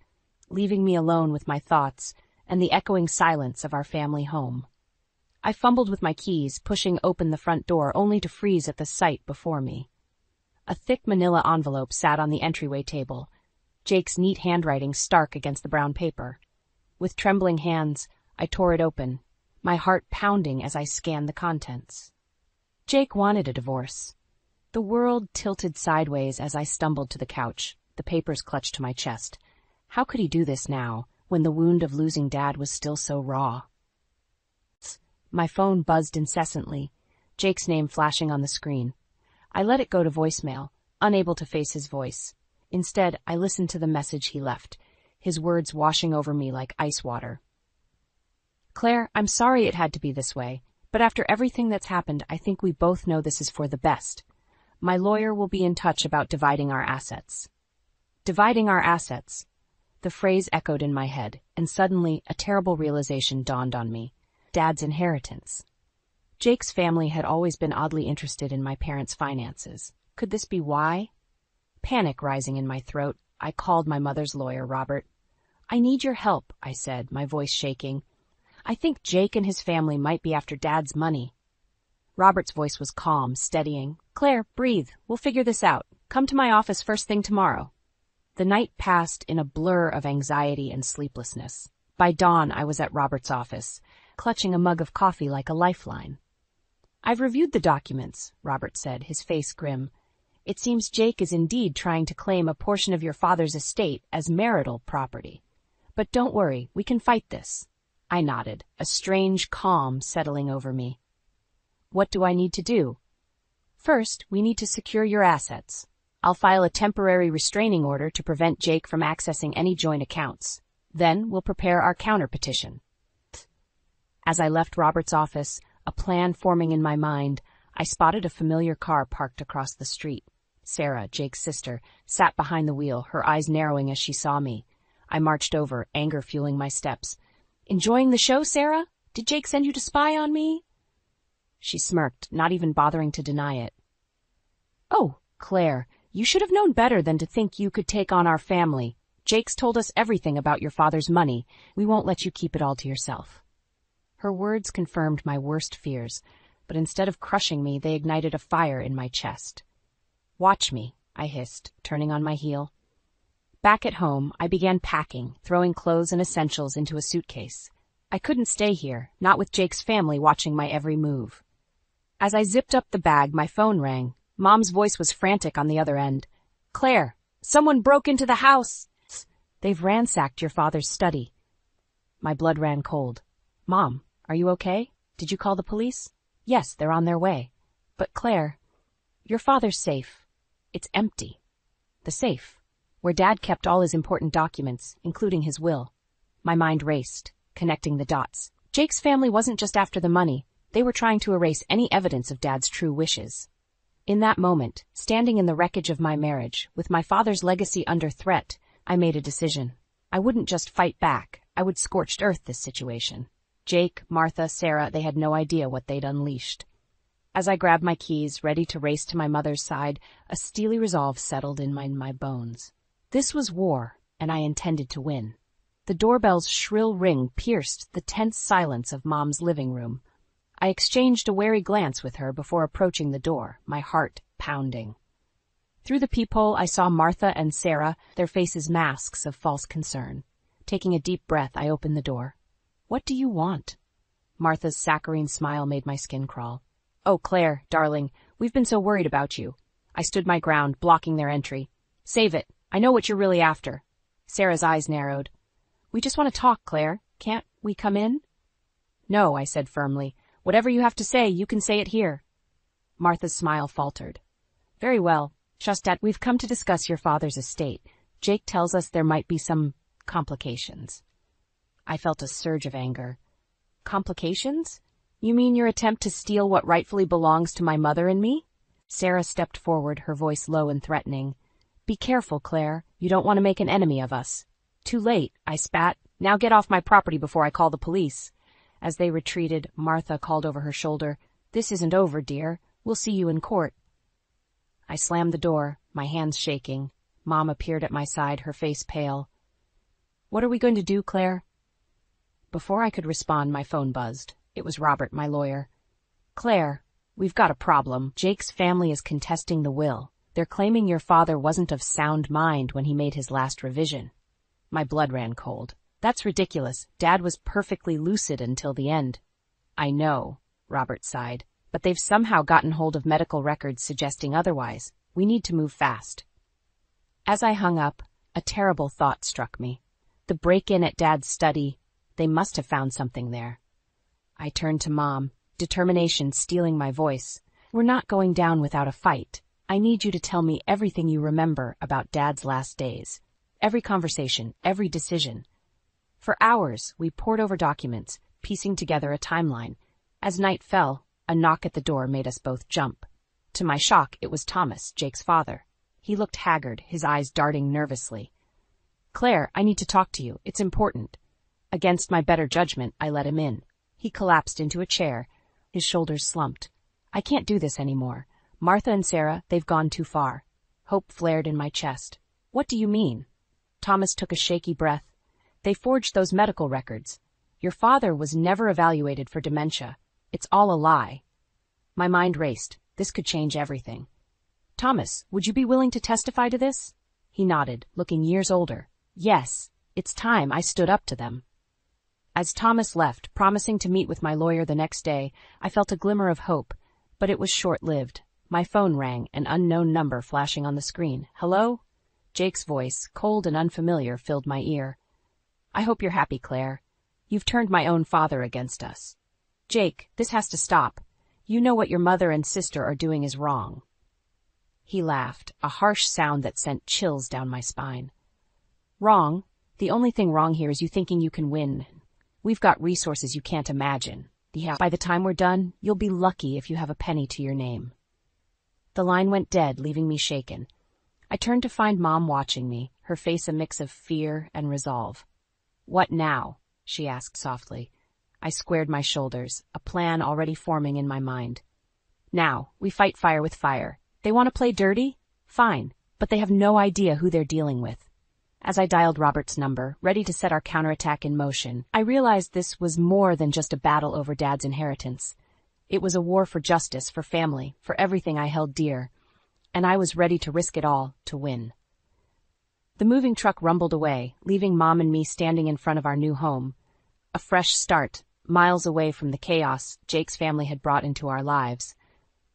leaving me alone with my thoughts and the echoing silence of our family home. I fumbled with my keys, pushing open the front door only to freeze at the sight before me. A thick manila envelope sat on the entryway table, Jake's neat handwriting stark against the brown paper. With trembling hands, I tore it open, my heart pounding as I scanned the contents. Jake wanted a divorce. The world tilted sideways as I stumbled to the couch, the papers clutched to my chest. How could he do this now, when the wound of losing Dad was still so raw? My phone buzzed incessantly, Jake's name flashing on the screen. I let it go to voicemail, unable to face his voice. Instead, I listened to the message he left, his words washing over me like ice water. Claire, I'm sorry it had to be this way, but after everything that's happened, I think we both know this is for the best. My lawyer will be in touch about dividing our assets. Dividing our assets. The phrase echoed in my head, and suddenly a terrible realization dawned on me. Dad's inheritance. Jake's family had always been oddly interested in my parents' finances. Could this be why? Panic rising in my throat, I called my mother's lawyer, Robert. I need your help, I said, my voice shaking. I think Jake and his family might be after Dad's money. Robert's voice was calm, steadying. Claire, breathe. We'll figure this out. Come to my office first thing tomorrow. The night passed in a blur of anxiety and sleeplessness. By dawn, I was at Robert's office, clutching a mug of coffee like a lifeline. I've reviewed the documents, Robert said, his face grim. It seems Jake is indeed trying to claim a portion of your father's estate as marital property. But don't worry, we can fight this. I nodded, a strange calm settling over me. What do I need to do? First, we need to secure your assets. I'll file a temporary restraining order to prevent Jake from accessing any joint accounts. Then we'll prepare our counterpetition. As I left Robert's office, a plan forming in my mind, I spotted a familiar car parked across the street. Sarah, Jake's sister, sat behind the wheel, her eyes narrowing as she saw me. I marched over, anger fueling my steps. Enjoying the show, Sarah? Did Jake send you to spy on me? She smirked, not even bothering to deny it. Oh, Claire, you should have known better than to think you could take on our family. Jake's told us everything about your father's money. We won't let you keep it all to yourself. Her words confirmed my worst fears, but instead of crushing me, they ignited a fire in my chest. Watch me, I hissed, turning on my heel. Back at home, I began packing, throwing clothes and essentials into a suitcase. I couldn't stay here, not with Jake's family watching my every move. As I zipped up the bag, my phone rang. Mom's voice was frantic on the other end. Claire, someone broke into the house. They've ransacked your father's study. My blood ran cold. Mom, are you okay? Did you call the police? Yes, they're on their way. But Claire, your father's safe. It's empty. The safe, where Dad kept all his important documents, including his will. My mind raced, connecting the dots. Jake's family wasn't just after the money. They were trying to erase any evidence of Dad's true wishes. In that moment, standing in the wreckage of my marriage, with my father's legacy under threat, I made a decision. I wouldn't just fight back. I would scorched earth this situation. Jake, Martha, Sarah, they had no idea what they'd unleashed. As I grabbed my keys, ready to race to my mother's side, a steely resolve settled in my bones. This was war, and I intended to win. The doorbell's shrill ring pierced the tense silence of Mom's living room. I exchanged a wary glance with her before approaching the door, my heart pounding. Through the peephole, I saw Martha and Sarah, their faces masks of false concern. Taking a deep breath, I opened the door. What do you want? Martha's saccharine smile made my skin crawl. Oh, Claire, darling, we've been so worried about you. I stood my ground, blocking their entry. Save it. I know what you're really after. Sarah's eyes narrowed. We just want to talk, Claire. Can't we come in? No, I said firmly. Whatever you have to say, you can say it here. Martha's smile faltered. Very well. Shustat, we've come to discuss your father's estate. Jake tells us there might be some complications. I felt a surge of anger. Complications? You mean your attempt to steal what rightfully belongs to my mother and me? Sarah stepped forward, her voice low and threatening. Be careful, Claire. You don't want to make an enemy of us. Too late, I spat. Now get off my property before I call the police. As they retreated, Martha called over her shoulder, This isn't over, dear. We'll see you in court. I slammed the door, my hands shaking. Mom appeared at my side, her face pale. What are we going to do, Claire? Before I could respond, my phone buzzed. It was Robert, my lawyer. Claire, we've got a problem. Jake's family is contesting the will. They're claiming your father wasn't of sound mind when he made his last revision. My blood ran cold. That's ridiculous. Dad was perfectly lucid until the end. I know, Robert sighed, but they've somehow gotten hold of medical records suggesting otherwise. We need to move fast. As I hung up, a terrible thought struck me. The break-in at Dad's study, they must have found something there. I turned to Mom, determination stealing my voice. We're not going down without a fight. I need you to tell me everything you remember about Dad's last days. Every conversation, every decision. For hours, we pored over documents, piecing together a timeline. As night fell, a knock at the door made us both jump. To my shock, it was Thomas, Jake's father. He looked haggard, his eyes darting nervously. Claire, I need to talk to you. It's important. Against my better judgment, I let him in. He collapsed into a chair. His shoulders slumped. I can't do this anymore. Martha and Sarah, they've gone too far. Hope flared in my chest. What do you mean? Thomas took a shaky breath. They forged those medical records. Your father was never evaluated for dementia. It's all a lie. My mind raced. This could change everything. Thomas, would you be willing to testify to this? He nodded, looking years older. Yes, it's time I stood up to them. As Thomas left, promising to meet with my lawyer the next day, I felt a glimmer of hope, but it was short-lived. My phone rang, an unknown number flashing on the screen. Hello? Jake's voice, cold and unfamiliar, filled my ear. I hope you're happy, Claire. You've turned my own father against us. Jake, this has to stop. You know what your mother and sister are doing is wrong. He laughed, a harsh sound that sent chills down my spine. Wrong? The only thing wrong here is you thinking you can win. We've got resources you can't imagine. Yeah, by the time we're done, you'll be lucky if you have a penny to your name. The line went dead, leaving me shaken. I turned to find Mom watching me, her face a mix of fear and resolve. What now? She asked softly. I squared my shoulders, a plan already forming in my mind. Now, we fight fire with fire. They want to play dirty? Fine, but they have no idea who they're dealing with. As I dialed Robert's number, ready to set our counterattack in motion, I realized this was more than just a battle over Dad's inheritance. It was a war for justice, for family, for everything I held dear. And I was ready to risk it all to win. The moving truck rumbled away, leaving Mom and me standing in front of our new home. A fresh start, miles away from the chaos Jake's family had brought into our lives.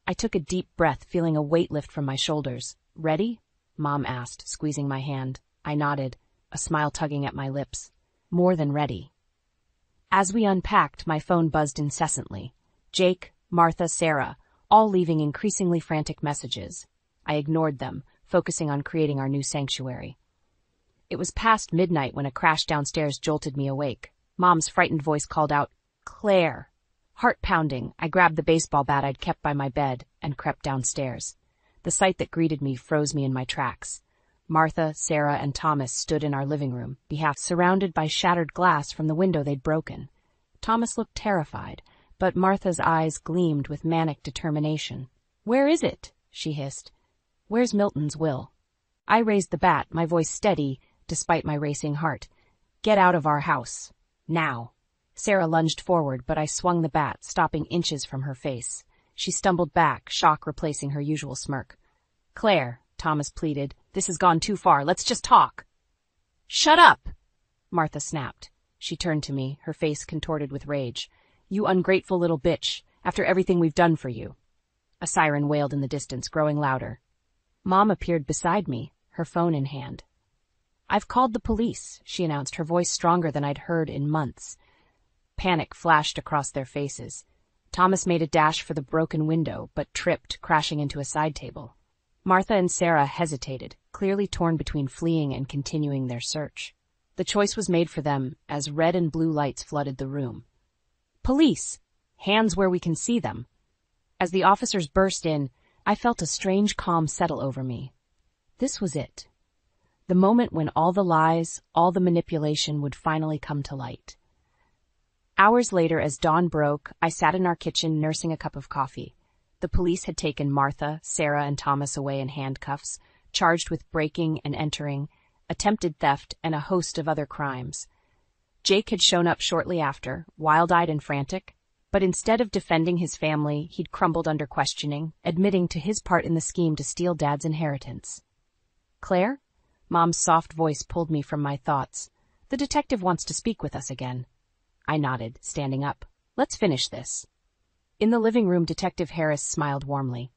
I took a deep breath, feeling a weight lift from my shoulders. Ready? Mom asked, squeezing my hand. I nodded, a smile tugging at my lips. More than ready. As we unpacked, my phone buzzed incessantly. Jake, Martha, Sarah, all leaving increasingly frantic messages. I ignored them, focusing on creating our new sanctuary. It was past midnight when a crash downstairs jolted me awake. Mom's frightened voice called out, "Claire!" Heart pounding, I grabbed the baseball bat I'd kept by my bed and crept downstairs. The sight that greeted me froze me in my tracks. Martha, Sarah, and Thomas stood in our living room, surrounded by shattered glass from the window they'd broken. Thomas looked terrified, but Martha's eyes gleamed with manic determination. "Where is it?" she hissed. "Where's Milton's will?" I raised the bat, my voice steady, despite my racing heart. "Get out of our house. Now." Sarah lunged forward, but I swung the bat, stopping inches from her face. She stumbled back, shock replacing her usual smirk. "Claire," Thomas pleaded, "this has gone too far. Let's just talk." "Shut up!" Martha snapped. She turned to me, her face contorted with rage. "You ungrateful little bitch, after everything we've done for you." A siren wailed in the distance, growing louder. Mom appeared beside me, her phone in hand. "I've called the police," she announced, her voice stronger than I'd heard in months. Panic flashed across their faces. Thomas made a dash for the broken window, but tripped, crashing into a side table. Martha and Sarah hesitated, clearly torn between fleeing and continuing their search. The choice was made for them as red and blue lights flooded the room. "Police! Hands where we can see them!" As the officers burst in, I felt a strange calm settle over me. This was it. The moment when all the lies, all the manipulation would finally come to light. Hours later, as dawn broke, I sat in our kitchen nursing a cup of coffee. The police had taken Martha, Sarah, and Thomas away in handcuffs, charged with breaking and entering, attempted theft, and a host of other crimes. Jake had shown up shortly after, wild-eyed and frantic, but instead of defending his family, he'd crumbled under questioning, admitting to his part in the scheme to steal Dad's inheritance. "Claire?" Mom's soft voice pulled me from my thoughts. "The detective wants to speak with us again." I nodded, standing up. "Let's finish this." In the living room, Detective Harris smiled warmly.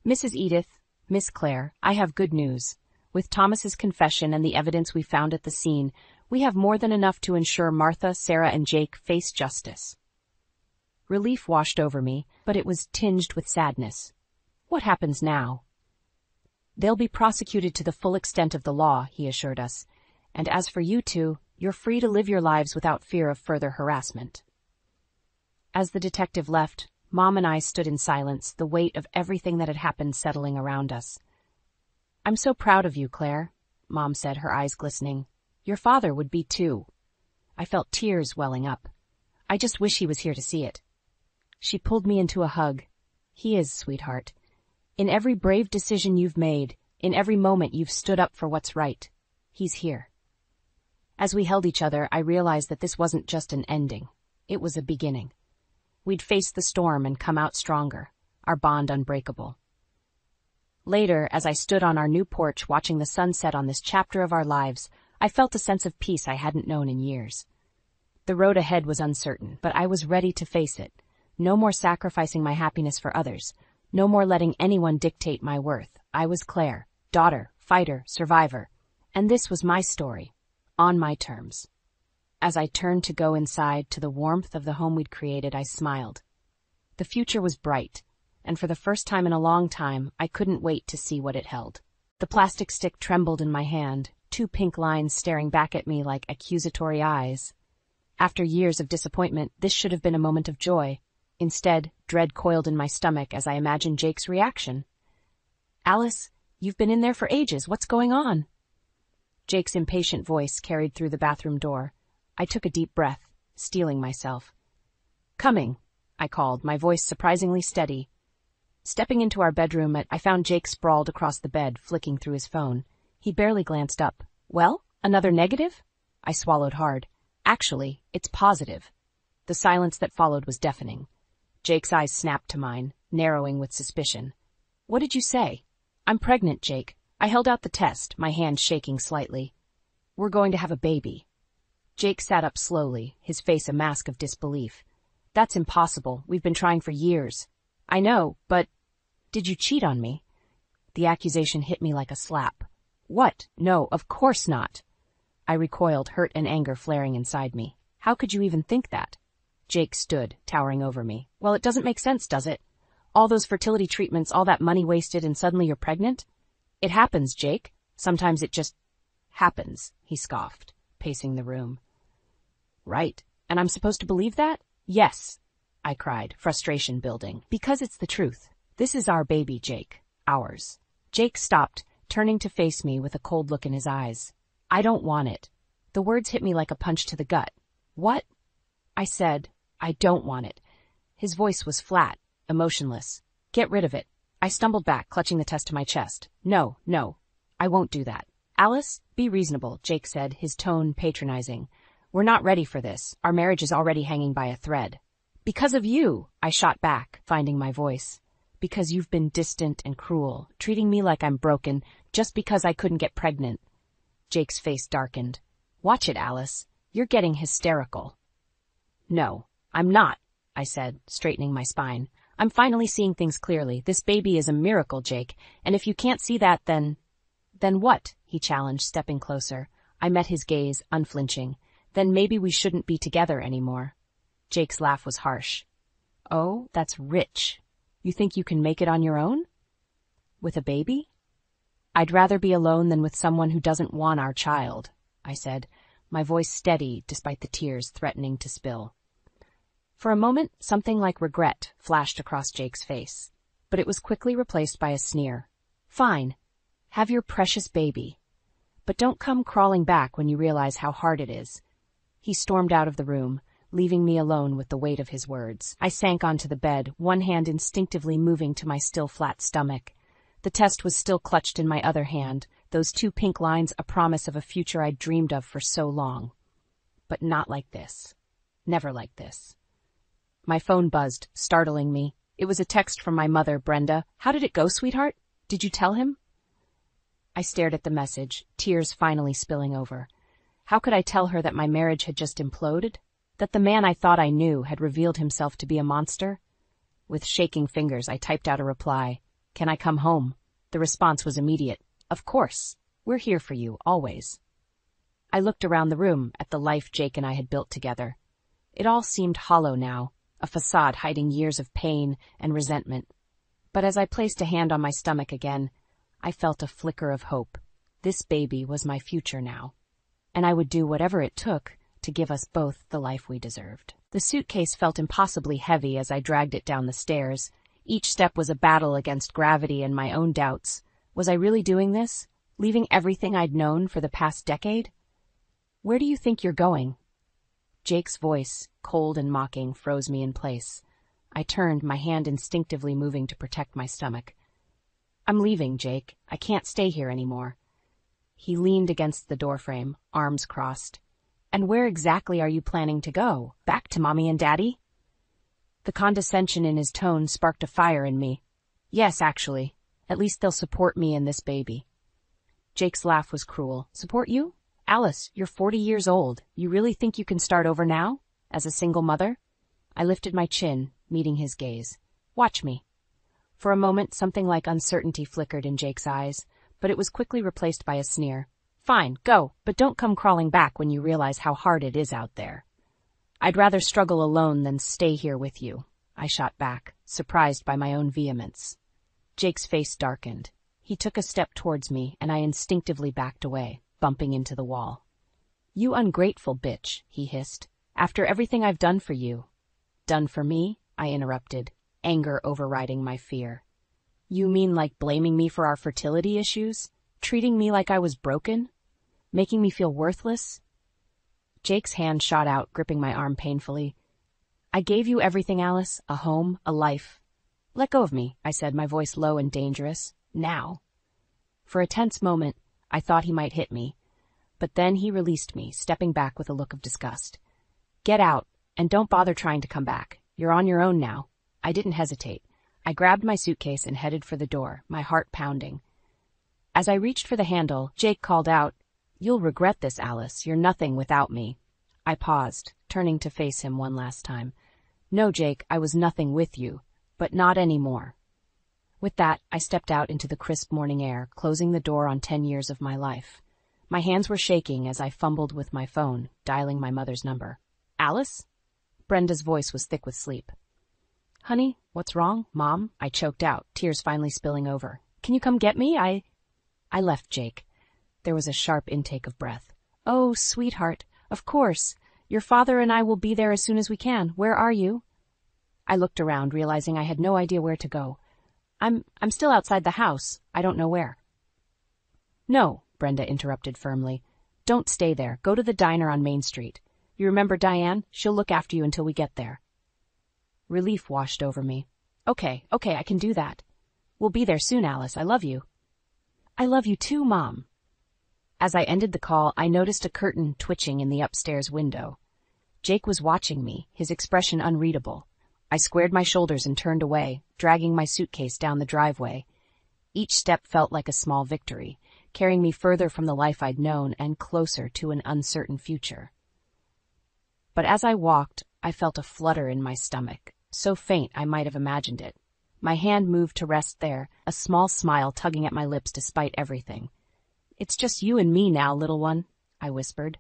"Mrs. Edith, Miss Claire, I have good news. With Thomas's confession and the evidence we found at the scene, we have more than enough to ensure Martha, Sarah, and Jake face justice." Relief washed over me, but it was tinged with sadness. What happens now? "They'll be prosecuted to the full extent of the law," he assured us. "And as for you two, you're free to live your lives without fear of further harassment." As the detective left, Mom and I stood in silence, the weight of everything that had happened settling around us. "I'm so proud of you, Claire," Mom said, her eyes glistening. "Your father would be too." I felt tears welling up. "I just wish he was here to see it." She pulled me into a hug. "He is, sweetheart. In every brave decision you've made, in every moment you've stood up for what's right, he's here." As we held each other, I realized that this wasn't just an ending. It was a beginning. We'd face the storm and come out stronger, our bond unbreakable. Later, as I stood on our new porch watching the sun set on this chapter of our lives, I felt a sense of peace I hadn't known in years. The road ahead was uncertain, but I was ready to face it. No more sacrificing my happiness for others. No more letting anyone dictate my worth. I was Claire, daughter, fighter, survivor. And this was my story, on my terms. As I turned to go inside to the warmth of the home we'd created, I smiled. The future was bright, and for the first time in a long time, I couldn't wait to see what it held. The plastic stick trembled in my hand, 2 pink lines staring back at me like accusatory eyes. After years of disappointment, this should have been a moment of joy. Instead, dread coiled in my stomach as I imagined Jake's reaction. "Alice, you've been in there for ages. What's going on?" Jake's impatient voice carried through the bathroom door. I took a deep breath, steeling myself. "Coming," I called, my voice surprisingly steady. Stepping into our bedroom, I found Jake sprawled across the bed, flicking through his phone. He barely glanced up. "Well, another negative?" I swallowed hard. "Actually, it's positive." The silence that followed was deafening. Jake's eyes snapped to mine, narrowing with suspicion. "What did you say?" "I'm pregnant, Jake." I held out the test, my hand shaking slightly. "We're going to have a baby." Jake sat up slowly, his face a mask of disbelief. "That's impossible. We've been trying for years." "I know, but—" "Did you cheat on me?" The accusation hit me like a slap. "What? No, of course not." I recoiled, hurt and anger flaring inside me. How could you even think that? Jake stood, towering over me. Well, it doesn't make sense, does it? All those fertility treatments, all that money wasted, and suddenly you're pregnant? It happens, Jake. Sometimes it just happens, he scoffed, pacing the room. Right. And I'm supposed to believe that? Yes, I cried, frustration building. Because it's the truth. This is our baby, Jake. Ours. Jake stopped, turning to face me with a cold look in his eyes. I don't want it. The words hit me like a punch to the gut. What? I said, I don't want it. His voice was flat, emotionless. Get rid of it. I stumbled back, clutching the test to my chest. No, I won't do that. Alice, be reasonable, Jake said, his tone patronizing. We're not ready for this. Our marriage is already hanging by a thread. Because of you, I shot back, finding my voice. Because you've been distant and cruel, treating me like I'm broken just because I couldn't get pregnant. Jake's face darkened. Watch it, Alice. You're getting hysterical. No, I'm not, I said, straightening my spine. I'm finally seeing things clearly. This baby is a miracle, Jake, and if you can't see that, then what? He challenged, stepping closer. I met his gaze, unflinching. Then maybe we shouldn't be together anymore. Jake's laugh was harsh. Oh, that's rich. You think you can make it on your own? With a baby? I'd rather be alone than with someone who doesn't want our child, I said, my voice steady despite the tears threatening to spill. For a moment, something like regret flashed across Jake's face, but it was quickly replaced by a sneer. Fine. Have your precious baby. But don't come crawling back when you realize how hard it is. He stormed out of the room, leaving me alone with the weight of his words. I sank onto the bed, one hand instinctively moving to my still flat stomach. The test was still clutched in my other hand, those 2 pink lines a promise of a future I'd dreamed of for so long. But not like this. Never like this. My phone buzzed, startling me. It was a text from my mother, Brenda. How did it go, sweetheart? Did you tell him? I stared at the message, tears finally spilling over. How could I tell her that my marriage had just imploded? That the man I thought I knew had revealed himself to be a monster? With shaking fingers, I typed out a reply. Can I come home? The response was immediate. Of course. We're here for you, always. I looked around the room at the life Jake and I had built together. It all seemed hollow now, a facade hiding years of pain and resentment. But as I placed a hand on my stomach again, I felt a flicker of hope. This baby was my future now, and I would do whatever it took to give us both the life we deserved. The suitcase felt impossibly heavy as I dragged it down the stairs. Each step was a battle against gravity and my own doubts. Was I really doing this? Leaving everything I'd known for the past decade? Where do you think you're going? Jake's voice, cold and mocking, froze me in place. I turned, my hand instinctively moving to protect my stomach. I'm leaving, Jake. I can't stay here anymore. He leaned against the doorframe, arms crossed. And where exactly are you planning to go? Back to Mommy and Daddy? The condescension in his tone sparked a fire in me. Yes, actually. At least they'll support me and this baby. Jake's laugh was cruel. Support you? Alice, you're 40 years old. You really think you can start over now? As a single mother? I lifted my chin, meeting his gaze. Watch me. For a moment, something like uncertainty flickered in Jake's eyes, but it was quickly replaced by a sneer. Fine, go, but don't come crawling back when you realize how hard it is out there. I'd rather struggle alone than stay here with you, I shot back, surprised by my own vehemence. Jake's face darkened. He took a step towards me, and I instinctively backed away, bumping into the wall. You ungrateful bitch, he hissed. After everything I've done for you. Done for me? I interrupted, anger overriding my fear. You mean like blaming me for our fertility issues? Treating me like I was broken? Making me feel worthless? Jake's hand shot out, gripping my arm painfully. I gave you everything, Alice. A home, a life. Let go of me, I said, my voice low and dangerous. Now. For a tense moment, I thought he might hit me. But then he released me, stepping back with a look of disgust. Get out, and don't bother trying to come back. You're on your own now. I didn't hesitate. I grabbed my suitcase and headed for the door, my heart pounding. As I reached for the handle, Jake called out, You'll regret this, Alice. You're nothing without me. I paused, turning to face him one last time. No, Jake, I was nothing with you, but not anymore. With that, I stepped out into the crisp morning air, closing the door on 10 years of my life. My hands were shaking as I fumbled with my phone, dialing my mother's number. Alice? Brenda's voice was thick with sleep. Honey, what's wrong? Mom? I choked out, tears finally spilling over. Can you come get me? I left Jake. There was a sharp intake of breath. Oh, sweetheart, of course. Your father and I will be there as soon as we can. Where are you? I looked around, realizing I had no idea where to go. I'm still outside the house. I don't know where. No, Brenda interrupted firmly. Don't stay there. Go to the diner on Main Street. You remember Diane? She'll look after you until we get there. Relief washed over me. Okay, I can do that. We'll be there soon, Alice. I love you. I love you too, Mom. As I ended the call, I noticed a curtain twitching in the upstairs window. Jake was watching me, his expression unreadable. I squared my shoulders and turned away, dragging my suitcase down the driveway. Each step felt like a small victory, carrying me further from the life I'd known and closer to an uncertain future. But as I walked, I felt a flutter in my stomach, so faint I might have imagined it. My hand moved to rest there, a small smile tugging at my lips despite everything. It's just you and me now, little one, I whispered.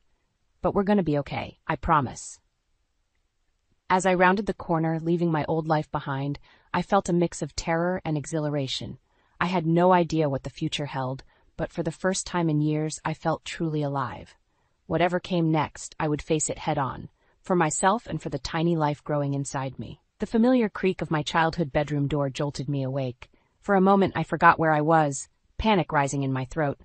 But we're going to be okay, I promise. As I rounded the corner, leaving my old life behind, I felt a mix of terror and exhilaration. I had no idea what the future held, but for the first time in years, I felt truly alive. Whatever came next, I would face it head-on, for myself and for the tiny life growing inside me. The familiar creak of my childhood bedroom door jolted me awake. For a moment, I forgot where I was, panic rising in my throat.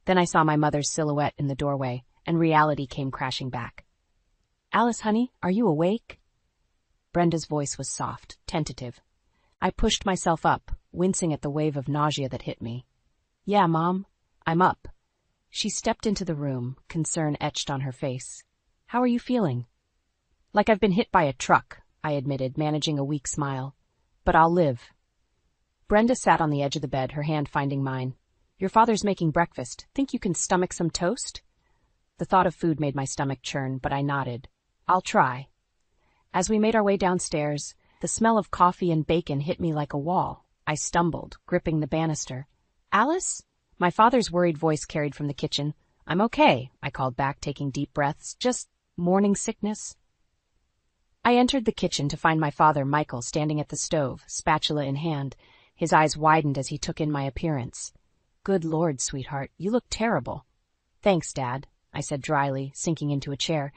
Then I saw my mother's silhouette in the doorway, and reality came crashing back. Alice, honey, are you awake? Brenda's voice was soft, tentative. I pushed myself up, wincing at the wave of nausea that hit me. Yeah, Mom, I'm up. She stepped into the room, concern etched on her face. How are you feeling? Like I've been hit by a truck, I admitted, managing a weak smile. But I'll live. Brenda sat on the edge of the bed, her hand finding mine. Your father's making breakfast. Think you can stomach some toast? The thought of food made my stomach churn, but I nodded. I'll try. As we made our way downstairs, the smell of coffee and bacon hit me like a wall. I stumbled, gripping the banister. Alice? My father's worried voice carried from the kitchen. I'm okay, I called back, taking deep breaths. Just morning sickness. I entered the kitchen to find my father, Michael, standing at the stove, spatula in hand. His eyes widened as he took in my appearance. Good Lord, sweetheart, you look terrible. Thanks, Dad, I said dryly, sinking into a chair.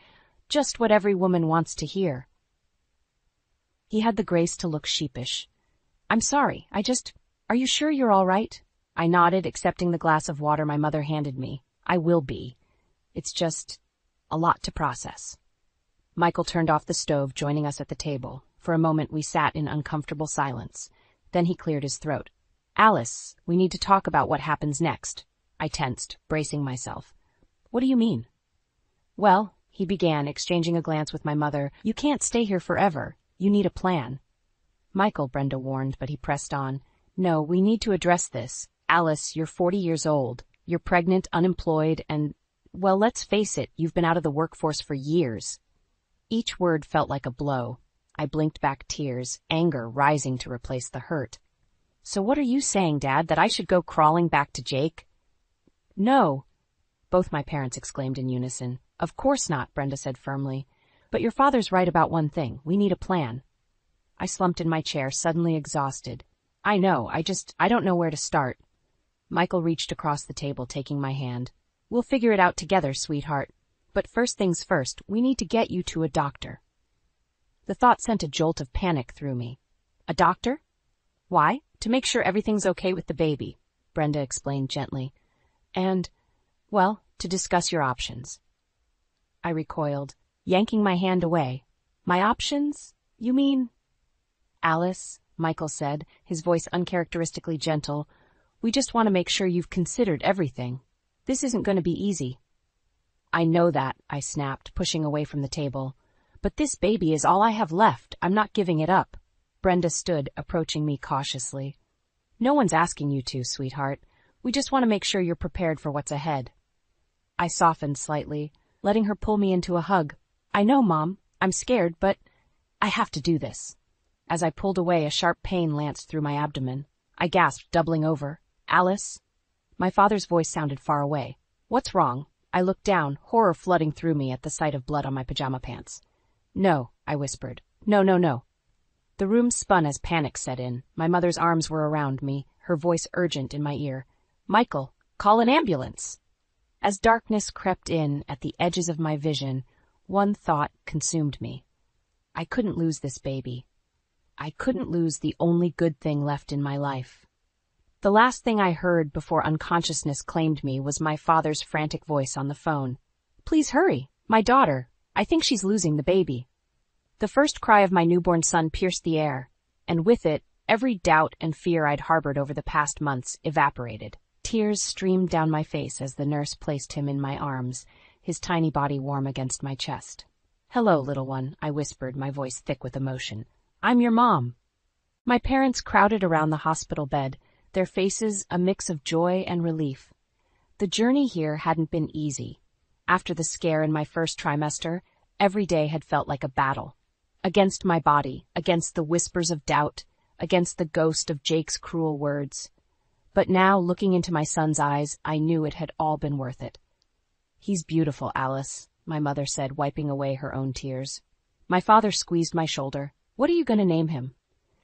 Just what every woman wants to hear. He had the grace to look sheepish. I'm sorry, are you sure you're all right? I nodded, accepting the glass of water my mother handed me. I will be. It's just a lot to process. Michael turned off the stove, joining us at the table. For a moment we sat in uncomfortable silence. Then he cleared his throat. Alice, we need to talk about what happens next. I tensed, bracing myself. What do you mean? Well, he began, exchanging a glance with my mother. You can't stay here forever. You need a plan. Michael, Brenda warned, but he pressed on. No, we need to address this. Alice, you're 40 years old. You're pregnant, unemployed, and, well, let's face it, you've been out of the workforce for years. Each word felt like a blow. I blinked back tears, anger rising to replace the hurt. So what are you saying, Dad, that I should go crawling back to Jake? No, both my parents exclaimed in unison. Of course not, Brenda said firmly. But your father's right about one thing. We need a plan. I slumped in my chair, suddenly exhausted. I know, I don't know where to start. Michael reached across the table, taking my hand. We'll figure it out together, sweetheart. But first things first, we need to get you to a doctor. The thought sent a jolt of panic through me. A doctor? Why? To make sure everything's okay with the baby, Brenda explained gently. And, well, to discuss your options. I recoiled, yanking my hand away. My options? You mean? Alice, Michael said, his voice uncharacteristically gentle, we just want to make sure you've considered everything. This isn't going to be easy. I know that, I snapped, pushing away from the table. But this baby is all I have left. I'm not giving it up. Brenda stood, approaching me cautiously. No one's asking you to, sweetheart. We just want to make sure you're prepared for what's ahead. I softened slightly, letting her pull me into a hug. I know, Mom. I'm scared, but I have to do this. As I pulled away, a sharp pain lanced through my abdomen. I gasped, doubling over. Alice? My father's voice sounded far away. What's wrong? I looked down, horror flooding through me at the sight of blood on my pajama pants. No, I whispered. No, no, no. The room spun as panic set in. My mother's arms were around me, her voice urgent in my ear. Michael, call an ambulance. As darkness crept in at the edges of my vision, one thought consumed me. I couldn't lose this baby. I couldn't lose the only good thing left in my life. The last thing I heard before unconsciousness claimed me was my father's frantic voice on the phone. Please hurry, my daughter. I think she's losing the baby. The first cry of my newborn son pierced the air, and with it, every doubt and fear I'd harbored over the past months evaporated. Tears streamed down my face as the nurse placed him in my arms, his tiny body warm against my chest. Hello, little one, I whispered, my voice thick with emotion. I'm your mom. My parents crowded around the hospital bed, their faces a mix of joy and relief. The journey here hadn't been easy. After the scare in my first trimester, every day had felt like a battle. Against my body, against the whispers of doubt, against the ghost of Jake's cruel words. But now, looking into my son's eyes, I knew it had all been worth it. He's beautiful, Alice, my mother said, wiping away her own tears. My father squeezed my shoulder. What are you going to name him?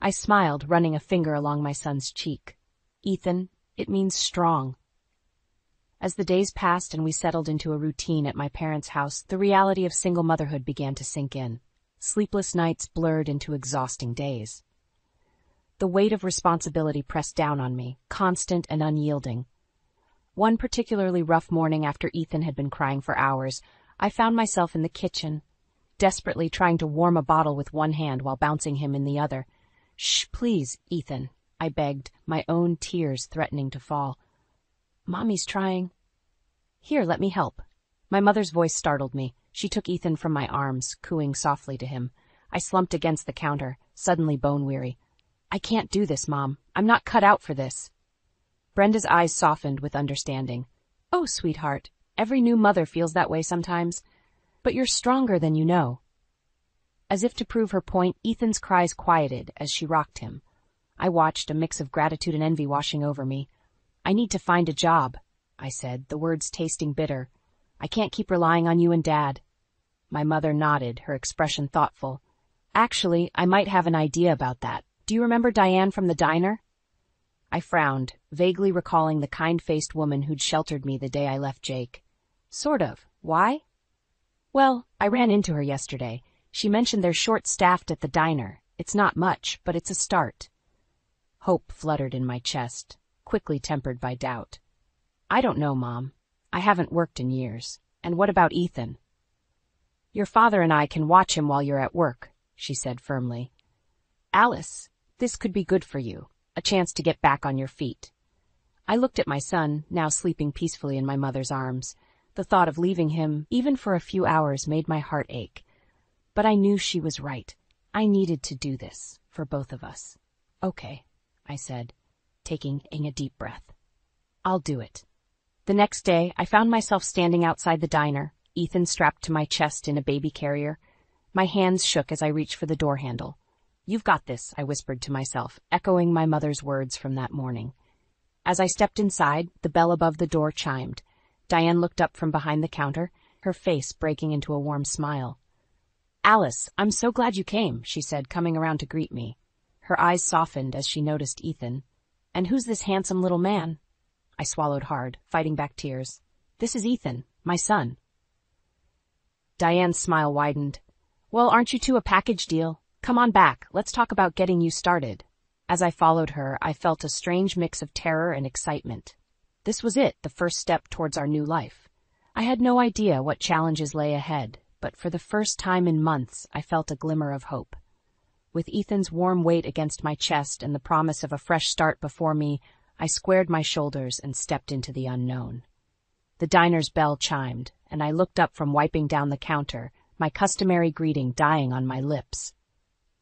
I smiled, running a finger along my son's cheek. Ethan, it means strong. As the days passed and we settled into a routine at my parents' house, the reality of single motherhood began to sink in. Sleepless nights blurred into exhausting days. The weight of responsibility pressed down on me, constant and unyielding. One particularly rough morning after Ethan had been crying for hours, I found myself in the kitchen, desperately trying to warm a bottle with one hand while bouncing him in the other. Shh, please, Ethan, I begged, my own tears threatening to fall. Mommy's trying. Here, let me help. My mother's voice startled me. She took Ethan from my arms, cooing softly to him. I slumped against the counter, suddenly bone-weary. I can't do this, Mom. I'm not cut out for this. Brenda's eyes softened with understanding. Oh, sweetheart, every new mother feels that way sometimes. But you're stronger than you know. As if to prove her point, Ethan's cries quieted as she rocked him. I watched, a mix of gratitude and envy washing over me. I need to find a job, I said, the words tasting bitter. I can't keep relying on you and Dad. My mother nodded, her expression thoughtful. Actually, I might have an idea about that. Do you remember Diane from the diner? I frowned, vaguely recalling the kind-faced woman who'd sheltered me the day I left Jake. Sort of. Why? Well, I ran into her yesterday. She mentioned they're short-staffed at the diner. It's not much, but it's a start. Hope fluttered in my chest, quickly tempered by doubt. I don't know, Mom. I haven't worked in years. And what about Ethan? Your father and I can watch him while you're at work, she said firmly. Alice, this could be good for you, a chance to get back on your feet. I looked at my son, now sleeping peacefully in my mother's arms. The thought of leaving him, even for a few hours, made my heart ache. But I knew she was right. I needed to do this, for both of us. Okay, I said, taking a deep breath. I'll do it. The next day, I found myself standing outside the diner, Ethan strapped to my chest in a baby carrier. My hands shook as I reached for the door handle. You've got this, I whispered to myself, echoing my mother's words from that morning. As I stepped inside, the bell above the door chimed. Diane looked up from behind the counter, her face breaking into a warm smile. Alice, I'm so glad you came, she said, coming around to greet me. Her eyes softened as she noticed Ethan. And who's this handsome little man? I swallowed hard, fighting back tears. This is Ethan, my son. Diane's smile widened. Well, aren't you two a package deal? Come on back, let's talk about getting you started. As I followed her, I felt a strange mix of terror and excitement. This was it, the first step towards our new life. I had no idea what challenges lay ahead, but for the first time in months, I felt a glimmer of hope. With Ethan's warm weight against my chest and the promise of a fresh start before me, I squared my shoulders and stepped into the unknown. The diner's bell chimed, and I looked up from wiping down the counter, my customary greeting dying on my lips.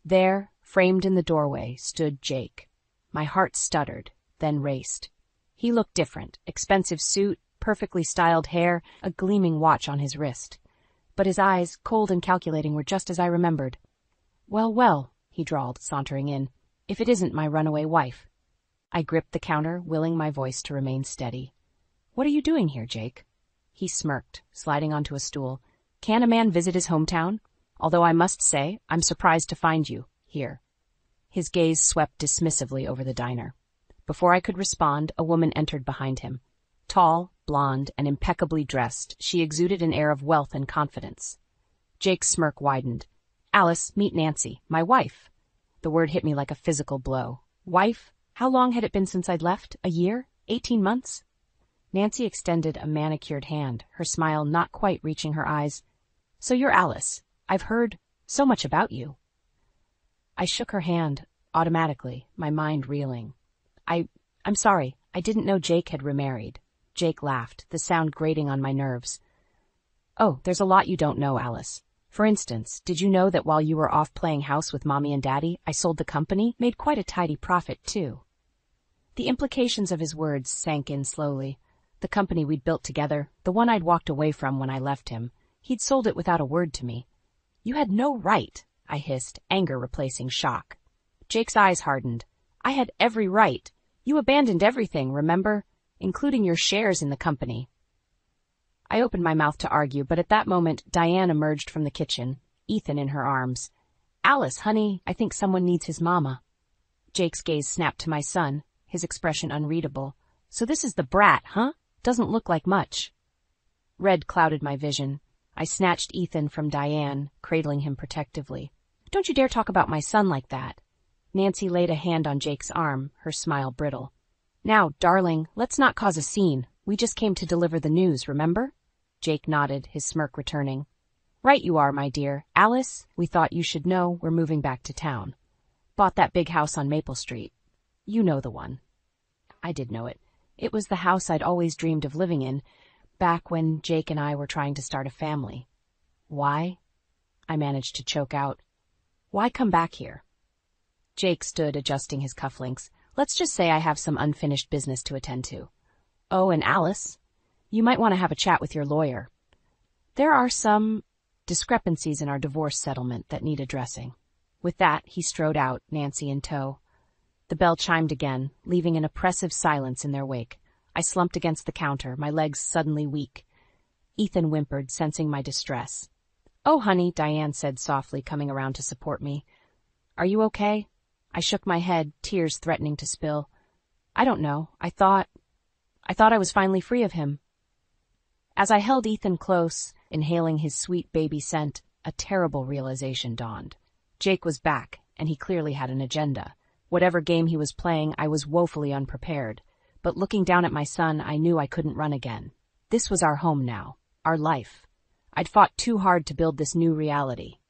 There, framed in the doorway, stood Jake. My heart stuttered, then raced. He looked different, expensive suit, perfectly styled hair, a gleaming watch on his wrist. But his eyes, cold and calculating, were just as I remembered. Well, well, he drawled, sauntering in, if it isn't my runaway wife. I gripped the counter, willing my voice to remain steady. What are you doing here, Jake? He smirked, sliding onto a stool. Can a man visit his hometown? although I must say I'm surprised to find you here." His gaze swept dismissively over the diner. Before I could respond, a woman entered behind him. Tall, blonde, and impeccably dressed, she exuded an air of wealth and confidence. Jake's smirk widened. "Alice, meet Nancy, my wife." The word hit me like a physical blow. Wife? How long had it been since I'd left? A year? 18 months? Nancy extended a manicured hand, her smile not quite reaching her eyes. "So you're Alice. I've heard so much about you." I shook her hand, automatically, my mind reeling. I'm sorry, I didn't know Jake had remarried." Jake laughed, the sound grating on my nerves. "Oh, there's a lot you don't know, Alice. For instance, did you know that while you were off playing house with Mommy and Daddy, I sold the company, made quite a tidy profit, too?" The implications of his words sank in slowly. The company we'd built together, the one I'd walked away from when I left him, he'd sold it without a word to me. "You had no right," I hissed, anger replacing shock. Jake's eyes hardened. "I had every right. You abandoned everything, remember? Including your shares in the company." I opened my mouth to argue, but at that moment, Diane emerged from the kitchen, Ethan in her arms. "Alice, honey, I think someone needs his mama." Jake's gaze snapped to my son, his expression unreadable. "So this is the brat, huh? Doesn't look like much." Red clouded my vision. I snatched Ethan from Diane, cradling him protectively. "Don't you dare talk about my son like that." Nancy laid a hand on Jake's arm, her smile brittle. "Now, darling, let's not cause a scene. We just came to deliver the news, remember?" Jake nodded, his smirk returning. "Right you are, my dear. Alice, we thought you should know we're moving back to town. Bought that big house on Maple Street. You know the one." I did know it. It was the house I'd always dreamed of living in, back when Jake and I were trying to start a family. "Why?" I managed to choke out. "Why come back here?" Jake stood, adjusting his cufflinks. "Let's just say I have some unfinished business to attend to." "Oh, and Alice, you might want to have a chat with your lawyer. There are some discrepancies in our divorce settlement that need addressing." With that, he strode out, Nancy in tow. The bell chimed again, leaving an oppressive silence in their wake. I slumped against the counter, my legs suddenly weak. Ethan whimpered, sensing my distress. "Oh, honey," Diane said softly, coming around to support me. "Are you okay?" I shook my head, tears threatening to spill. "I don't know. I thought I was finally free of him." As I held Ethan close, inhaling his sweet baby scent, a terrible realization dawned. Jake was back, and he clearly had an agenda. Whatever game he was playing, I was woefully unprepared. But looking down at my son, I knew I couldn't run again. This was our home now, our life. I'd fought too hard to build this new reality.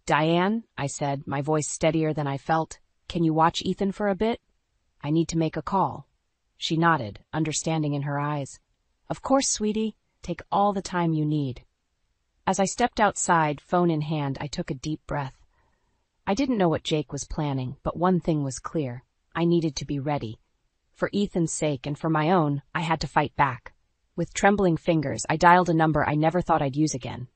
"Diane," I said, my voice steadier than I felt, "can you watch Ethan for a bit? I need to make a call." She nodded, understanding in her eyes. "Of course, sweetie. Take all the time you need." As I stepped outside, phone in hand, I took a deep breath. I didn't know what Jake was planning, but one thing was clear. I needed to be ready. For Ethan's sake and for my own, I had to fight back. With trembling fingers, I dialed a number I never thought I'd use again.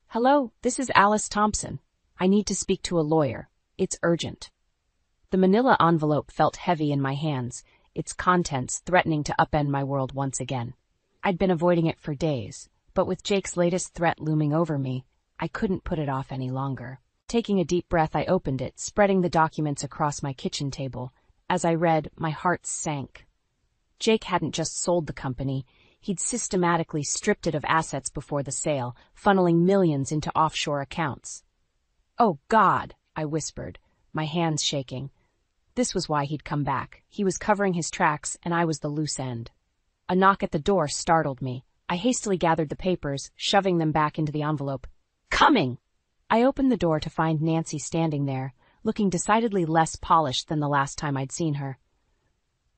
"Hello, this is Alice Thompson. I need to speak to a lawyer. It's urgent." The manila envelope felt heavy in my hands, its contents threatening to upend my world once again. I'd been avoiding it for days, but with Jake's latest threat looming over me, I couldn't put it off any longer. Taking a deep breath, I opened it, spreading the documents across my kitchen table. As I read, my heart sank. Jake hadn't just sold the company, he'd systematically stripped it of assets before the sale, funneling millions into offshore accounts. "Oh, God," I whispered, my hands shaking. This was why he'd come back. He was covering his tracks, and I was the loose end. A knock at the door startled me. I hastily gathered the papers, shoving them back into the envelope. "Coming!" I opened the door to find Nancy standing there, looking decidedly less polished than the last time I'd seen her.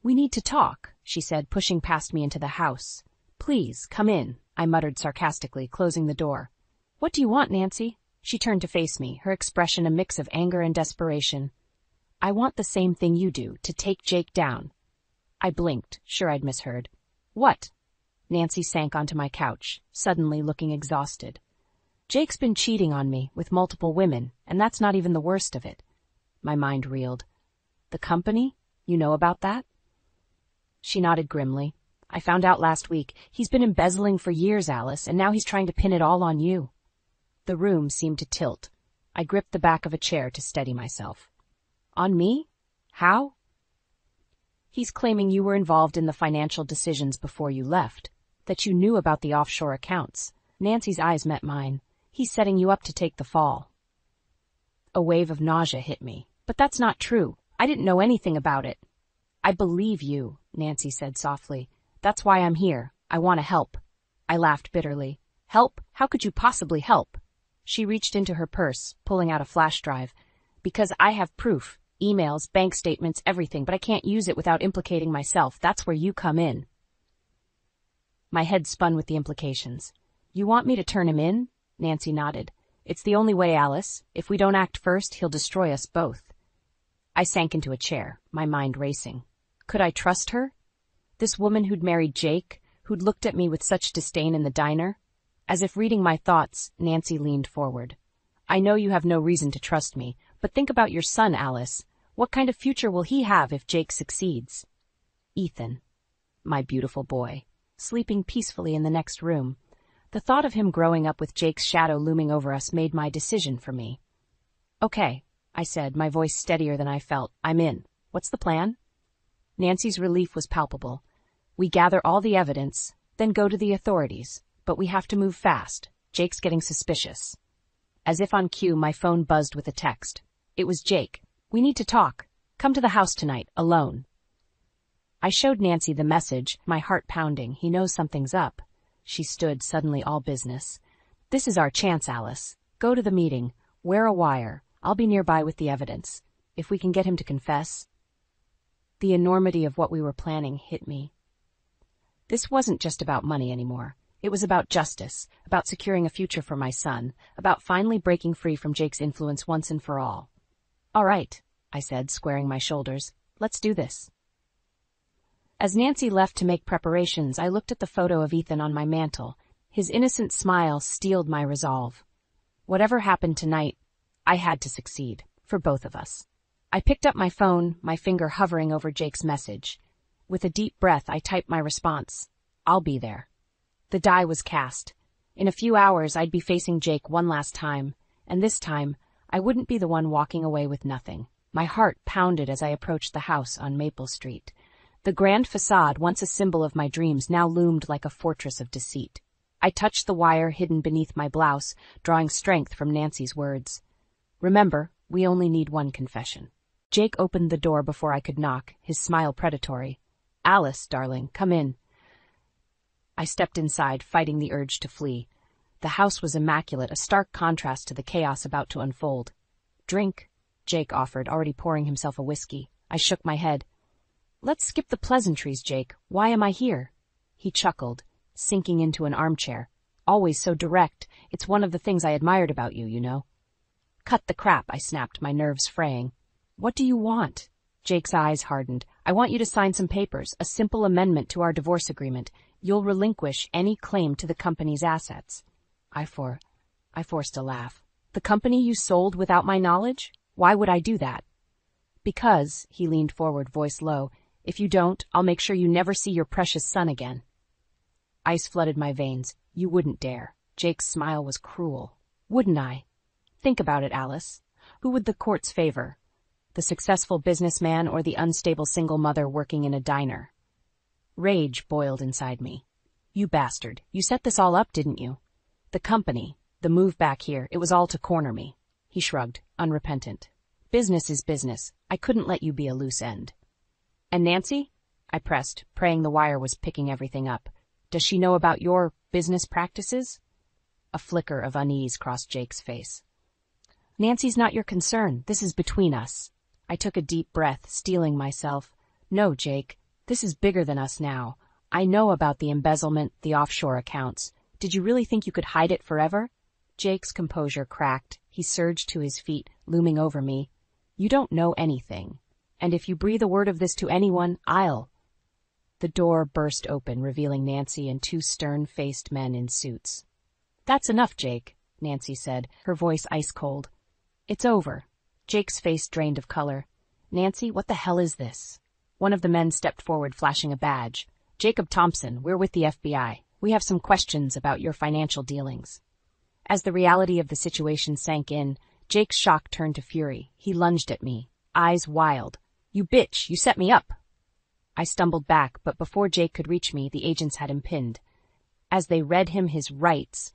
"We need to talk," she said, pushing past me into the house. "Please, come in," I muttered sarcastically, closing the door. "What do you want, Nancy?" She turned to face me, her expression a mix of anger and desperation. "I want the same thing you do, to take Jake down." I blinked, sure I'd misheard. "What?" Nancy sank onto my couch, suddenly looking exhausted. "Jake's been cheating on me with multiple women, and that's not even the worst of it." My mind reeled. "The company? You know about that?" She nodded grimly. "I found out last week. He's been embezzling for years, Alice, and now he's trying to pin it all on you." The room seemed to tilt. I gripped the back of a chair to steady myself. On me? How? He's claiming you were involved in the financial decisions before you left, that you knew about the offshore accounts. Nancy's eyes met mine. He's setting you up to take the fall. A wave of nausea hit me. But that's not true. I didn't know anything about it. I believe you, Nancy said softly. That's why I'm here. I want to help. I laughed bitterly. Help? How could you possibly help? She reached into her purse, pulling out a flash drive. Because I have proof. Emails, bank statements, everything, but I can't use it without implicating myself. That's where you come in. My head spun with the implications. You want me to turn him in? Nancy nodded. It's the only way, Alice. If we don't act first, he'll destroy us both. I sank into a chair, my mind racing. Could I trust her? This woman who'd married Jake, who'd looked at me with such disdain in the diner? As if reading my thoughts, Nancy leaned forward. I know you have no reason to trust me, but think about your son, Alice. What kind of future will he have if Jake succeeds? Ethan, my beautiful boy, sleeping peacefully in the next room. The thought of him growing up with Jake's shadow looming over us made my decision for me. Okay, I said, my voice steadier than I felt. I'm in. What's the plan? Nancy's relief was palpable. We gather all the evidence, then go to the authorities. But we have to move fast. Jake's getting suspicious. As if on cue, my phone buzzed with a text. It was Jake. We need to talk. Come to the house tonight, alone. I showed Nancy the message, my heart pounding. He knows something's up. She stood, suddenly all business. This is our chance, Alice. Go to the meeting. Wear a wire. I'll be nearby with the evidence. If we can get him to confess. The enormity of what we were planning hit me. This wasn't just about money anymore. It was about justice, about securing a future for my son, about finally breaking free from Jake's influence once and for all. All right, I said, squaring my shoulders. Let's do this. As Nancy left to make preparations, I looked at the photo of Ethan on my mantel. His innocent smile steeled my resolve. Whatever happened tonight, I had to succeed, for both of us. I picked up my phone, my finger hovering over Jake's message. With a deep breath, I typed my response. I'll be there. The die was cast. In a few hours, I'd be facing Jake one last time, and this time, I wouldn't be the one walking away with nothing. My heart pounded as I approached the house on Maple Street. The grand facade, once a symbol of my dreams, now loomed like a fortress of deceit. I touched the wire hidden beneath my blouse, drawing strength from Nancy's words. Remember, we only need one confession. Jake opened the door before I could knock, his smile predatory. Alice, darling, come in. I stepped inside, fighting the urge to flee. The house was immaculate, a stark contrast to the chaos about to unfold. Drink, Jake offered, already pouring himself a whiskey. I shook my head. Let's skip the pleasantries, Jake. Why am I here? He chuckled, sinking into an armchair. Always so direct. It's one of the things I admired about you, you know. Cut the crap, I snapped, my nerves fraying. What do you want? Jake's eyes hardened. I want you to sign some papers, a simple amendment to our divorce agreement. You'll relinquish any claim to the company's assets. I forced a laugh. The company you sold without my knowledge? Why would I do that? Because, he leaned forward, voice low, if you don't, I'll make sure you never see your precious son again. Ice flooded my veins. You wouldn't dare. Jake's smile was cruel. Wouldn't I? Think about it, Alice. Who would the courts favor? The successful businessman or the unstable single mother working in a diner? Rage boiled inside me. You bastard. You set this all up, didn't you? The company, the move back here, it was all to corner me. He shrugged, unrepentant. Business is business. I couldn't let you be a loose end. And Nancy? I pressed, praying the wire was picking everything up. Does she know about your business practices? A flicker of unease crossed Jake's face. Nancy's not your concern. This is between us. I took a deep breath, steeling myself. No, Jake. This is bigger than us now. I know about the embezzlement, the offshore accounts. Did you really think you could hide it forever? Jake's composure cracked. He surged to his feet, looming over me. You don't know anything. And if you breathe a word of this to anyone, I'll... The door burst open, revealing Nancy and two stern-faced men in suits. That's enough, Jake, Nancy said, her voice ice-cold. It's over. Jake's face drained of color. Nancy, what the hell is this? One of the men stepped forward, flashing a badge. Jacob Thompson, we're with the FBI. We have some questions about your financial dealings. As the reality of the situation sank in, Jake's shock turned to fury. He lunged at me, eyes wild. "You bitch, you set me up!" I stumbled back, but before Jake could reach me, the agents had him pinned. As they read him his rights,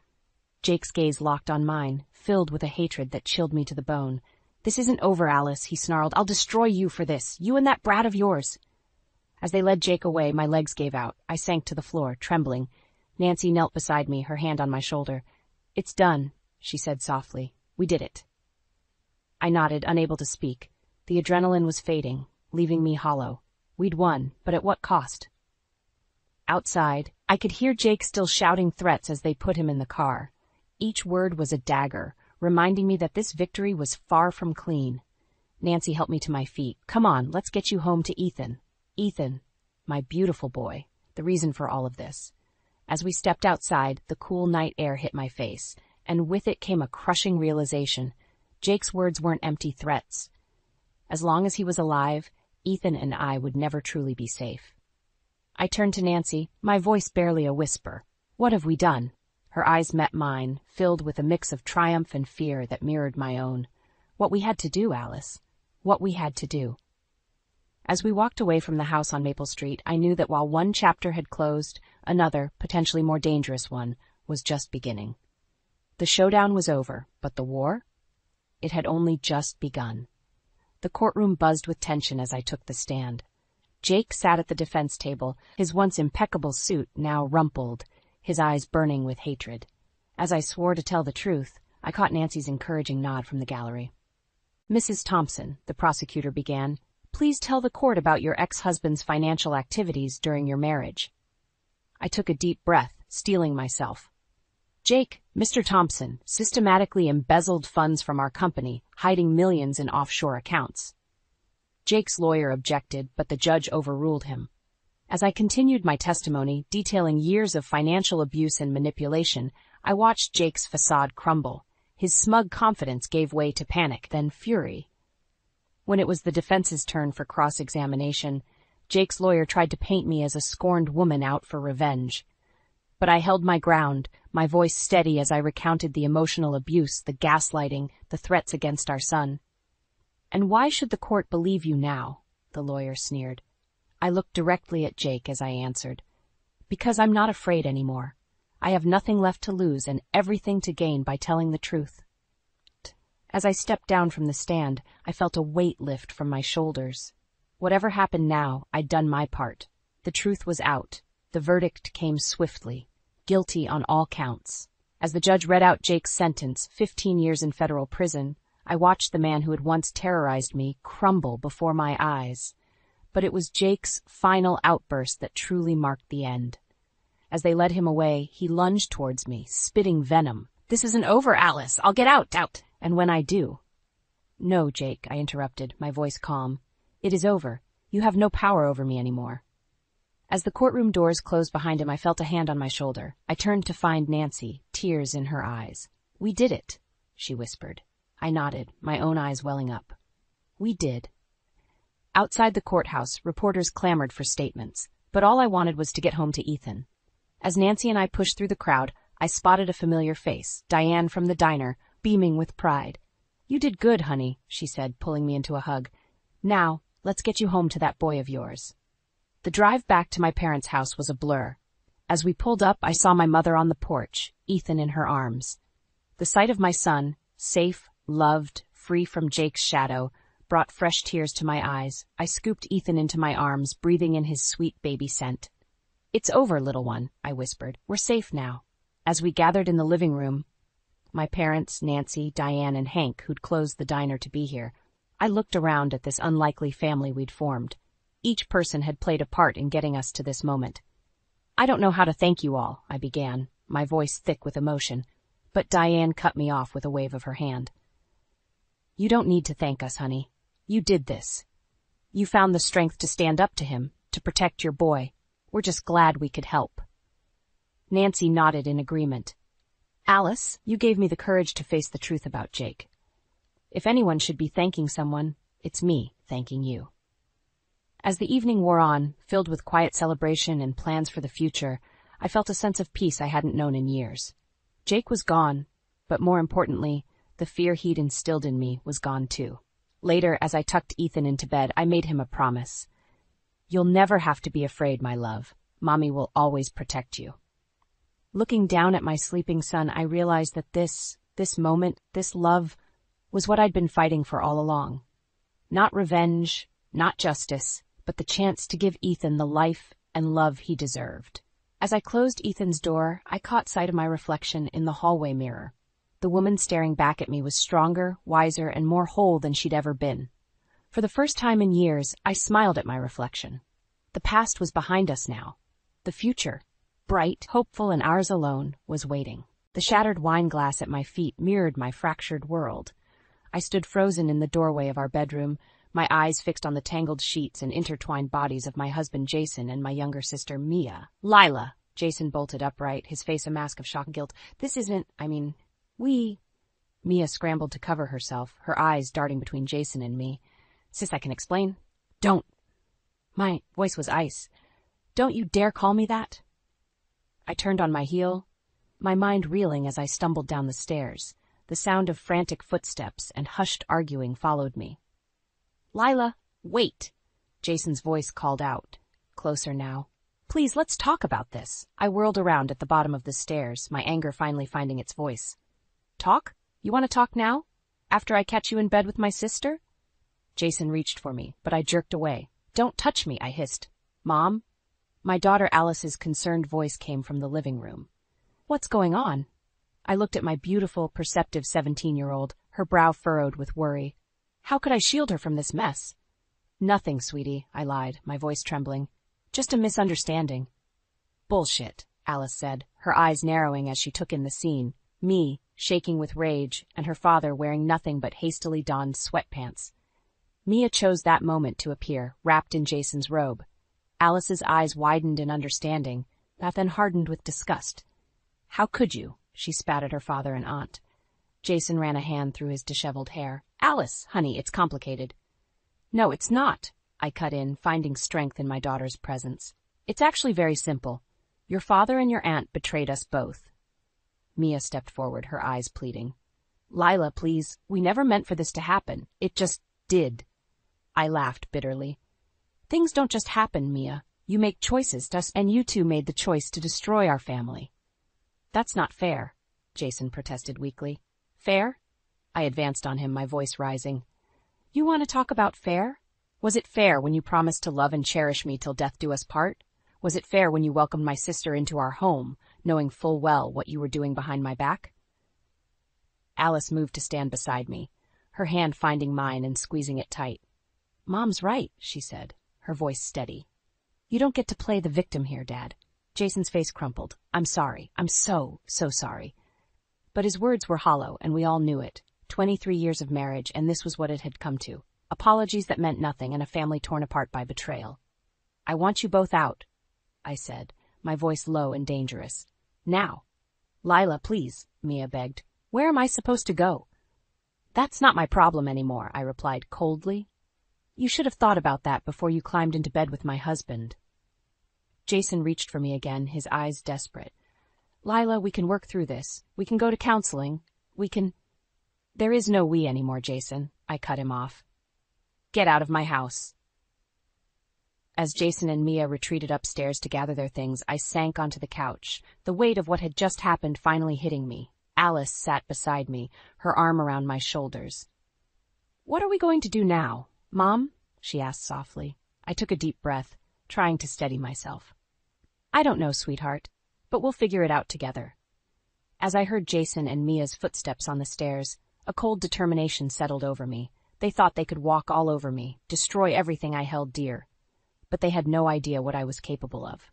Jake's gaze locked on mine, filled with a hatred that chilled me to the bone. "This isn't over, Alice," he snarled. "I'll destroy you for this, you and that brat of yours." As they led Jake away, my legs gave out. I sank to the floor, trembling. Nancy knelt beside me, her hand on my shoulder. "It's done," she said softly. "We did it." I nodded, unable to speak. The adrenaline was fading, leaving me hollow. We'd won, but at what cost? Outside, I could hear Jake still shouting threats as they put him in the car. Each word was a dagger, reminding me that this victory was far from clean. Nancy helped me to my feet. "Come on, let's get you home to Ethan." Ethan, my beautiful boy, the reason for all of this. As we stepped outside, the cool night air hit my face, and with it came a crushing realization. Jake's words weren't empty threats. As long as he was alive, Ethan and I would never truly be safe. I turned to Nancy, my voice barely a whisper. "What have we done?" Her eyes met mine, filled with a mix of triumph and fear that mirrored my own. "What we had to do, Alice. What we had to do." As we walked away from the house on Maple Street, I knew that while one chapter had closed, another, potentially more dangerous one, was just beginning. The showdown was over, but the war? It had only just begun. The courtroom buzzed with tension as I took the stand. Jake sat at the defense table, his once impeccable suit now rumpled, his eyes burning with hatred. As I swore to tell the truth, I caught Nancy's encouraging nod from the gallery. "Mrs. Thompson," the prosecutor began, "please tell the court about your ex-husband's financial activities during your marriage." I took a deep breath, steeling myself. "Jake, Mr. Thompson systematically embezzled funds from our company, hiding millions in offshore accounts." Jake's lawyer objected, but the judge overruled him. As I continued my testimony, detailing years of financial abuse and manipulation, I watched Jake's facade crumble. His smug confidence gave way to panic, then fury. When it was the defense's turn for cross-examination, Jake's lawyer tried to paint me as a scorned woman out for revenge. But I held my ground, my voice steady as I recounted the emotional abuse, the gaslighting, the threats against our son. "And why should the court believe you now?" the lawyer sneered. I looked directly at Jake as I answered. "Because I'm not afraid anymore. I have nothing left to lose and everything to gain by telling the truth." As I stepped down from the stand, I felt a weight lift from my shoulders. Whatever happened now, I'd done my part. The truth was out. The verdict came swiftly. Guilty on all counts. As the judge read out Jake's sentence, 15 years in federal prison, I watched the man who had once terrorized me crumble before my eyes. But it was Jake's final outburst that truly marked the end. As they led him away, he lunged towards me, spitting venom. "This isn't over, Alice. I'll get out. And when I do—" "No, Jake," I interrupted, my voice calm. "It is over. You have no power over me anymore." As the courtroom doors closed behind him, I felt a hand on my shoulder. I turned to find Nancy, tears in her eyes. "We did it," she whispered. I nodded, my own eyes welling up. We did. Outside the courthouse, reporters clamored for statements, but all I wanted was to get home to Ethan. As Nancy and I pushed through the crowd, I spotted a familiar face, Diane from the diner, beaming with pride. "You did good, honey," she said, pulling me into a hug. "Now, let's get you home to that boy of yours." The drive back to my parents' house was a blur. As we pulled up, I saw my mother on the porch, Ethan in her arms. The sight of my son, safe, loved, free from Jake's shadow, brought fresh tears to my eyes. I scooped Ethan into my arms, breathing in his sweet baby scent. "It's over, little one," I whispered. "We're safe now." As we gathered in the living room, my parents, Nancy, Diane, and Hank, who'd closed the diner to be here, I looked around at this unlikely family we'd formed. Each person had played a part in getting us to this moment. "I don't know how to thank you all," I began, my voice thick with emotion, but Diane cut me off with a wave of her hand. "You don't need to thank us, honey. You did this. You found the strength to stand up to him, to protect your boy. We're just glad we could help." Nancy nodded in agreement. "Alice, you gave me the courage to face the truth about Jake. If anyone should be thanking someone, it's me thanking you." As the evening wore on, filled with quiet celebration and plans for the future, I felt a sense of peace I hadn't known in years. Jake was gone, but more importantly, The fear he'd instilled in me was gone too. Later, as I tucked Ethan into bed, I made him a promise. "You'll never have to be afraid, my love. Mommy will always protect you." Looking down at my sleeping son, I realized that this moment, this love, was what I'd been fighting for all along. Not revenge, not justice, but the chance to give Ethan the life and love he deserved. As I closed Ethan's door, I caught sight of my reflection in the hallway mirror. The woman staring back at me was stronger, wiser, and more whole than she'd ever been. For the first time in years, I smiled at my reflection. The past was behind us now. The future, bright, hopeful, and ours alone, was waiting. The shattered wine glass at my feet mirrored my fractured world. I stood frozen in the doorway of our bedroom, my eyes fixed on the tangled sheets and intertwined bodies of my husband Jason and my younger sister Mia. "Lila," Jason bolted upright, his face a mask of shock and guilt. "This isn't, we..." Mia scrambled to cover herself, her eyes darting between Jason and me. "Sis, I can explain." "Don't." My voice was ice. "Don't you dare call me that." I turned on my heel, my mind reeling as I stumbled down the stairs. The sound of frantic footsteps and hushed arguing followed me. "Lila, wait!" Jason's voice called out, closer now. "Please, let's talk about this." I whirled around at the bottom of the stairs, my anger finally finding its voice. "Talk? You want to talk now? After I catch you in bed with my sister?" Jason reached for me, but I jerked away. "Don't touch me," I hissed. "Mom?" My daughter Alice's concerned voice came from the living room. "What's going on?" I looked at my beautiful, perceptive 17-year-old, her brow furrowed with worry. How could I shield her from this mess? "Nothing, sweetie," I lied, my voice trembling. "Just a misunderstanding." "Bullshit," Alice said, her eyes narrowing as she took in the scene. Me, shaking with rage, and her father wearing nothing but hastily donned sweatpants. Mia chose that moment to appear, wrapped in Jason's robe. Alice's eyes widened in understanding, that then hardened with disgust. "How could you?" She spat at her father and aunt. Jason ran a hand through his disheveled hair. "Alice, honey, it's complicated." "No, it's not," I cut in, finding strength in my daughter's presence. "It's actually very simple. Your father and your aunt betrayed us both." Mia stepped forward, her eyes pleading. "Lila, please, we never meant for this to happen. It just did." I laughed bitterly. "Things don't just happen, Mia. You make choices, and you two made the choice to destroy our family." "That's not fair," Jason protested weakly. "Fair?" I advanced on him, my voice rising. "You want to talk about fair? Was it fair when you promised to love and cherish me till death do us part? Was it fair when you welcomed my sister into our home, knowing full well what you were doing behind my back?" Alice moved to stand beside me, her hand finding mine and squeezing it tight. "Mom's right," she said, her voice steady. "You don't get to play the victim here, Dad." Jason's face crumpled. "I'm sorry. I'm so sorry." But his words were hollow, and we all knew it. 23 years of marriage, and this was what it had come to. Apologies that meant nothing, and a family torn apart by betrayal. "I want you both out," I said, my voice low and dangerous. "Now." "Lila, please," Mia begged. "Where am I supposed to go?" "That's not my problem anymore," I replied coldly. "You should have thought about that before you climbed into bed with my husband." Jason reached for me again, his eyes desperate. "Lila, we can work through this. We can go to counseling. We can—" "There is no we anymore, Jason," I cut him off. "Get out of my house." As Jason and Mia retreated upstairs to gather their things, I sank onto the couch, the weight of what had just happened finally hitting me. Alice sat beside me, her arm around my shoulders. "What are we going to do now, Mom?" she asked softly. I took a deep breath, trying to steady myself. "I don't know, sweetheart, but we'll figure it out together." As I heard Jason and Mia's footsteps on the stairs, a cold determination settled over me. They thought they could walk all over me, destroy everything I held dear. But they had no idea what I was capable of.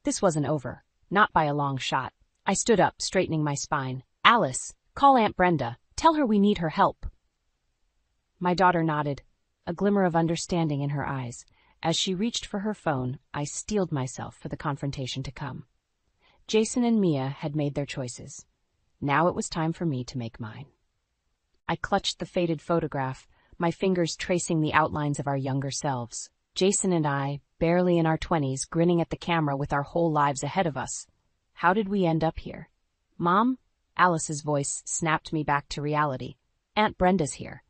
This wasn't over, not by a long shot. I stood up, straightening my spine. "Alice, call Aunt Brenda. Tell her we need her help." My daughter nodded, a glimmer of understanding in her eyes. As she reached for her phone, I steeled myself for the confrontation to come. Jason and Mia had made their choices. Now it was time for me to make mine. I clutched the faded photograph, my fingers tracing the outlines of our younger selves. Jason and I, barely in our 20s, grinning at the camera with our whole lives ahead of us. How did we end up here? "Mom?" Alice's voice snapped me back to reality. Aunt Brenda's here.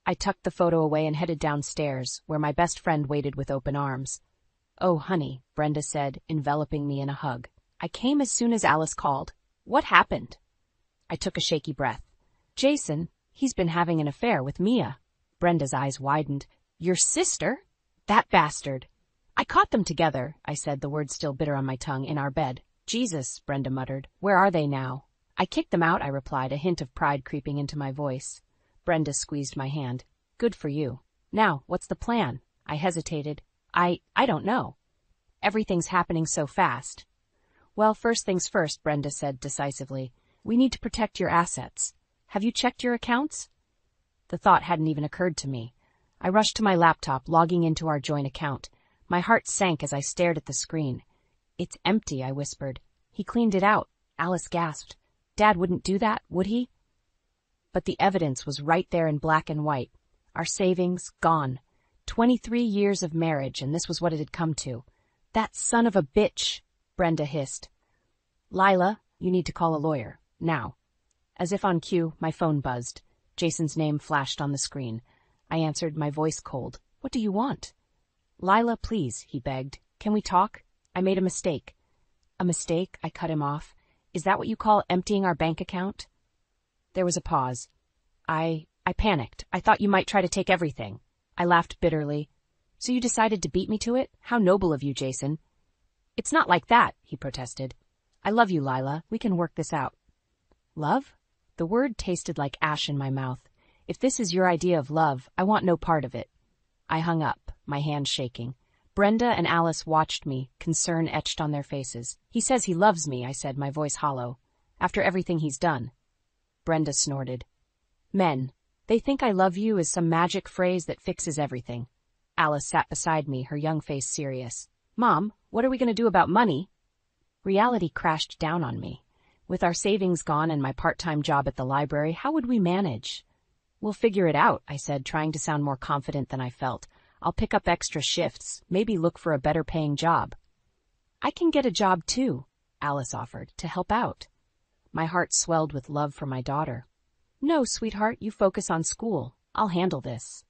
I tucked the photo away and headed downstairs, where my best friend waited with open arms. "Oh, honey," Brenda said, enveloping me in a hug. "I came as soon as Alice called. What happened?" I took a shaky breath. "Jason, he's been having an affair with Mia." Brenda's eyes widened. "Your sister? That bastard." "I caught them together," I said, the words still bitter on my tongue, "in our bed." "Jesus," Brenda muttered. "Where are they now?" "I kicked them out," I replied, a hint of pride creeping into my voice. Brenda squeezed my hand. "Good for you. Now, what's the plan?" I hesitated. I don't know. Everything's happening so fast." "Well, first things first," Brenda said decisively. "We need to protect your assets. Have you checked your accounts?" The thought hadn't even occurred to me. I rushed to my laptop, logging into our joint account. My heart sank as I stared at the screen. "It's empty," I whispered. "He cleaned it out." Alice gasped. "Dad wouldn't do that, would he?" But the evidence was right there in black and white. Our savings, gone. 23 years of marriage, and this was what it had come to. "That son of a bitch," Brenda hissed. "Lila, you need to call a lawyer. Now." As if on cue, my phone buzzed. Jason's name flashed on the screen. I answered, my voice cold. "What do you want?" "Lila, please," he begged. "Can we talk? I made a mistake." "A mistake?" I cut him off. "Is that what you call emptying our bank account?" There was a pause. I panicked. "I thought you might try to take everything." I laughed bitterly. "So you decided to beat me to it? How noble of you, Jason." "It's not like that," he protested. "I love you, Lila. We can work this out." "Love?" The word tasted like ash in my mouth. "If this is your idea of love, I want no part of it." I hung up, my hand shaking. Brenda and Alice watched me, concern etched on their faces. "He says he loves me," I said, my voice hollow. "After everything he's done." Brenda snorted. "Men. They think I love you is some magic phrase that fixes everything." Alice sat beside me, her young face serious. "Mom, what are we going to do about money?" Reality crashed down on me. With our savings gone and my part-time job at the library, how would we manage? "We'll figure it out," I said, trying to sound more confident than I felt. "I'll pick up extra shifts, maybe look for a better-paying job." "I can get a job too," Alice offered, "to help out." My heart swelled with love for my daughter. "No, sweetheart, you focus on school. I'll handle this."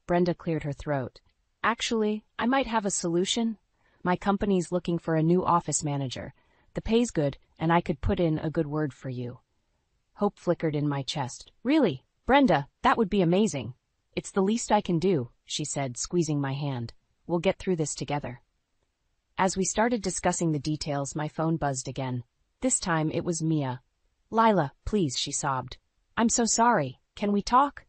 Brenda cleared her throat. "Actually, I might have a solution. My company's looking for a new office manager. The pay's good, and I could put in a good word for you." Hope flickered in my chest. "Really? Brenda, that would be amazing." "It's the least I can do," she said, squeezing my hand. "We'll get through this together." As we started discussing the details, my phone buzzed again. This time it was Mia. "Lila, please," she sobbed. "I'm so sorry. Can we talk?"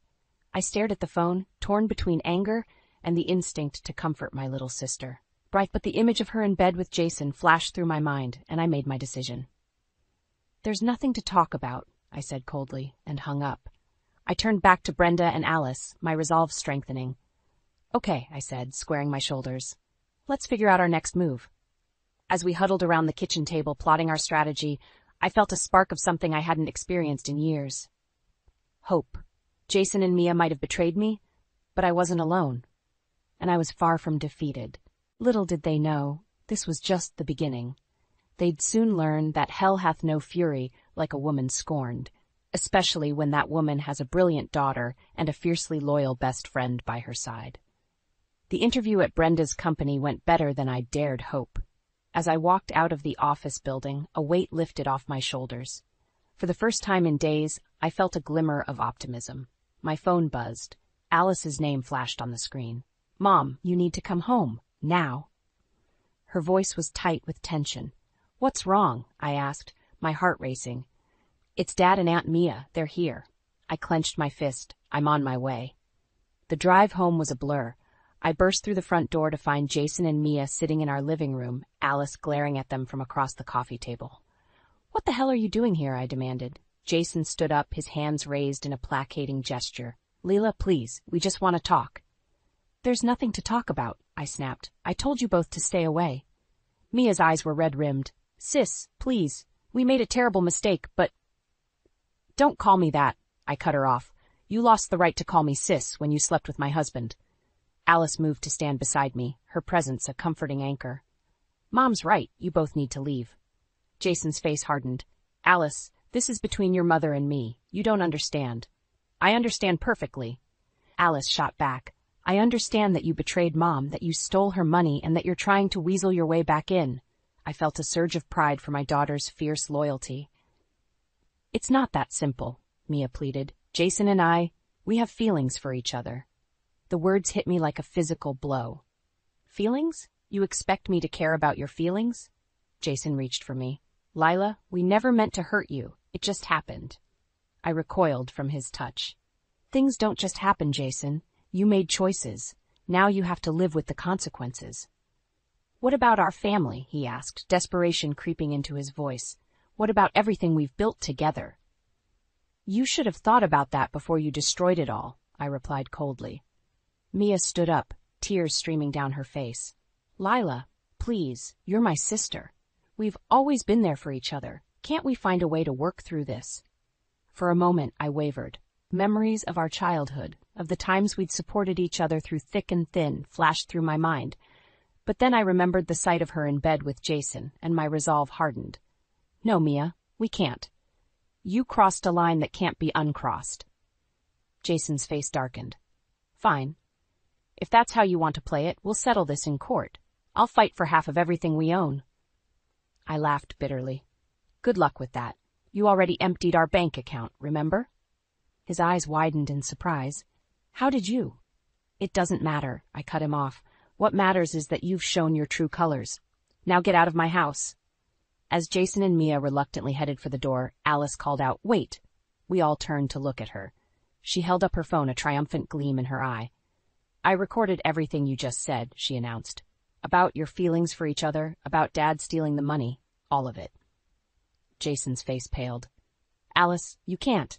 I stared at the phone, torn between anger and the instinct to comfort my little sister. But the image of her in bed with Jason flashed through my mind, and I made my decision. "There's nothing to talk about," I said coldly, and hung up. I turned back to Brenda and Alice, my resolve strengthening. "Okay," I said, squaring my shoulders. "Let's figure out our next move." As we huddled around the kitchen table plotting our strategy, I felt a spark of something I hadn't experienced in years. Hope. Jason and Mia might have betrayed me, but I wasn't alone. And I was far from defeated. Little did they know, this was just the beginning. They'd soon learn that hell hath no fury like a woman scorned, especially when that woman has a brilliant daughter and a fiercely loyal best friend by her side. The interview at Brenda's company went better than I dared hope. As I walked out of the office building, a weight lifted off my shoulders. For the first time in days, I felt a glimmer of optimism. My phone buzzed. Alice's name flashed on the screen. "Mom, you need to come home. Now." Her voice was tight with tension. "What's wrong?" I asked, my heart racing. "It's Dad and Aunt Mia. They're here." I clenched my fist. "I'm on my way." The drive home was a blur. I burst through the front door to find Jason and Mia sitting in our living room, Alice glaring at them from across the coffee table. "What the hell are you doing here?" I demanded. Jason stood up, his hands raised in a placating gesture. "Lila, please, we just want to talk." "There's nothing to talk about," I snapped. "I told you both to stay away." Mia's eyes were red-rimmed. "Sis, please, we made a terrible mistake, but—" "Don't call me that," I cut her off. "You lost the right to call me sis when you slept with my husband." Alice moved to stand beside me, her presence a comforting anchor. "Mom's right, you both need to leave." Jason's face hardened. Alice, this is between your mother and me. You don't understand. I understand perfectly. Alice shot back. I understand that you betrayed Mom, that you stole her money, and that you're trying to weasel your way back in. I felt a surge of pride for my daughter's fierce loyalty. It's not that simple, Mia pleaded. Jason and I, we have feelings for each other. The words hit me like a physical blow. Feelings? You expect me to care about your feelings? Jason reached for me. Lila, we never meant to hurt you. It just happened. I recoiled from his touch. Things don't just happen, Jason. You made choices. Now you have to live with the consequences. What about our family? He asked, desperation creeping into his voice. What about everything we've built together? You should have thought about that before you destroyed it all, I replied coldly. Mia stood up, tears streaming down her face. Lila, please, you're my sister. We've always been there for each other. Can't we find a way to work through this? For a moment, I wavered. Memories of our childhood, of the times we'd supported each other through thick and thin, flashed through my mind. But then I remembered the sight of her in bed with Jason, and my resolve hardened. No, Mia, we can't. You crossed a line that can't be uncrossed. Jason's face darkened. Fine. If that's how you want to play it, we'll settle this in court. I'll fight for half of everything we own. I laughed bitterly. Good luck with that. You already emptied our bank account, remember? His eyes widened in surprise. How did you? It doesn't matter, I cut him off. What matters is that you've shown your true colors. Now get out of my house. As Jason and Mia reluctantly headed for the door, Alice called out, Wait! We all turned to look at her. She held up her phone, a triumphant gleam in her eye. I recorded everything you just said, she announced. About your feelings for each other, about Dad stealing the money, all of it. Jason's face paled. Alice, you can't.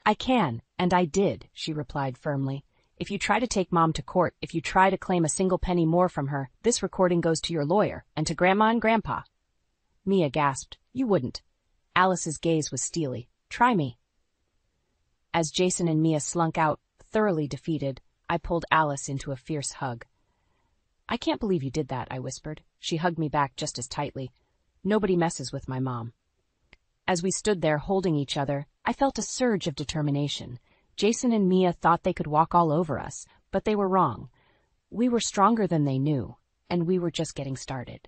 I can, and I did, she replied firmly. If you try to take Mom to court, if you try to claim a single penny more from her, this recording goes to your lawyer, and to Grandma and Grandpa. Mia gasped. You wouldn't. Alice's gaze was steely. Try me. As Jason and Mia slunk out, thoroughly defeated, I pulled Alice into a fierce hug. I can't believe you did that, I whispered. She hugged me back just as tightly. Nobody messes with my mom. As we stood there holding each other, I felt a surge of determination. Jason and Mia thought they could walk all over us, but they were wrong. We were stronger than they knew, and we were just getting started.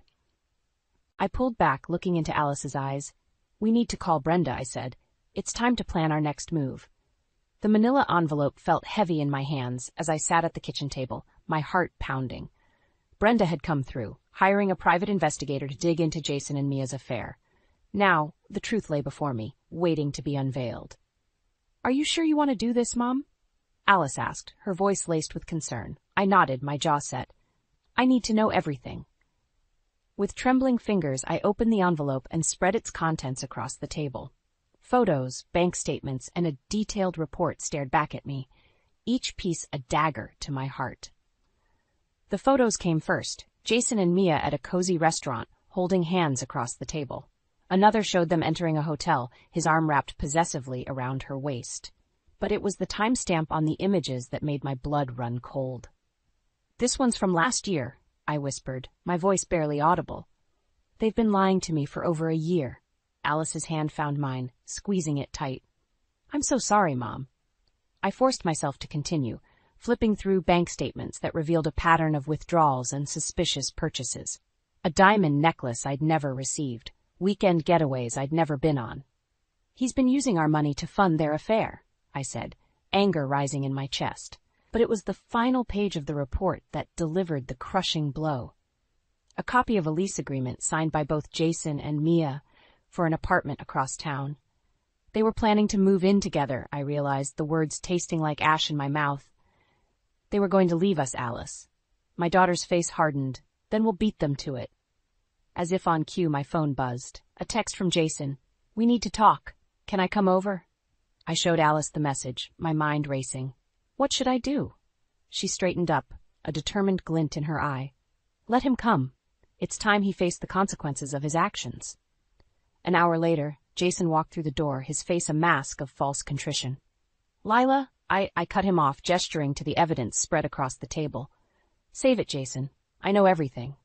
I pulled back, looking into Alice's eyes. We need to call Brenda, I said. It's time to plan our next move. The manila envelope felt heavy in my hands as I sat at the kitchen table, my heart pounding. Brenda had come through, hiring a private investigator to dig into Jason and Mia's affair. Now, the truth lay before me, waiting to be unveiled. Are you sure you want to do this, Mom? Alice asked, her voice laced with concern. I nodded, my jaw set. I need to know everything. With trembling fingers, I opened the envelope and spread its contents across the table. Photos, bank statements, and a detailed report stared back at me, each piece a dagger to my heart. The photos came first, Jason and Mia at a cozy restaurant, holding hands across the table. Another showed them entering a hotel, his arm wrapped possessively around her waist. But it was the timestamp on the images that made my blood run cold. This one's from last year, I whispered, my voice barely audible. They've been lying to me for over a year. Alice's hand found mine, squeezing it tight. I'm so sorry, Mom. I forced myself to continue, flipping through bank statements that revealed a pattern of withdrawals and suspicious purchases. A diamond necklace I'd never received. Weekend getaways I'd never been on. He's been using our money to fund their affair, I said, anger rising in my chest. But it was the final page of the report that delivered the crushing blow. A copy of a lease agreement signed by both Jason and Mia for an apartment across town. They were planning to move in together, I realized, the words tasting like ash in my mouth. They were going to leave us, Alice. My daughter's face hardened. Then we'll beat them to it. As if on cue, my phone buzzed. A text from Jason. We need to talk. Can I come over? I showed Alice the message, my mind racing. What should I do? She straightened up, a determined glint in her eye. Let him come. It's time he faced the consequences of his actions. An hour later, Jason walked through the door, his face a mask of false contrition. Lila, I cut him off, gesturing to the evidence spread across the table. Save it, Jason. I know everything.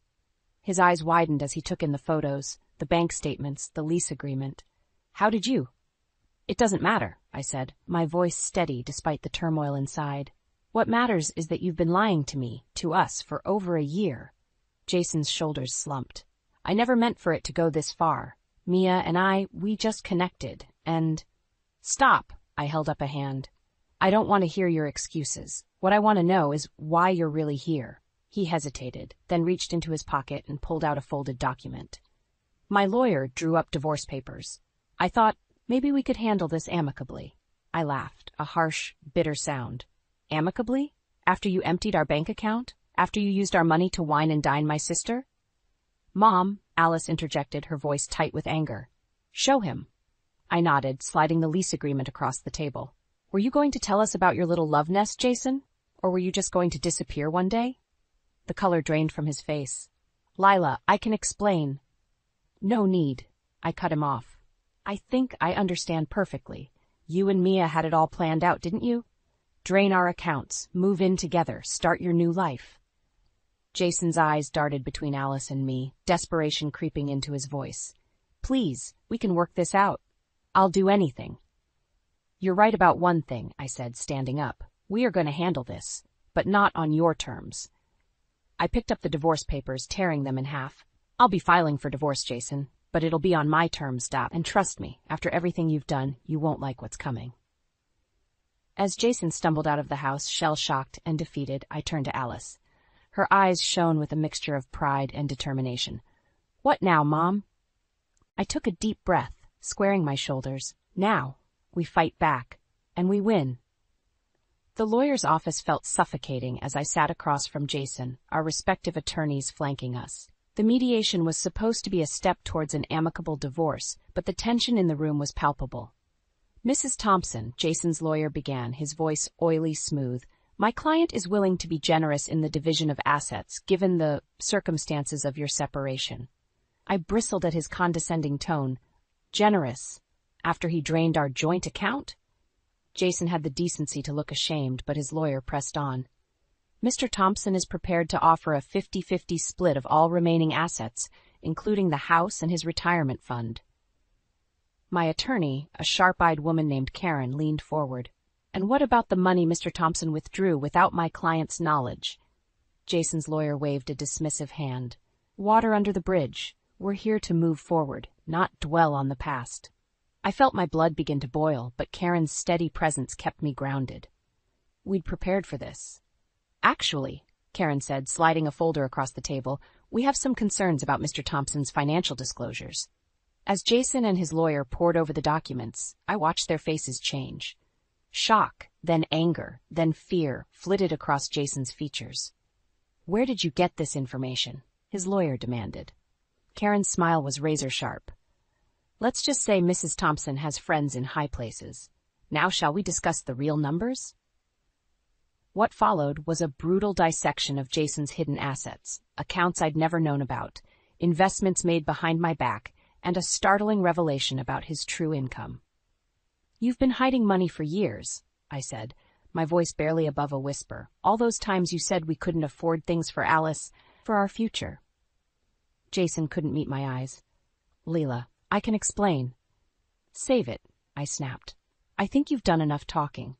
His eyes widened as he took in the photos, the bank statements, the lease agreement. How did you? It doesn't matter, I said, my voice steady despite the turmoil inside. What matters is that you've been lying to me, to us, for over a year. Jason's shoulders slumped. I never meant for it to go this far. Mia and we just connected, and... Stop, I held up a hand. I don't want to hear your excuses. What I want to know is why you're really here. He hesitated, then reached into his pocket and pulled out a folded document. My lawyer drew up divorce papers. I thought, maybe we could handle this amicably. I laughed, a harsh, bitter sound. Amicably? After you emptied our bank account? After you used our money to wine and dine my sister? Mom, Alice interjected, her voice tight with anger. Show him. I nodded, sliding the lease agreement across the table. Were you going to tell us about your little love nest, Jason? Or were you just going to disappear one day? The color drained from his face. Lila, I can explain. No need. I cut him off. I think I understand perfectly. You and Mia had it all planned out, didn't you? Drain our accounts, move in together, start your new life. Jason's eyes darted between Alice and me, desperation creeping into his voice. Please, we can work this out. I'll do anything. You're right about one thing, I said, standing up. We are going to handle this, but not on your terms. I picked up the divorce papers, tearing them in half. I'll be filing for divorce, Jason, but it'll be on my terms, and trust me, after everything you've done, you won't like what's coming. As Jason stumbled out of the house, shell-shocked and defeated, I turned to Alice. Her eyes shone with a mixture of pride and determination. What now, Mom? I took a deep breath, squaring my shoulders. Now, we fight back, and we win. The lawyer's office felt suffocating as I sat across from Jason, our respective attorneys flanking us. The mediation was supposed to be a step towards an amicable divorce, but the tension in the room was palpable. Mrs. Thompson, Jason's lawyer began, his voice oily smooth. My client is willing to be generous in the division of assets, given the circumstances of your separation. I bristled at his condescending tone. Generous? After he drained our joint account? Jason had the decency to look ashamed, but his lawyer pressed on. Mr. Thompson is prepared to offer a 50-50 split of all remaining assets, including the house and his retirement fund. My attorney, a sharp-eyed woman named Karen, leaned forward. And what about the money Mr. Thompson withdrew without my client's knowledge? Jason's lawyer waved a dismissive hand. Water under the bridge. We're here to move forward, not dwell on the past. I felt my blood begin to boil, but Karen's steady presence kept me grounded. We'd prepared for this. Actually, Karen said, sliding a folder across the table, we have some concerns about Mr. Thompson's financial disclosures. As Jason and his lawyer pored over the documents, I watched their faces change. Shock, then anger, then fear flitted across Jason's features. Where did you get this information? His lawyer demanded. Karen's smile was razor-sharp. Let's just say Mrs. Thompson has friends in high places. Now shall we discuss the real numbers? What followed was a brutal dissection of Jason's hidden assets, accounts I'd never known about, investments made behind my back, and a startling revelation about his true income. You've been hiding money for years, I said, my voice barely above a whisper. All those times you said we couldn't afford things for Alice, for our future. Jason couldn't meet my eyes. Leela, I can explain. Save it, I snapped. I think you've done enough talking.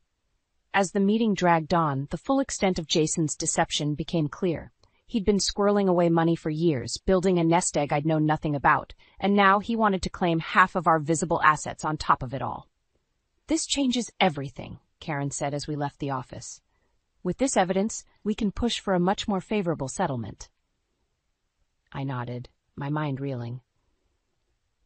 As the meeting dragged on, the full extent of Jason's deception became clear. He'd been squirreling away money for years, building a nest egg I'd known nothing about, and now he wanted to claim half of our visible assets on top of it all. This changes everything, Karen said as we left the office. With this evidence, we can push for a much more favorable settlement. I nodded, my mind reeling.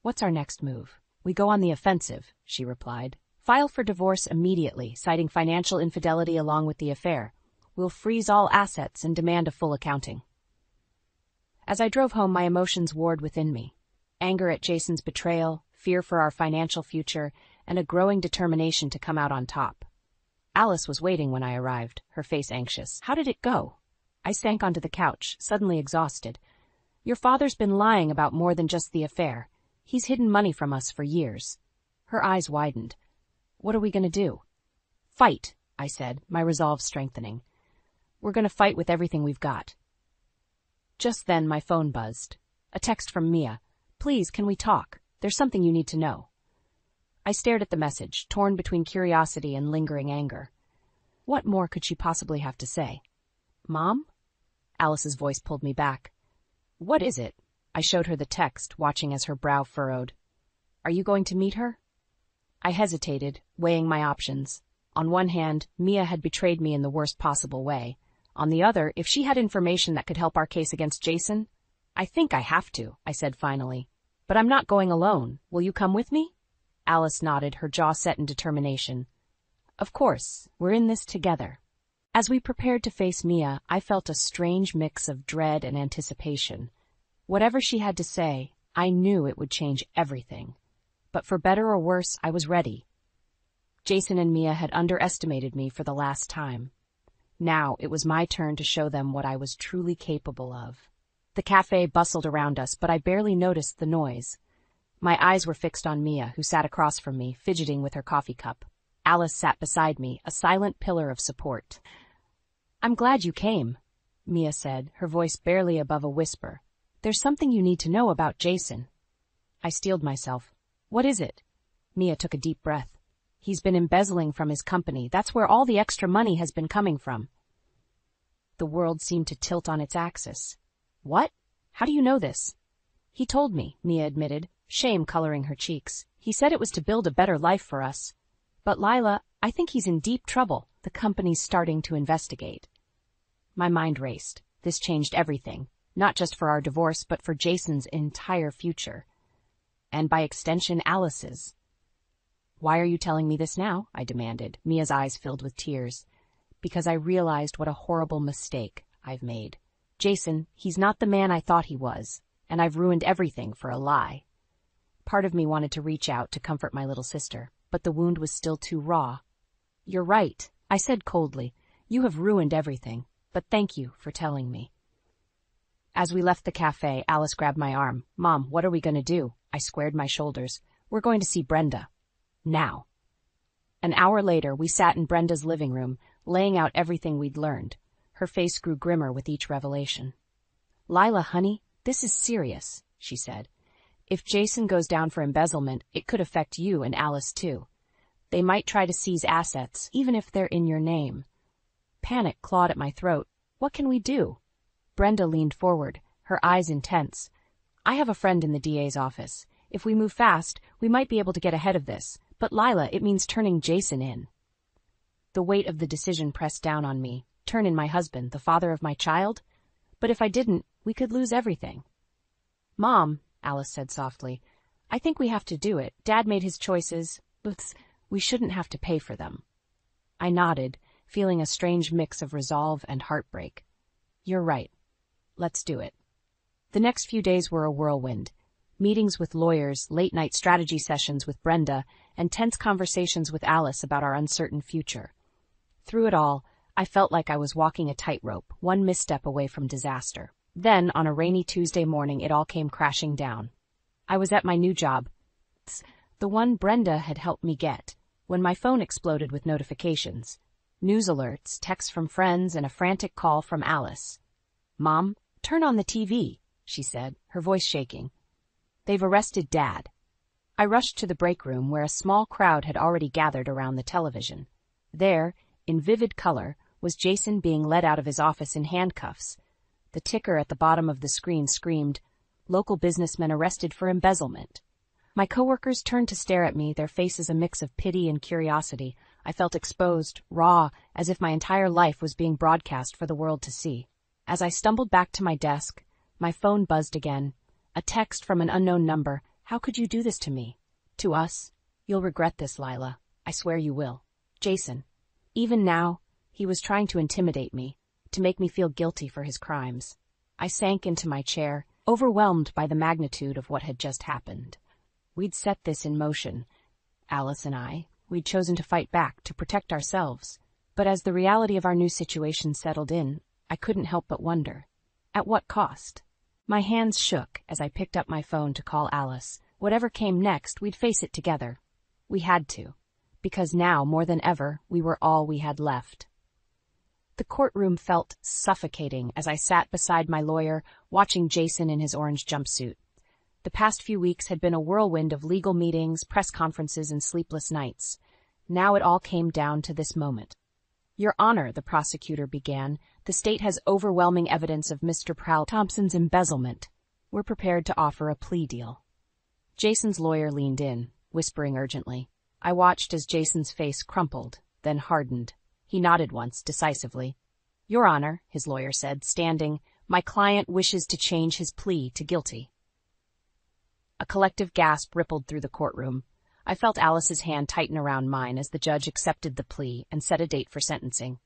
What's our next move? We go on the offensive, she replied. File for divorce immediately, citing financial infidelity along with the affair. We'll freeze all assets and demand a full accounting. As I drove home, my emotions warred within me. Anger at Jason's betrayal, fear for our financial future, and a growing determination to come out on top. Alice was waiting when I arrived, her face anxious. How did it go? I sank onto the couch, suddenly exhausted. Your father's been lying about more than just the affair. He's hidden money from us for years. Her eyes widened. What are we going to do? Fight, I said, my resolve strengthening. We're going to fight with everything we've got. Just then my phone buzzed. A text from Mia. Please, can we talk? There's something you need to know. I stared at the message, torn between curiosity and lingering anger. What more could she possibly have to say? Mom? Alice's voice pulled me back. What is it? I showed her the text, watching as her brow furrowed. Are you going to meet her? I hesitated, weighing my options. On one hand, Mia had betrayed me in the worst possible way. On the other, if she had information that could help our case against Jason, I think I have to, I said finally. But I'm not going alone. Will you come with me? Alice nodded, her jaw set in determination. Of course, we're in this together. As we prepared to face Mia, I felt a strange mix of dread and anticipation. Whatever she had to say, I knew it would change everything. But for better or worse, I was ready. Jason and Mia had underestimated me for the last time. Now it was my turn to show them what I was truly capable of. The cafe bustled around us, but I barely noticed the noise. My eyes were fixed on Mia, who sat across from me, fidgeting with her coffee cup. Alice sat beside me, a silent pillar of support. I'm glad you came, Mia said, her voice barely above a whisper. There's something you need to know about Jason. I steeled myself. What is it? Mia took a deep breath. He's been embezzling from his company. That's where all the extra money has been coming from. The world seemed to tilt on its axis. What? How do you know this? He told me, Mia admitted, shame coloring her cheeks. He said it was to build a better life for us. But Lila, I think he's in deep trouble. The company's starting to investigate. My mind raced. This changed everything, not just for our divorce, but for Jason's entire future. And by extension, Alice's. Why are you telling me this now? I demanded, Mia's eyes filled with tears. Because I realized what a horrible mistake I've made. Jason, he's not the man I thought he was, and I've ruined everything for a lie. Part of me wanted to reach out to comfort my little sister, but the wound was still too raw. You're right, I said coldly. You have ruined everything, but thank you for telling me. As we left the cafe, Alice grabbed my arm. Mom, what are we going to do? I squared my shoulders. We're going to see Brenda. Now. An hour later, we sat in Brenda's living room, laying out everything we'd learned. Her face grew grimmer with each revelation. Lila, honey, this is serious, she said. If Jason goes down for embezzlement, it could affect you and Alice too. They might try to seize assets, even if they're in your name. Panic clawed at my throat. What can we do? Brenda leaned forward, her eyes intense. I have a friend in the DA's office. If we move fast, we might be able to get ahead of this. But Lila, it means turning Jason in. The weight of the decision pressed down on me. Turn in my husband, the father of my child? But if I didn't, we could lose everything. Mom, Alice said softly, I think we have to do it. Dad made his choices. We shouldn't have to pay for them. I nodded, feeling a strange mix of resolve and heartbreak. You're right. Let's do it. The next few days were a whirlwind. Meetings with lawyers, late-night strategy sessions with Brenda, and tense conversations with Alice about our uncertain future. Through it all, I felt like I was walking a tightrope, one misstep away from disaster. Then, on a rainy Tuesday morning, it all came crashing down. I was at my new job, the one Brenda had helped me get, when my phone exploded with notifications. News alerts, texts from friends, and a frantic call from Alice. Mom, turn on the TV, she said, her voice shaking. They've arrested Dad. I rushed to the break room where a small crowd had already gathered around the television. There, in vivid color, was Jason being led out of his office in handcuffs. The ticker at the bottom of the screen screamed, "Local businessmen arrested for embezzlement." My coworkers turned to stare at me, their faces a mix of pity and curiosity. I felt exposed, raw, as if my entire life was being broadcast for the world to see. As I stumbled back to my desk, my phone buzzed again. A text from an unknown number. How could you do this to me? To us? You'll regret this, Lila. I swear you will. Jason. Even now, he was trying to intimidate me, to make me feel guilty for his crimes. I sank into my chair, overwhelmed by the magnitude of what had just happened. We'd set this in motion. Alice and I. We'd chosen to fight back, to protect ourselves. But as the reality of our new situation settled in, I couldn't help but wonder. At what cost? My hands shook as I picked up my phone to call Alice. Whatever came next, we'd face it together. We had to, because now, more than ever, we were all we had left. The courtroom felt suffocating as I sat beside my lawyer, watching Jason in his orange jumpsuit. The past few weeks had been a whirlwind of legal meetings, press conferences, and sleepless nights. Now it all came down to this moment. "Your Honor," the prosecutor began, "the state has overwhelming evidence of Mr. Prowl Thompson's embezzlement. We're prepared to offer a plea deal." Jason's lawyer leaned in, whispering urgently. I watched as Jason's face crumpled, then hardened. He nodded once, decisively. "Your Honor," his lawyer said, standing, "my client wishes to change his plea to guilty." A collective gasp rippled through the courtroom. I felt Alice's hand tighten around mine as the judge accepted the plea and set a date for sentencing.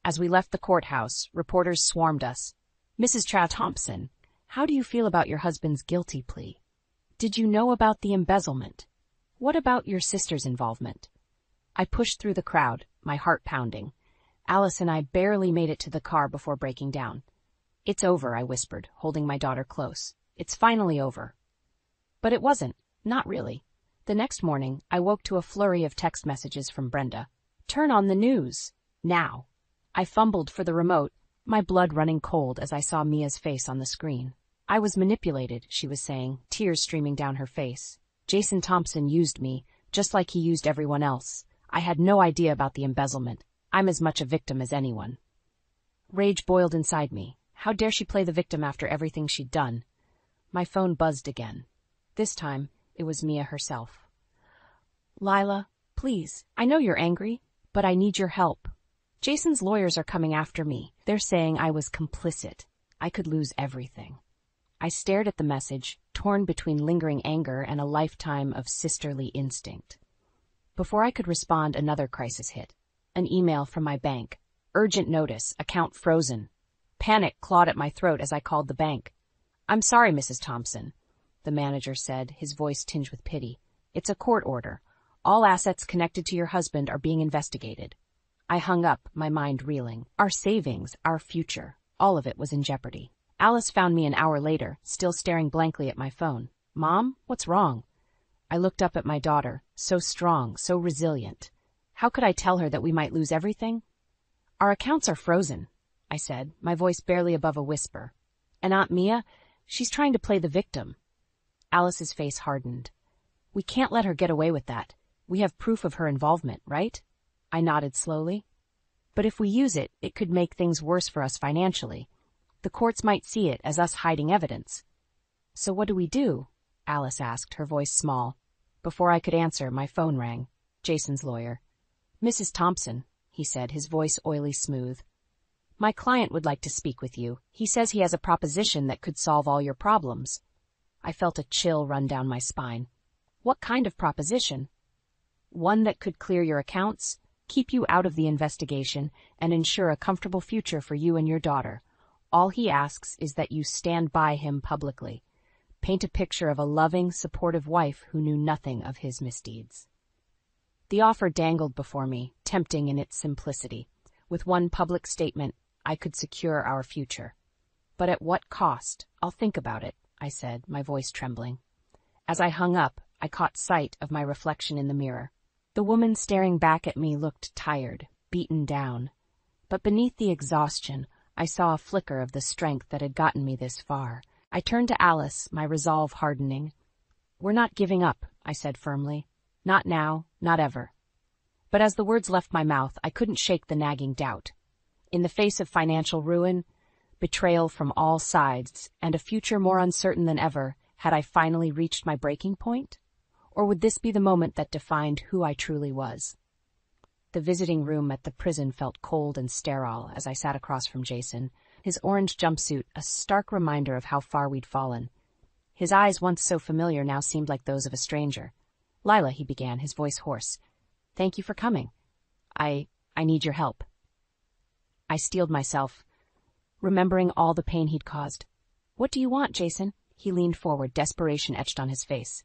As we left the courthouse, reporters swarmed us. "Mrs. Thompson, how do you feel about your husband's guilty plea? Did you know about the embezzlement? What about your sister's involvement?" I pushed through the crowd, my heart pounding. Alice and I barely made it to the car before breaking down. "It's over," I whispered, holding my daughter close. "It's finally over." But it wasn't. Not really. The next morning, I woke to a flurry of text messages from Brenda. "Turn on the news. Now." I fumbled for the remote, my blood running cold as I saw Mia's face on the screen. "I was manipulated," she was saying, tears streaming down her face. "Jason Thompson used me, just like he used everyone else. I had no idea about the embezzlement. I'm as much a victim as anyone." Rage boiled inside me. How dare she play the victim after everything she'd done? My phone buzzed again. This time, it was Mia herself. "Lila, please, I know you're angry, but I need your help. Jason's lawyers are coming after me. They're saying I was complicit. I could lose everything." I stared at the message, torn between lingering anger and a lifetime of sisterly instinct. Before I could respond, another crisis hit. An email from my bank. "Urgent notice, account frozen." Panic clawed at my throat as I called the bank. "I'm sorry, Mrs. Thompson," the manager said, his voice tinged with pity. "It's a court order. All assets connected to your husband are being investigated." I hung up, my mind reeling. Our savings, our future, all of it was in jeopardy. Alice found me an hour later, still staring blankly at my phone. "Mom, what's wrong?" I looked up at my daughter, so strong, so resilient. How could I tell her that we might lose everything? "Our accounts are frozen," I said, my voice barely above a whisper. "And Aunt Mia, she's trying to play the victim." Alice's face hardened. "We can't let her get away with that. We have proof of her involvement, right?" I nodded slowly. "But if we use it, it could make things worse for us financially. The courts might see it as us hiding evidence." "So what do we do?" Alice asked, her voice small. Before I could answer, my phone rang. Jason's lawyer. "Mrs. Thompson," he said, his voice oily smooth. "My client would like to speak with you. He says he has a proposition that could solve all your problems." I felt a chill run down my spine. "What kind of proposition?" "One that could clear your accounts, keep you out of the investigation, and ensure a comfortable future for you and your daughter. All he asks is that you stand by him publicly. Paint a picture of a loving, supportive wife who knew nothing of his misdeeds." The offer dangled before me, tempting in its simplicity. With one public statement, I could secure our future. "But at what cost? I'll think about it," I said, my voice trembling. As I hung up, I caught sight of my reflection in the mirror. The woman staring back at me looked tired, beaten down. But beneath the exhaustion, I saw a flicker of the strength that had gotten me this far. I turned to Alice, my resolve hardening. "We're not giving up," I said firmly. "Not now, not ever." But as the words left my mouth, I couldn't shake the nagging doubt. In the face of financial ruin, betrayal from all sides, and a future more uncertain than ever, had I finally reached my breaking point? Or would this be the moment that defined who I truly was? The visiting room at the prison felt cold and sterile as I sat across from Jason, his orange jumpsuit a stark reminder of how far we'd fallen. His eyes, once so familiar, now seemed like those of a stranger. "Lila," he began, his voice hoarse. "Thank you for coming. I need your help." I steeled myself, remembering all the pain he'd caused. "What do you want, Jason?" He leaned forward, desperation etched on his face.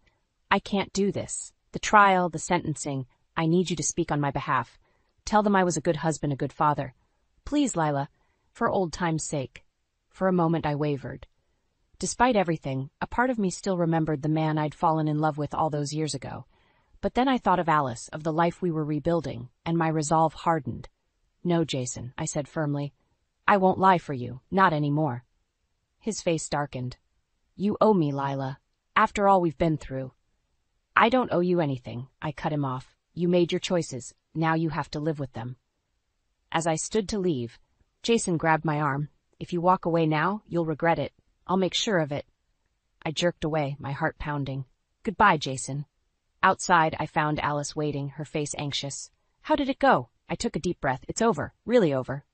"I can't do this. The trial, the sentencing. I need you to speak on my behalf. Tell them I was a good husband, a good father. Please, Lila, for old time's sake." For a moment I wavered. Despite everything, a part of me still remembered the man I'd fallen in love with all those years ago. But then I thought of Alice, of the life we were rebuilding, and my resolve hardened. "No, Jason," I said firmly. "I won't lie for you, not anymore." His face darkened. "You owe me, Lila. After all we've been through. I don't owe you anything, I cut him off. You made your choices. Now you have to live with them. As I stood to leave, Jason grabbed my arm. If you walk away now, you'll regret it. I'll make sure of it. I jerked away, my heart pounding. Goodbye, Jason. Outside, I found Alice waiting, her face anxious. How did it go? I took a deep breath. It's over. Really over.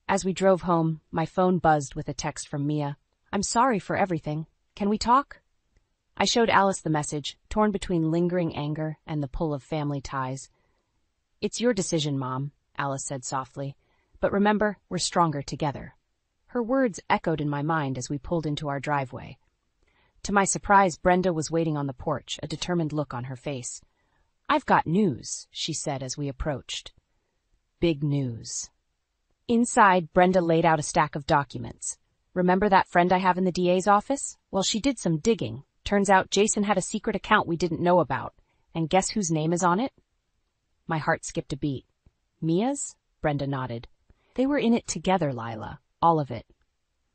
As we drove home, my phone buzzed with a text from Mia. I'm sorry for everything. Can we talk? I showed Alice the message, torn between lingering anger and the pull of family ties. It's your decision, Mom, Alice said softly. But remember, we're stronger together. Her words echoed in my mind as we pulled into our driveway. To my surprise, Brenda was waiting on the porch, a determined look on her face. I've got news, she said as we approached. Big news. Inside, Brenda laid out a stack of documents. Remember that friend I have in the DA's office? Well, she did some digging. Turns out Jason had a secret account we didn't know about. And guess whose name is on it? My heart skipped a beat. Mia's? Brenda nodded. They were in it together, Lila. All of it.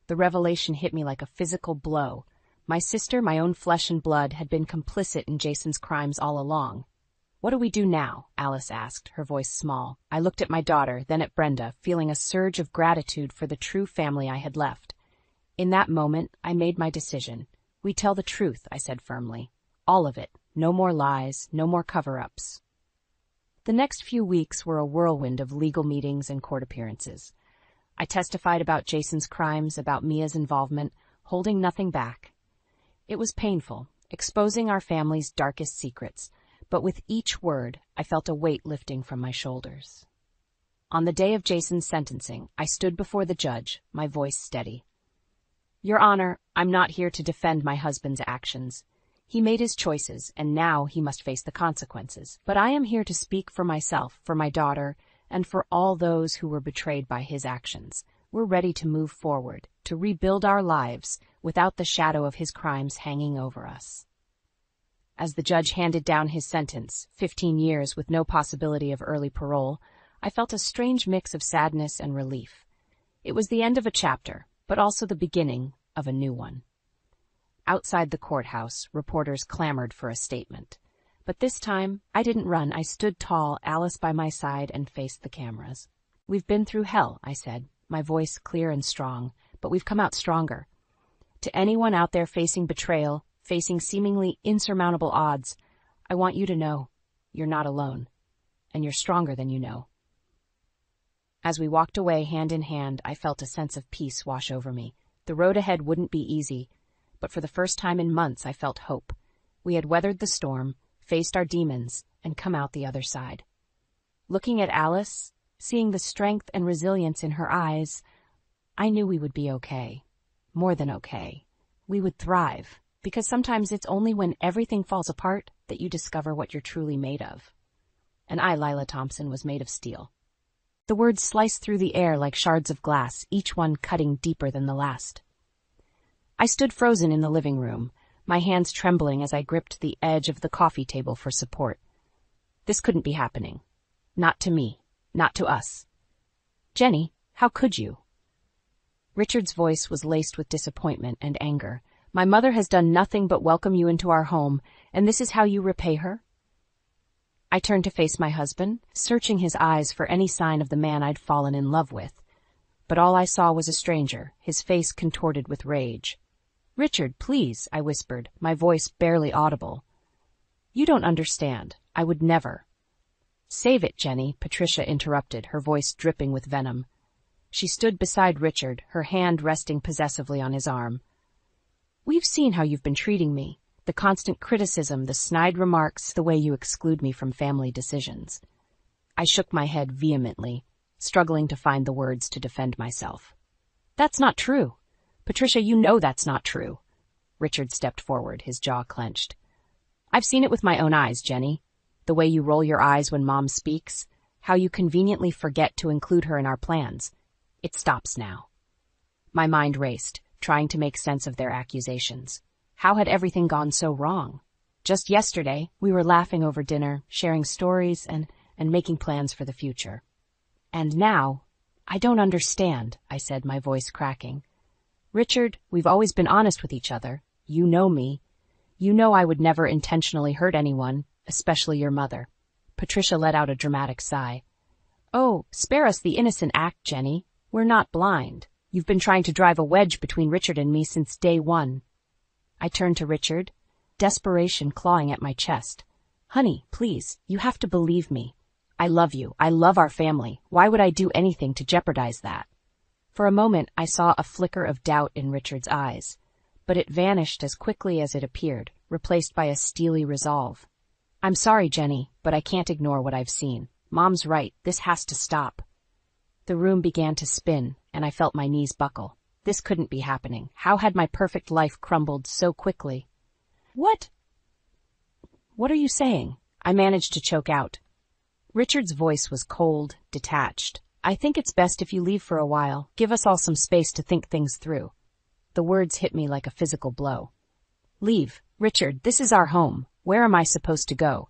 The revelation hit me like a physical blow. My sister, my own flesh and blood, had been complicit in Jason's crimes all along. What do we do now? Alice asked, her voice small. I looked at my daughter, then at Brenda, feeling a surge of gratitude for the true family I had left. In that moment, I made my decision. We tell the truth, I said firmly. All of it. No more lies, no more cover-ups. The next few weeks were a whirlwind of legal meetings and court appearances. I testified about Jason's crimes, about Mia's involvement, holding nothing back. It was painful, exposing our family's darkest secrets, but with each word, I felt a weight lifting from my shoulders. On the day of Jason's sentencing, I stood before the judge, my voice steady. Your Honor, I'm not here to defend my husband's actions. He made his choices, and now he must face the consequences. But I am here to speak for myself, for my daughter, and for all those who were betrayed by his actions. We're ready to move forward, to rebuild our lives, without the shadow of his crimes hanging over us. As the judge handed down his sentence, 15 years with no possibility of early parole, I felt a strange mix of sadness and relief. It was the end of a chapter, but also the beginning of a new one. Outside the courthouse, reporters clamored for a statement. But this time, I didn't run. I stood tall, Alice by my side, and faced the cameras. We've been through hell, I said, my voice clear and strong, but we've come out stronger. To anyone out there facing betrayal, facing seemingly insurmountable odds, I want you to know you're not alone, and you're stronger than you know. As we walked away hand in hand, I felt a sense of peace wash over me. The road ahead wouldn't be easy, but for the first time in months I felt hope. We had weathered the storm, faced our demons, and come out the other side. Looking at Alice, seeing the strength and resilience in her eyes, I knew we would be okay. More than okay. We would thrive, because sometimes it's only when everything falls apart that you discover what you're truly made of. And I, Lila Thompson, was made of steel. The words sliced through the air like shards of glass, each one cutting deeper than the last. I stood frozen in the living room, my hands trembling as I gripped the edge of the coffee table for support. This couldn't be happening. Not to me. Not to us. Jenny, how could you? Richard's voice was laced with disappointment and anger. My mother has done nothing but welcome you into our home, and this is how you repay her? I turned to face my husband, searching his eyes for any sign of the man I'd fallen in love with. But all I saw was a stranger, his face contorted with rage. Richard, please, I whispered, my voice barely audible. You don't understand. I would never. Save it, Jenny, Patricia interrupted, her voice dripping with venom. She stood beside Richard, her hand resting possessively on his arm. We've seen how you've been treating me. The constant criticism, the snide remarks, the way you exclude me from family decisions. I shook my head vehemently, struggling to find the words to defend myself. That's not true. Patricia, you know that's not true. Richard stepped forward, his jaw clenched. I've seen it with my own eyes, Jenny. The way you roll your eyes when Mom speaks, how you conveniently forget to include her in our plans. It stops now. My mind raced, trying to make sense of their accusations. How had everything gone so wrong? Just yesterday, we were laughing over dinner, sharing stories, and making plans for the future. And now, I don't understand, I said, my voice cracking. Richard, we've always been honest with each other. You know me. You know I would never intentionally hurt anyone, especially your mother. Patricia let out a dramatic sigh. Oh, spare us the innocent act, Jenny. We're not blind. You've been trying to drive a wedge between Richard and me since day one. I turned to Richard, desperation clawing at my chest. Honey, please, you have to believe me. I love you. I love our family. Why would I do anything to jeopardize that? For a moment, I saw a flicker of doubt in Richard's eyes, but it vanished as quickly as it appeared, replaced by a steely resolve. I'm sorry, Jenny, but I can't ignore what I've seen. Mom's right. This has to stop. The room began to spin, and I felt my knees buckle. This couldn't be happening. How had my perfect life crumbled so quickly? What are you saying? I managed to choke out. Richard's voice was cold, detached. I think it's best if you leave for a while. Give us all some space to think things through. The words hit me like a physical blow. Leave. Richard, this is our home. Where am I supposed to go?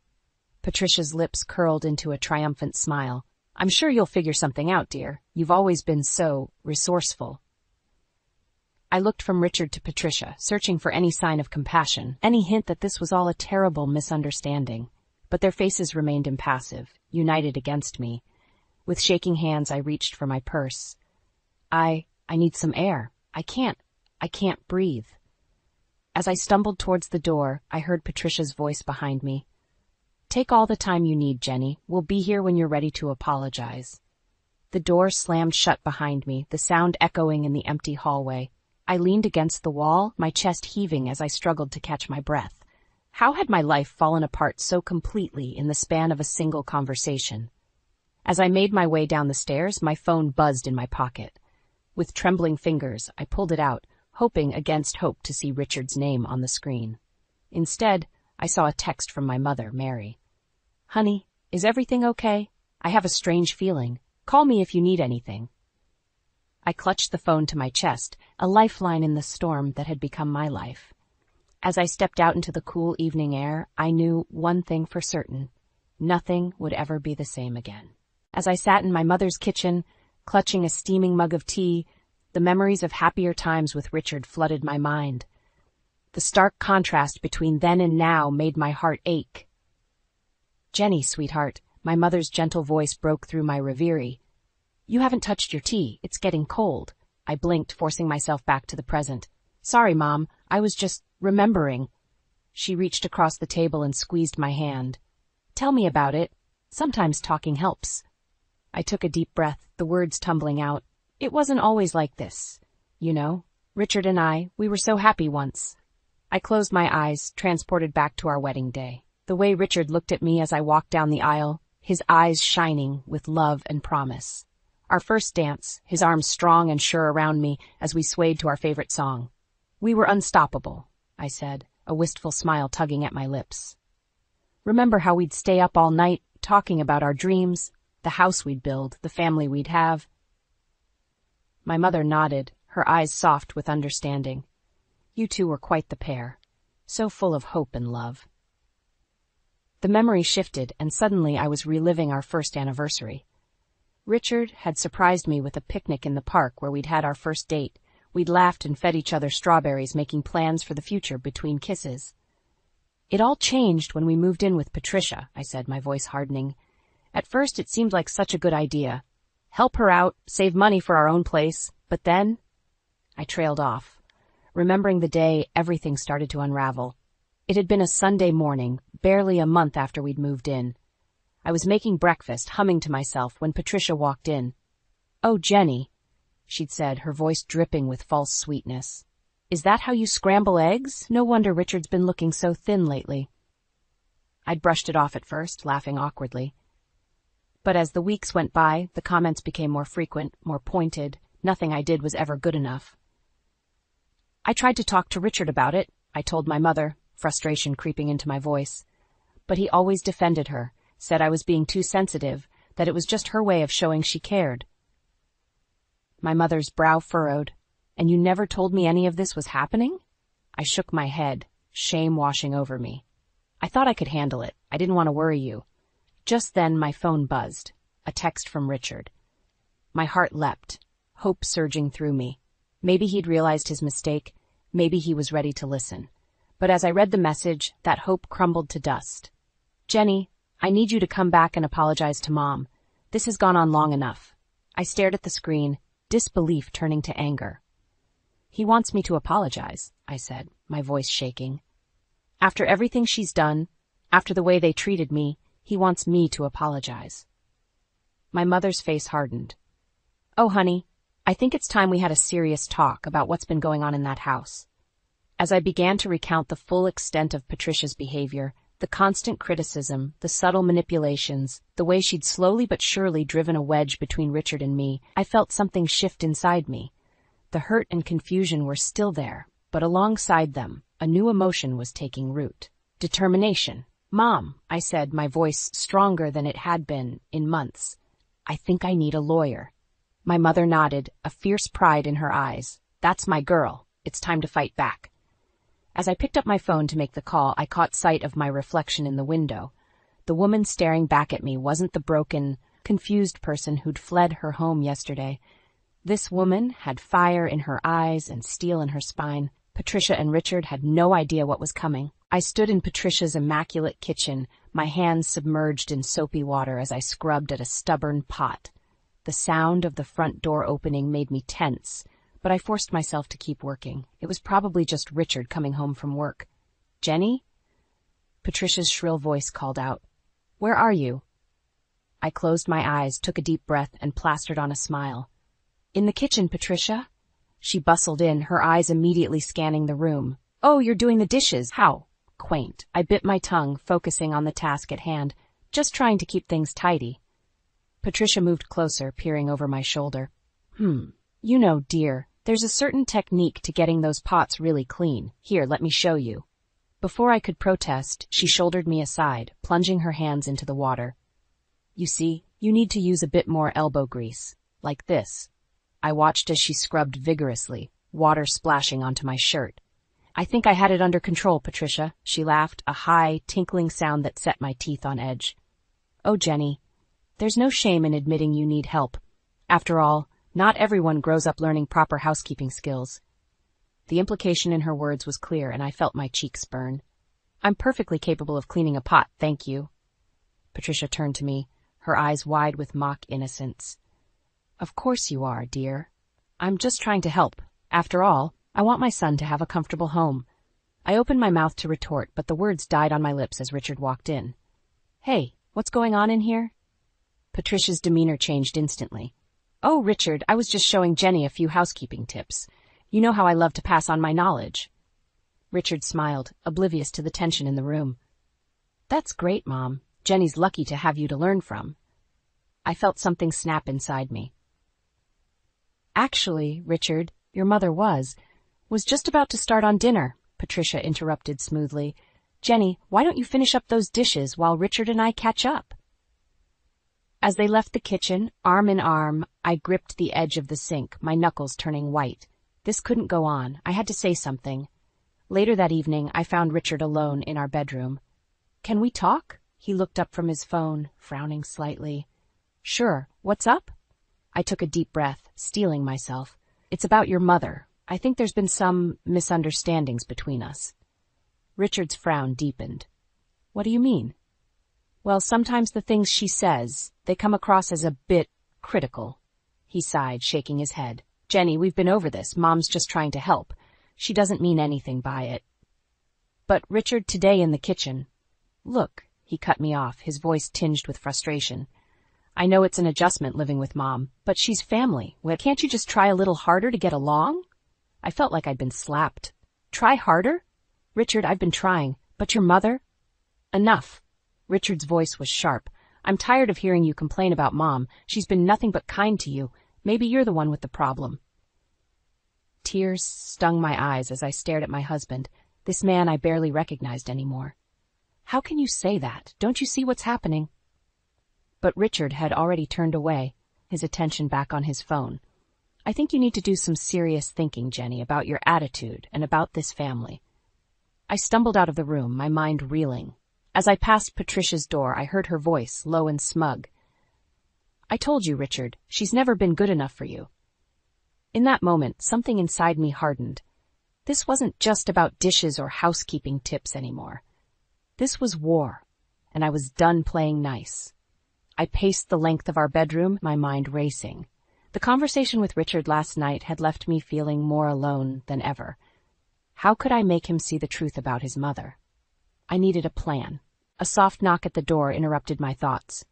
Patricia's lips curled into a triumphant smile. I'm sure you'll figure something out, dear. You've always been so resourceful. I looked from Richard to Patricia, searching for any sign of compassion, any hint that this was all a terrible misunderstanding. But their faces remained impassive, united against me. With shaking hands, I reached for my purse. I need some air. I can't breathe. As I stumbled towards the door, I heard Patricia's voice behind me. Take all the time you need, Jenny. We'll be here when you're ready to apologize. The door slammed shut behind me, the sound echoing in the empty hallway. I leaned against the wall, my chest heaving as I struggled to catch my breath. How had my life fallen apart so completely in the span of a single conversation? As I made my way down the stairs, my phone buzzed in my pocket. With trembling fingers, I pulled it out, hoping against hope to see Richard's name on the screen. Instead, I saw a text from my mother, Mary. Honey, is everything okay? I have a strange feeling. Call me if you need anything. I clutched the phone to my chest, a lifeline in the storm that had become my life. As I stepped out into the cool evening air, I knew one thing for certain. Nothing would ever be the same again. As I sat in my mother's kitchen, clutching a steaming mug of tea, the memories of happier times with Richard flooded my mind. The stark contrast between then and now made my heart ache. Jenny, sweetheart, my mother's gentle voice broke through my reverie. You haven't touched your tea. It's getting cold. I blinked, forcing myself back to the present. Sorry, Mom. I was just remembering. She reached across the table and squeezed my hand. Tell me about it. Sometimes talking helps. I took a deep breath, the words tumbling out. It wasn't always like this. You know, Richard and I, we were so happy once. I closed my eyes, transported back to our wedding day. The way Richard looked at me as I walked down the aisle, his eyes shining with love and promise. Our first dance, his arms strong and sure around me as we swayed to our favorite song. We were unstoppable, I said, a wistful smile tugging at my lips. Remember how we'd stay up all night, talking about our dreams, the house we'd build, the family we'd have? My mother nodded, her eyes soft with understanding. You two were quite the pair, so full of hope and love. The memory shifted, and suddenly I was reliving our first anniversary. Richard had surprised me with a picnic in the park where we'd had our first date. We'd laughed and fed each other strawberries, making plans for the future between kisses. It all changed when we moved in with Patricia, I said, my voice hardening. At first it seemed like such a good idea. Help her out, save money for our own place, but then I trailed off. Remembering the day, everything started to unravel. It had been a Sunday morning, barely a month after we'd moved in. I was making breakfast, humming to myself, when Patricia walked in. Oh, Jenny, she'd said, her voice dripping with false sweetness. Is that how you scramble eggs? No wonder Richard's been looking so thin lately. I'd brushed it off at first, laughing awkwardly. But as the weeks went by, the comments became more frequent, more pointed. Nothing I did was ever good enough. I tried to talk to Richard about it, I told my mother, frustration creeping into my voice. But he always defended her, said I was being too sensitive, that it was just her way of showing she cared. My mother's brow furrowed. And you never told me any of this was happening? I shook my head, shame washing over me. I thought I could handle it. I didn't want to worry you. Just then my phone buzzed, a text from Richard. My heart leapt, hope surging through me. Maybe he'd realized his mistake, maybe he was ready to listen. But as I read the message, that hope crumbled to dust. Jenny, I need you to come back and apologize to Mom. This has gone on long enough. I stared at the screen, disbelief turning to anger. He wants me to apologize, I said, my voice shaking. After everything she's done, after the way they treated me, he wants me to apologize. My mother's face hardened. Oh, honey, I think it's time we had a serious talk about what's been going on in that house. As I began to recount the full extent of Patricia's behavior, the constant criticism, the subtle manipulations, the way she'd slowly but surely driven a wedge between Richard and me, I felt something shift inside me. The hurt and confusion were still there, but alongside them, a new emotion was taking root. Determination. Mom, I said, my voice stronger than it had been in months. I think I need a lawyer. My mother nodded, a fierce pride in her eyes. That's my girl. It's time to fight back. As I picked up my phone to make the call, I caught sight of my reflection in the window. The woman staring back at me wasn't the broken, confused person who'd fled her home yesterday. This woman had fire in her eyes and steel in her spine. Patricia and Richard had no idea what was coming. I stood in Patricia's immaculate kitchen, my hands submerged in soapy water as I scrubbed at a stubborn pot. The sound of the front door opening made me tense, but I forced myself to keep working. It was probably just Richard coming home from work. Jenny? Patricia's shrill voice called out. Where are you? I closed my eyes, took a deep breath, and plastered on a smile. In the kitchen, Patricia. She bustled in, her eyes immediately scanning the room. Oh, you're doing the dishes. How quaint. I bit my tongue, focusing on the task at hand, just trying to keep things tidy. Patricia moved closer, peering over my shoulder. You know, dear, there's a certain technique to getting those pots really clean. Here, let me show you. Before I could protest, she shouldered me aside, plunging her hands into the water. You see, you need to use a bit more elbow grease. Like this. I watched as she scrubbed vigorously, water splashing onto my shirt. I think I had it under control, Patricia, she laughed, a high, tinkling sound that set my teeth on edge. Oh, Jenny, there's no shame in admitting you need help. After all, not everyone grows up learning proper housekeeping skills. The implication in her words was clear, and I felt my cheeks burn. I'm perfectly capable of cleaning a pot, thank you. Patricia turned to me, her eyes wide with mock innocence. Of course you are, dear. I'm just trying to help. After all, I want my son to have a comfortable home. I opened my mouth to retort, but the words died on my lips as Richard walked in. Hey, what's going on in here? Patricia's demeanor changed instantly. Oh, Richard, I was just showing Jenny a few housekeeping tips. You know how I love to pass on my knowledge. Richard smiled, oblivious to the tension in the room. That's great, Mom. Jenny's lucky to have you to learn from. I felt something snap inside me. Actually, Richard, your mother was just about to start on dinner, Patricia interrupted smoothly. Jenny, why don't you finish up those dishes while Richard and I catch up? As they left the kitchen, arm in arm, I gripped the edge of the sink, my knuckles turning white. This couldn't go on. I had to say something. Later that evening, I found Richard alone in our bedroom. Can we talk? He looked up from his phone, frowning slightly. Sure. What's up? I took a deep breath, steeling myself. It's about your mother. I think there's been some misunderstandings between us. Richard's frown deepened. What do you mean? Well, sometimes the things she says, they come across as a bit critical. He sighed, shaking his head. Jenny, we've been over this. Mom's just trying to help. She doesn't mean anything by it. But Richard, today in the kitchen. Look, he cut me off, his voice tinged with frustration. I know it's an adjustment living with Mom, but she's family. Well, can't you just try a little harder to get along? I felt like I'd been slapped. Try harder? Richard, I've been trying. But your mother? Enough. Richard's voice was sharp. I'm tired of hearing you complain about Mom. She's been nothing but kind to you. Maybe you're the one with the problem. Tears stung my eyes as I stared at my husband, this man I barely recognized anymore. How can you say that? Don't you see what's happening? But Richard had already turned away, his attention back on his phone. I think you need to do some serious thinking, Jenny, about your attitude and about this family. I stumbled out of the room, my mind reeling. As I passed Patricia's door, I heard her voice, low and smug. I told you, Richard, she's never been good enough for you. In that moment, something inside me hardened. This wasn't just about dishes or housekeeping tips anymore. This was war, and I was done playing nice. I paced the length of our bedroom, my mind racing. The conversation with Richard last night had left me feeling more alone than ever. How could I make him see the truth about his mother? I needed a plan. A soft knock at the door interrupted my thoughts.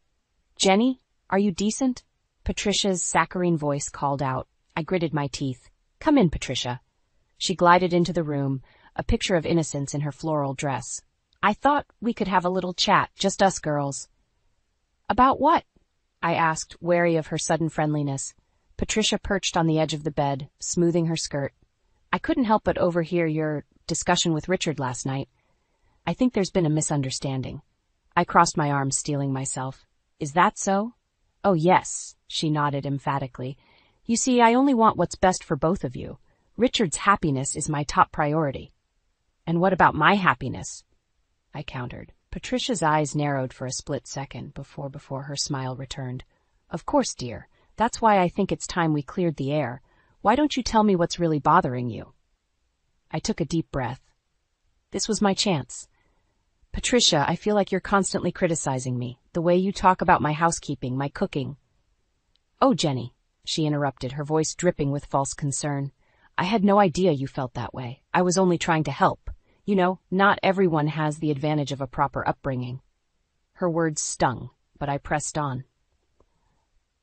"Jenny, are you decent?" Patricia's saccharine voice called out. I gritted my teeth. "Come in, Patricia." She glided into the room, a picture of innocence in her floral dress. "I thought we could have a little chat, just us girls." "About what?" I asked, wary of her sudden friendliness. Patricia perched on the edge of the bed, smoothing her skirt. "I couldn't help but overhear your discussion with Richard last night. I think there's been a misunderstanding." I crossed my arms, steeling myself. "Is that so?" "Oh, yes," she nodded emphatically. "You see, I only want what's best for both of you. Richard's happiness is my top priority." "And what about my happiness?" I countered. Patricia's eyes narrowed for a split second before her smile returned. "Of course, dear. That's why I think it's time we cleared the air. Why don't you tell me what's really bothering you?" I took a deep breath. This was my chance. "Patricia, I feel like you're constantly criticizing me, the way you talk about my housekeeping, my cooking." "Oh, Jenny," she interrupted, her voice dripping with false concern. "I had no idea you felt that way. I was only trying to help. You know, not everyone has the advantage of a proper upbringing." Her words stung, but I pressed on.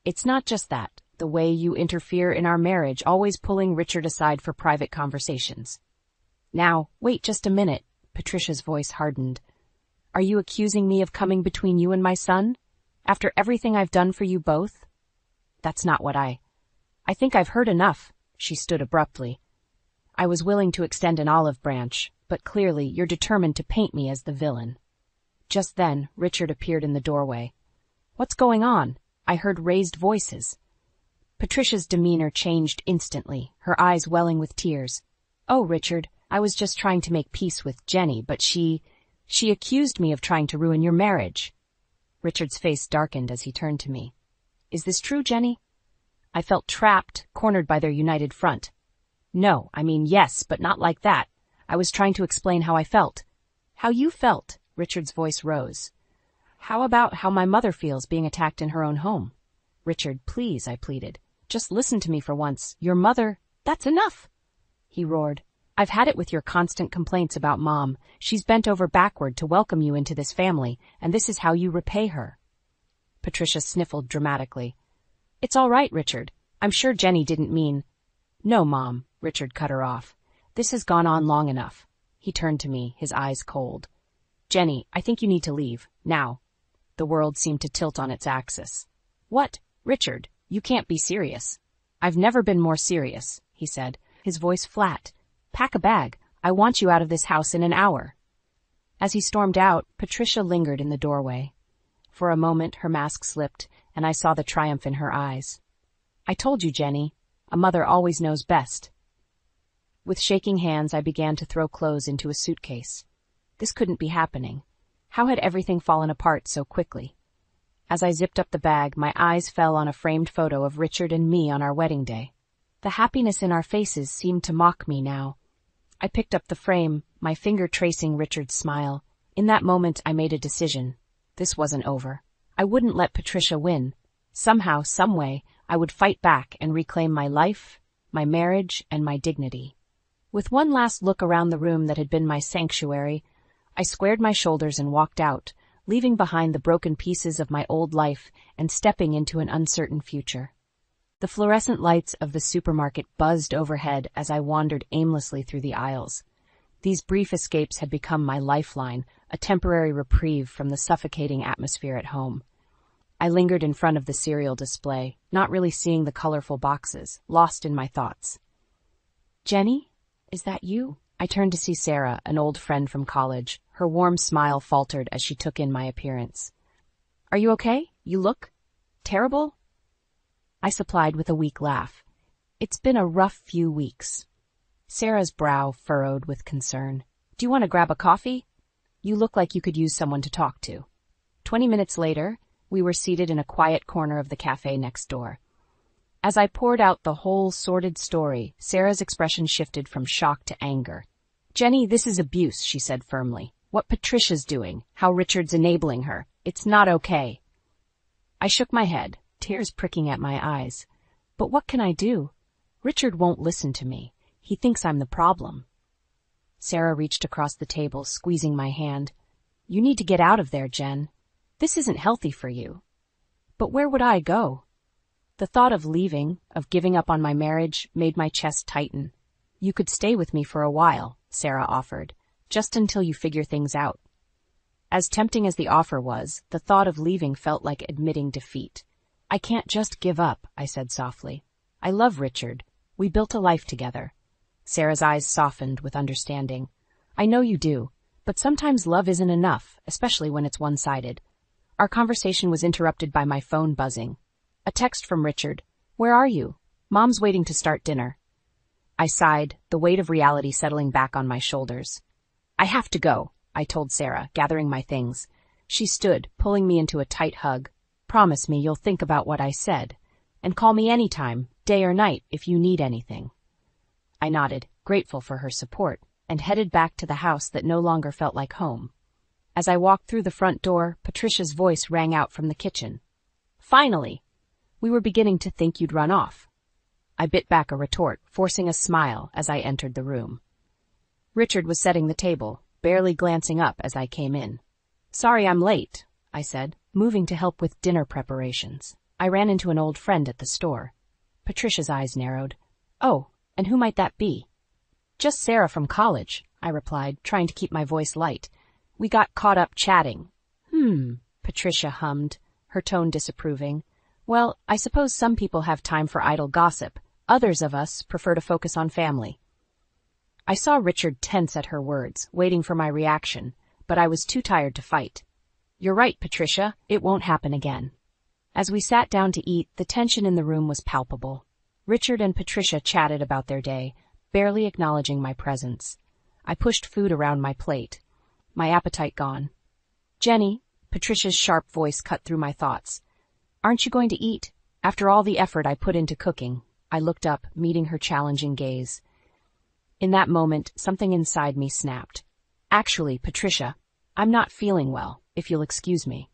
"It's not just that. The way you interfere in our marriage, always pulling Richard aside for private conversations." "Now, wait just a minute." Patricia's voice hardened. "Are you accusing me of coming between you and my son? After everything I've done for you both?" "That's not what I think I've heard enough." She stood abruptly. I was willing to extend an olive branch, but clearly you're determined to paint me as the villain. Just then, Richard appeared in the doorway. "What's going on?" I heard raised voices. Patricia's demeanor changed instantly, her eyes welling with tears. "Oh, Richard, I was just trying to make peace with Jenny, but she accused me of trying to ruin your marriage." Richard's face darkened as he turned to me. "Is this true, Jenny?" I felt trapped, cornered by their united front. "No, I mean yes, but not like that. I was trying to explain how I felt." "How you felt?" Richard's voice rose. "How about how my mother feels being attacked in her own home?" "Richard, please," I pleaded. "Just listen to me for once. Your mother—" "That's enough!" he roared. "I've had it with your constant complaints about Mom. She's bent over backward to welcome you into this family, and this is how you repay her." Patricia sniffled dramatically. "It's all right, Richard. I'm sure Jenny didn't mean—" "No, Mom," Richard cut her off. "This has gone on long enough." He turned to me, his eyes cold. "Jenny, I think you need to leave. Now." The world seemed to tilt on its axis. "What? Richard, you can't be serious." "I've never been more serious," he said, his voice flat. "Pack a bag. I want you out of this house in an hour." As he stormed out, Patricia lingered in the doorway. For a moment, her mask slipped, and I saw the triumph in her eyes. "I told you, Jenny. A mother always knows best." With shaking hands, I began to throw clothes into a suitcase. This couldn't be happening. How had everything fallen apart so quickly? As I zipped up the bag, my eyes fell on a framed photo of Richard and me on our wedding day. The happiness in our faces seemed to mock me now. I picked up the frame, my finger tracing Richard's smile. In that moment, I made a decision. This wasn't over. I wouldn't let Patricia win. Somehow, someway, I would fight back and reclaim my life, my marriage, and my dignity. With one last look around the room that had been my sanctuary, I squared my shoulders and walked out, leaving behind the broken pieces of my old life and stepping into an uncertain future. The fluorescent lights of the supermarket buzzed overhead as I wandered aimlessly through the aisles. These brief escapes had become my lifeline, a temporary reprieve from the suffocating atmosphere at home. I lingered in front of the cereal display, not really seeing the colorful boxes, lost in my thoughts. "Jenny, is that you?" I turned to see Sarah, an old friend from college. Her warm smile faltered as she took in my appearance. "Are you okay? You look terrible." I supplied with a weak laugh. "It's been a rough few weeks." Sarah's brow furrowed with concern. "Do you want to grab a coffee? You look like you could use someone to talk to." 20 minutes later, we were seated in a quiet corner of the cafe next door. As I poured out the whole sordid story, Sarah's expression shifted from shock to anger. "Jenny, this is abuse," she said firmly. "What Patricia's doing, how Richard's enabling her. It's not okay." I shook my head, tears pricking at my eyes. But what can I do? Richard won't listen to me. He thinks I'm the problem. Sarah reached across the table, squeezing my hand. "You need to get out of there, Jen. This isn't healthy for you." But where would I go? The thought of leaving, of giving up on my marriage, made my chest tighten. "You could stay with me for a while," Sarah offered, "just until you figure things out." As tempting as the offer was, the thought of leaving felt like admitting defeat. "I can't just give up," I said softly. "I love Richard. We built a life together." Sarah's eyes softened with understanding. "I know you do, but sometimes love isn't enough, especially when it's one-sided." Our conversation was interrupted by my phone buzzing. A text from Richard. "Where are you? Mom's waiting to start dinner." I sighed, the weight of reality settling back on my shoulders. "I have to go," I told Sarah, gathering my things. She stood, pulling me into a tight hug. "Promise me you'll think about what I said, and call me anytime, day or night, if you need anything." I nodded, grateful for her support, and headed back to the house that no longer felt like home. As I walked through the front door, Patricia's voice rang out from the kitchen. "Finally! We were beginning to think you'd run off." I bit back a retort, forcing a smile as I entered the room. Richard was setting the table, barely glancing up as I came in. "Sorry I'm late," I said, moving to help with dinner preparations. "I ran into an old friend at the store." Patricia's eyes narrowed. "Oh, and who might that be?" "Just Sarah from college," I replied, trying to keep my voice light. "We got caught up chatting." Patricia hummed, her tone disapproving. "Well, I suppose some people have time for idle gossip. Others of us prefer to focus on family." I saw Richard tense at her words, waiting for my reaction, but I was too tired to fight. "You're right, Patricia. It won't happen again." As we sat down to eat, the tension in the room was palpable. Richard and Patricia chatted about their day, barely acknowledging my presence. I pushed food around my plate, my appetite gone. "Jenny," Patricia's sharp voice cut through my thoughts. "Aren't you going to eat? After all the effort I put into cooking." I looked up, meeting her challenging gaze. In that moment, something inside me snapped. "Actually, Patricia, I'm not feeling well, if you'll excuse me."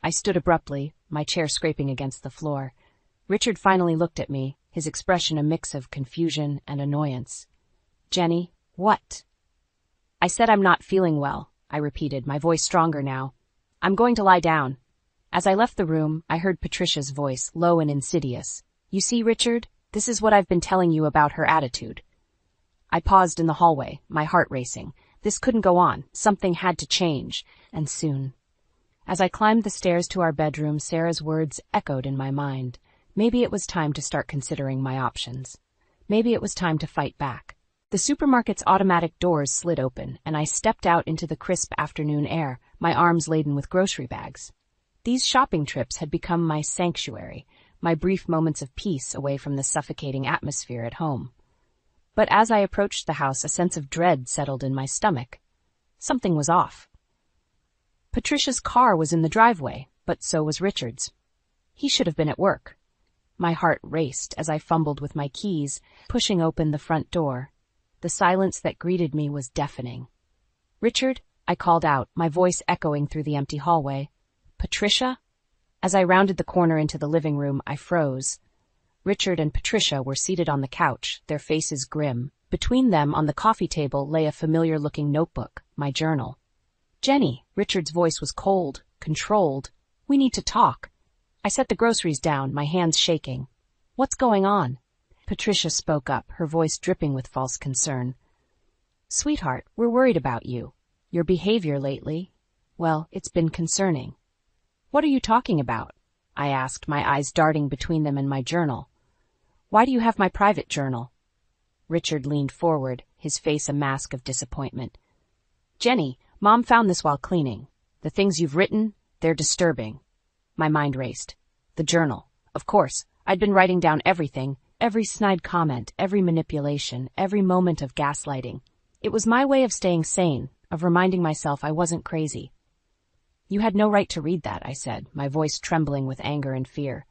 I stood abruptly, my chair scraping against the floor. Richard finally looked at me, his expression a mix of confusion and annoyance. "Jenny, what?" "I said I'm not feeling well," I repeated, my voice stronger now. "I'm going to lie down." As I left the room, I heard Patricia's voice, low and insidious. "You see, Richard, this is what I've been telling you about her attitude." I paused in the hallway, my heart racing. This couldn't go on. Something had to change, and soon. As I climbed the stairs to our bedroom, Sarah's words echoed in my mind. Maybe it was time to start considering my options. Maybe it was time to fight back. The supermarket's automatic doors slid open, and I stepped out into the crisp afternoon air, my arms laden with grocery bags. These shopping trips had become my sanctuary, my brief moments of peace away from the suffocating atmosphere at home. But as I approached the house, a sense of dread settled in my stomach. Something was off. Patricia's car was in the driveway, but so was Richard's. He should have been at work. My heart raced as I fumbled with my keys, pushing open the front door. The silence that greeted me was deafening. "Richard," I called out, my voice echoing through the empty hallway. "Patricia?" As I rounded the corner into the living room, I froze. Richard and Patricia were seated on the couch, their faces grim. Between them, on the coffee table, lay a familiar-looking notebook, my journal. "Jenny," Richard's voice was cold, controlled. "We need to talk." I set the groceries down, my hands shaking. "What's going on?" Patricia spoke up, her voice dripping with false concern. "Sweetheart, we're worried about you. Your behavior lately, well, it's been concerning." "What are you talking about?" I asked, my eyes darting between them and my journal. "Why do you have my private journal?" Richard leaned forward, his face a mask of disappointment. "Jenny, Mom found this while cleaning. The things you've written, they're disturbing." My mind raced. The journal. Of course, I'd been writing down everything, every snide comment, every manipulation, every moment of gaslighting. It was my way of staying sane, of reminding myself I wasn't crazy. "You had no right to read that," I said, my voice trembling with anger and fear.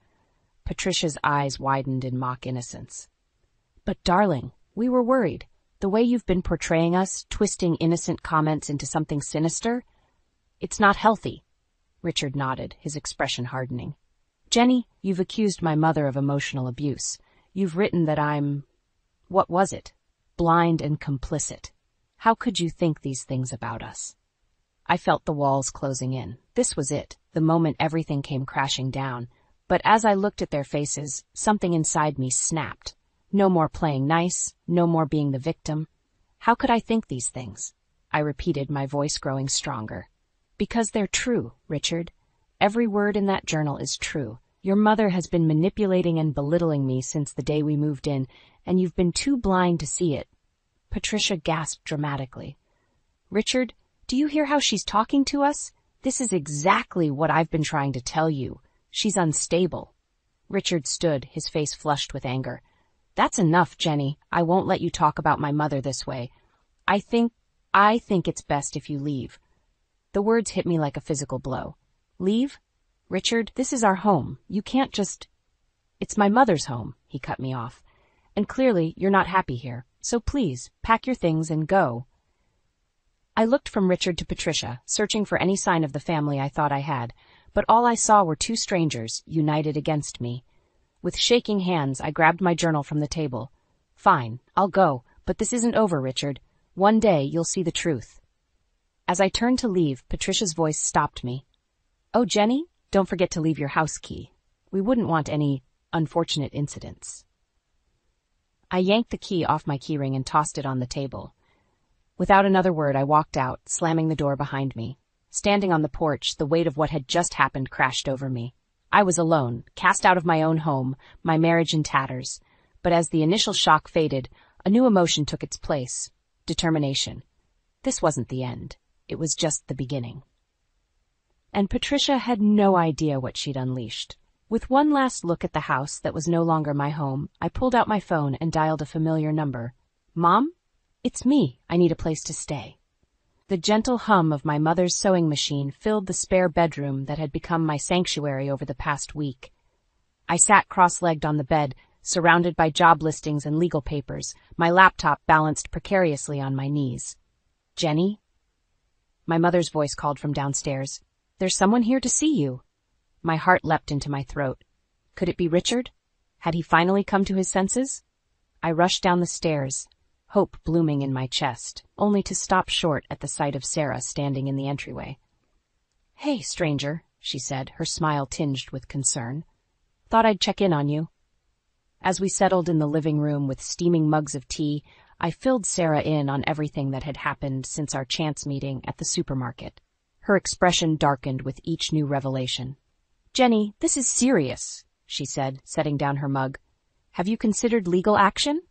Patricia's eyes widened in mock innocence. But darling, we were worried. The way you've been portraying us, twisting innocent comments into something sinister, it's not healthy. Richard nodded, his expression hardening. Jenny, you've accused my mother of emotional abuse. You've written that I'm... what was it? Blind and complicit. How could you think these things about us? I felt the walls closing in. This was it, the moment everything came crashing down. But as I looked at their faces, something inside me snapped. No more playing nice, no more being the victim. How could I think these things? I repeated, my voice growing stronger. Because they're true, Richard. Every word in that journal is true. Your mother has been manipulating and belittling me since the day we moved in, and you've been too blind to see it. Patricia gasped dramatically. Richard, do you hear how she's talking to us? This is exactly what I've been trying to tell you. She's unstable. Richard stood, his face flushed with anger. That's enough, Jenny. I won't let you talk about my mother this way. I think it's best if you leave. The words hit me like a physical blow. Leave? Richard, this is our home. You can't just... It's my mother's home, he cut me off. And clearly, you're not happy here. So please, pack your things and go. I looked from Richard to Patricia, searching for any sign of the family I thought I had, but all I saw were two strangers, united against me. With shaking hands, I grabbed my journal from the table. Fine, I'll go, but this isn't over, Richard. One day, you'll see the truth. As I turned to leave, Patricia's voice stopped me. Oh, Jenny, don't forget to leave your house key. We wouldn't want any unfortunate incidents. I yanked the key off my keyring and tossed it on the table. Without another word, I walked out, slamming the door behind me. Standing on the porch, the weight of what had just happened crashed over me. I was alone, cast out of my own home, my marriage in tatters. But as the initial shock faded, a new emotion took its place. Determination. This wasn't the end. It was just the beginning. And Patricia had no idea what she'd unleashed. With one last look at the house that was no longer my home, I pulled out my phone and dialed a familiar number. Mom? It's me. I need a place to stay. The gentle hum of my mother's sewing machine filled the spare bedroom that had become my sanctuary over the past week. I sat cross-legged on the bed, surrounded by job listings and legal papers, my laptop balanced precariously on my knees. Jenny? My mother's voice called from downstairs. There's someone here to see you. My heart leapt into my throat. Could it be Richard? Had he finally come to his senses? I rushed down the stairs, hope blooming in my chest, only to stop short at the sight of Sarah standing in the entryway. Hey, stranger, she said, her smile tinged with concern. Thought I'd check in on you. As we settled in the living room with steaming mugs of tea, I filled Sarah in on everything that had happened since our chance meeting at the supermarket. Her expression darkened with each new revelation. Jenny, this is serious, she said, setting down her mug. Have you considered legal action?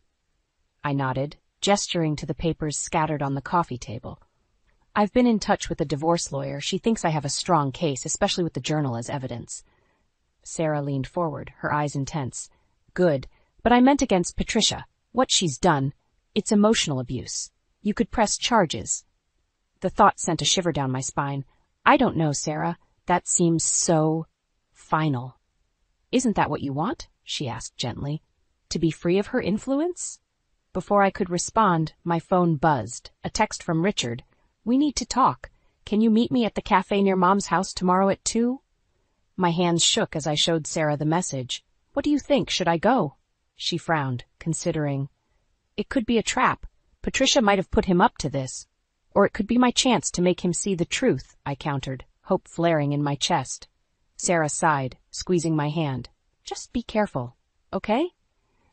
I nodded, gesturing to the papers scattered on the coffee table. I've been in touch with a divorce lawyer. She thinks I have a strong case, especially with the journal as evidence. Sarah leaned forward, her eyes intense. Good, but I meant against Patricia. What she's done, it's emotional abuse. You could press charges. The thought sent a shiver down my spine. I don't know, Sarah. That seems so final. Isn't that what you want? She asked gently. To be free of her influence? Before I could respond, my phone buzzed. A text from Richard. We need to talk. Can you meet me at the cafe near Mom's house tomorrow at 2? My hands shook as I showed Sarah the message. What do you think? Should I go? She frowned, considering. It could be a trap. Patricia might have put him up to this. Or it could be my chance to make him see the truth, I countered, hope flaring in my chest. Sarah sighed, squeezing my hand. Just be careful, okay?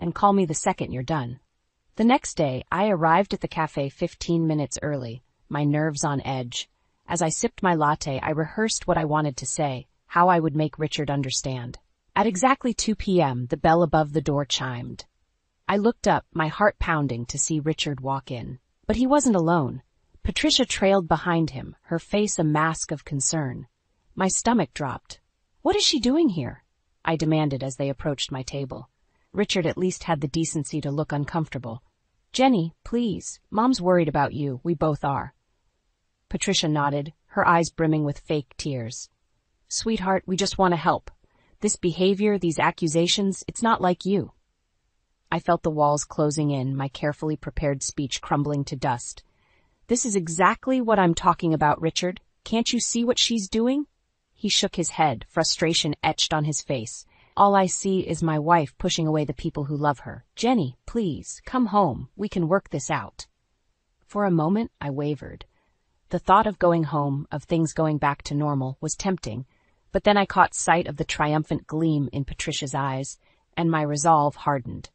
And call me the second you're done. The next day, I arrived at the cafe 15 minutes early, my nerves on edge. As I sipped my latte, I rehearsed what I wanted to say, how I would make Richard understand. At exactly 2 p.m., the bell above the door chimed. I looked up, my heart pounding, to see Richard walk in. But he wasn't alone. Patricia trailed behind him, her face a mask of concern. My stomach dropped. What is she doing here? I demanded as they approached my table. Richard at least had the decency to look uncomfortable. Jenny, please. Mom's worried about you. We both are. Patricia nodded, her eyes brimming with fake tears. Sweetheart, we just want to help. This behavior, these accusations, it's not like you. I felt the walls closing in, my carefully prepared speech crumbling to dust. This is exactly what I'm talking about, Richard. Can't you see what she's doing? He shook his head, frustration etched on his face. All I see is my wife pushing away the people who love her. Jenny, please, come home. We can work this out. For a moment, I wavered. The thought of going home, of things going back to normal, was tempting, but then I caught sight of the triumphant gleam in Patricia's eyes, and my resolve hardened.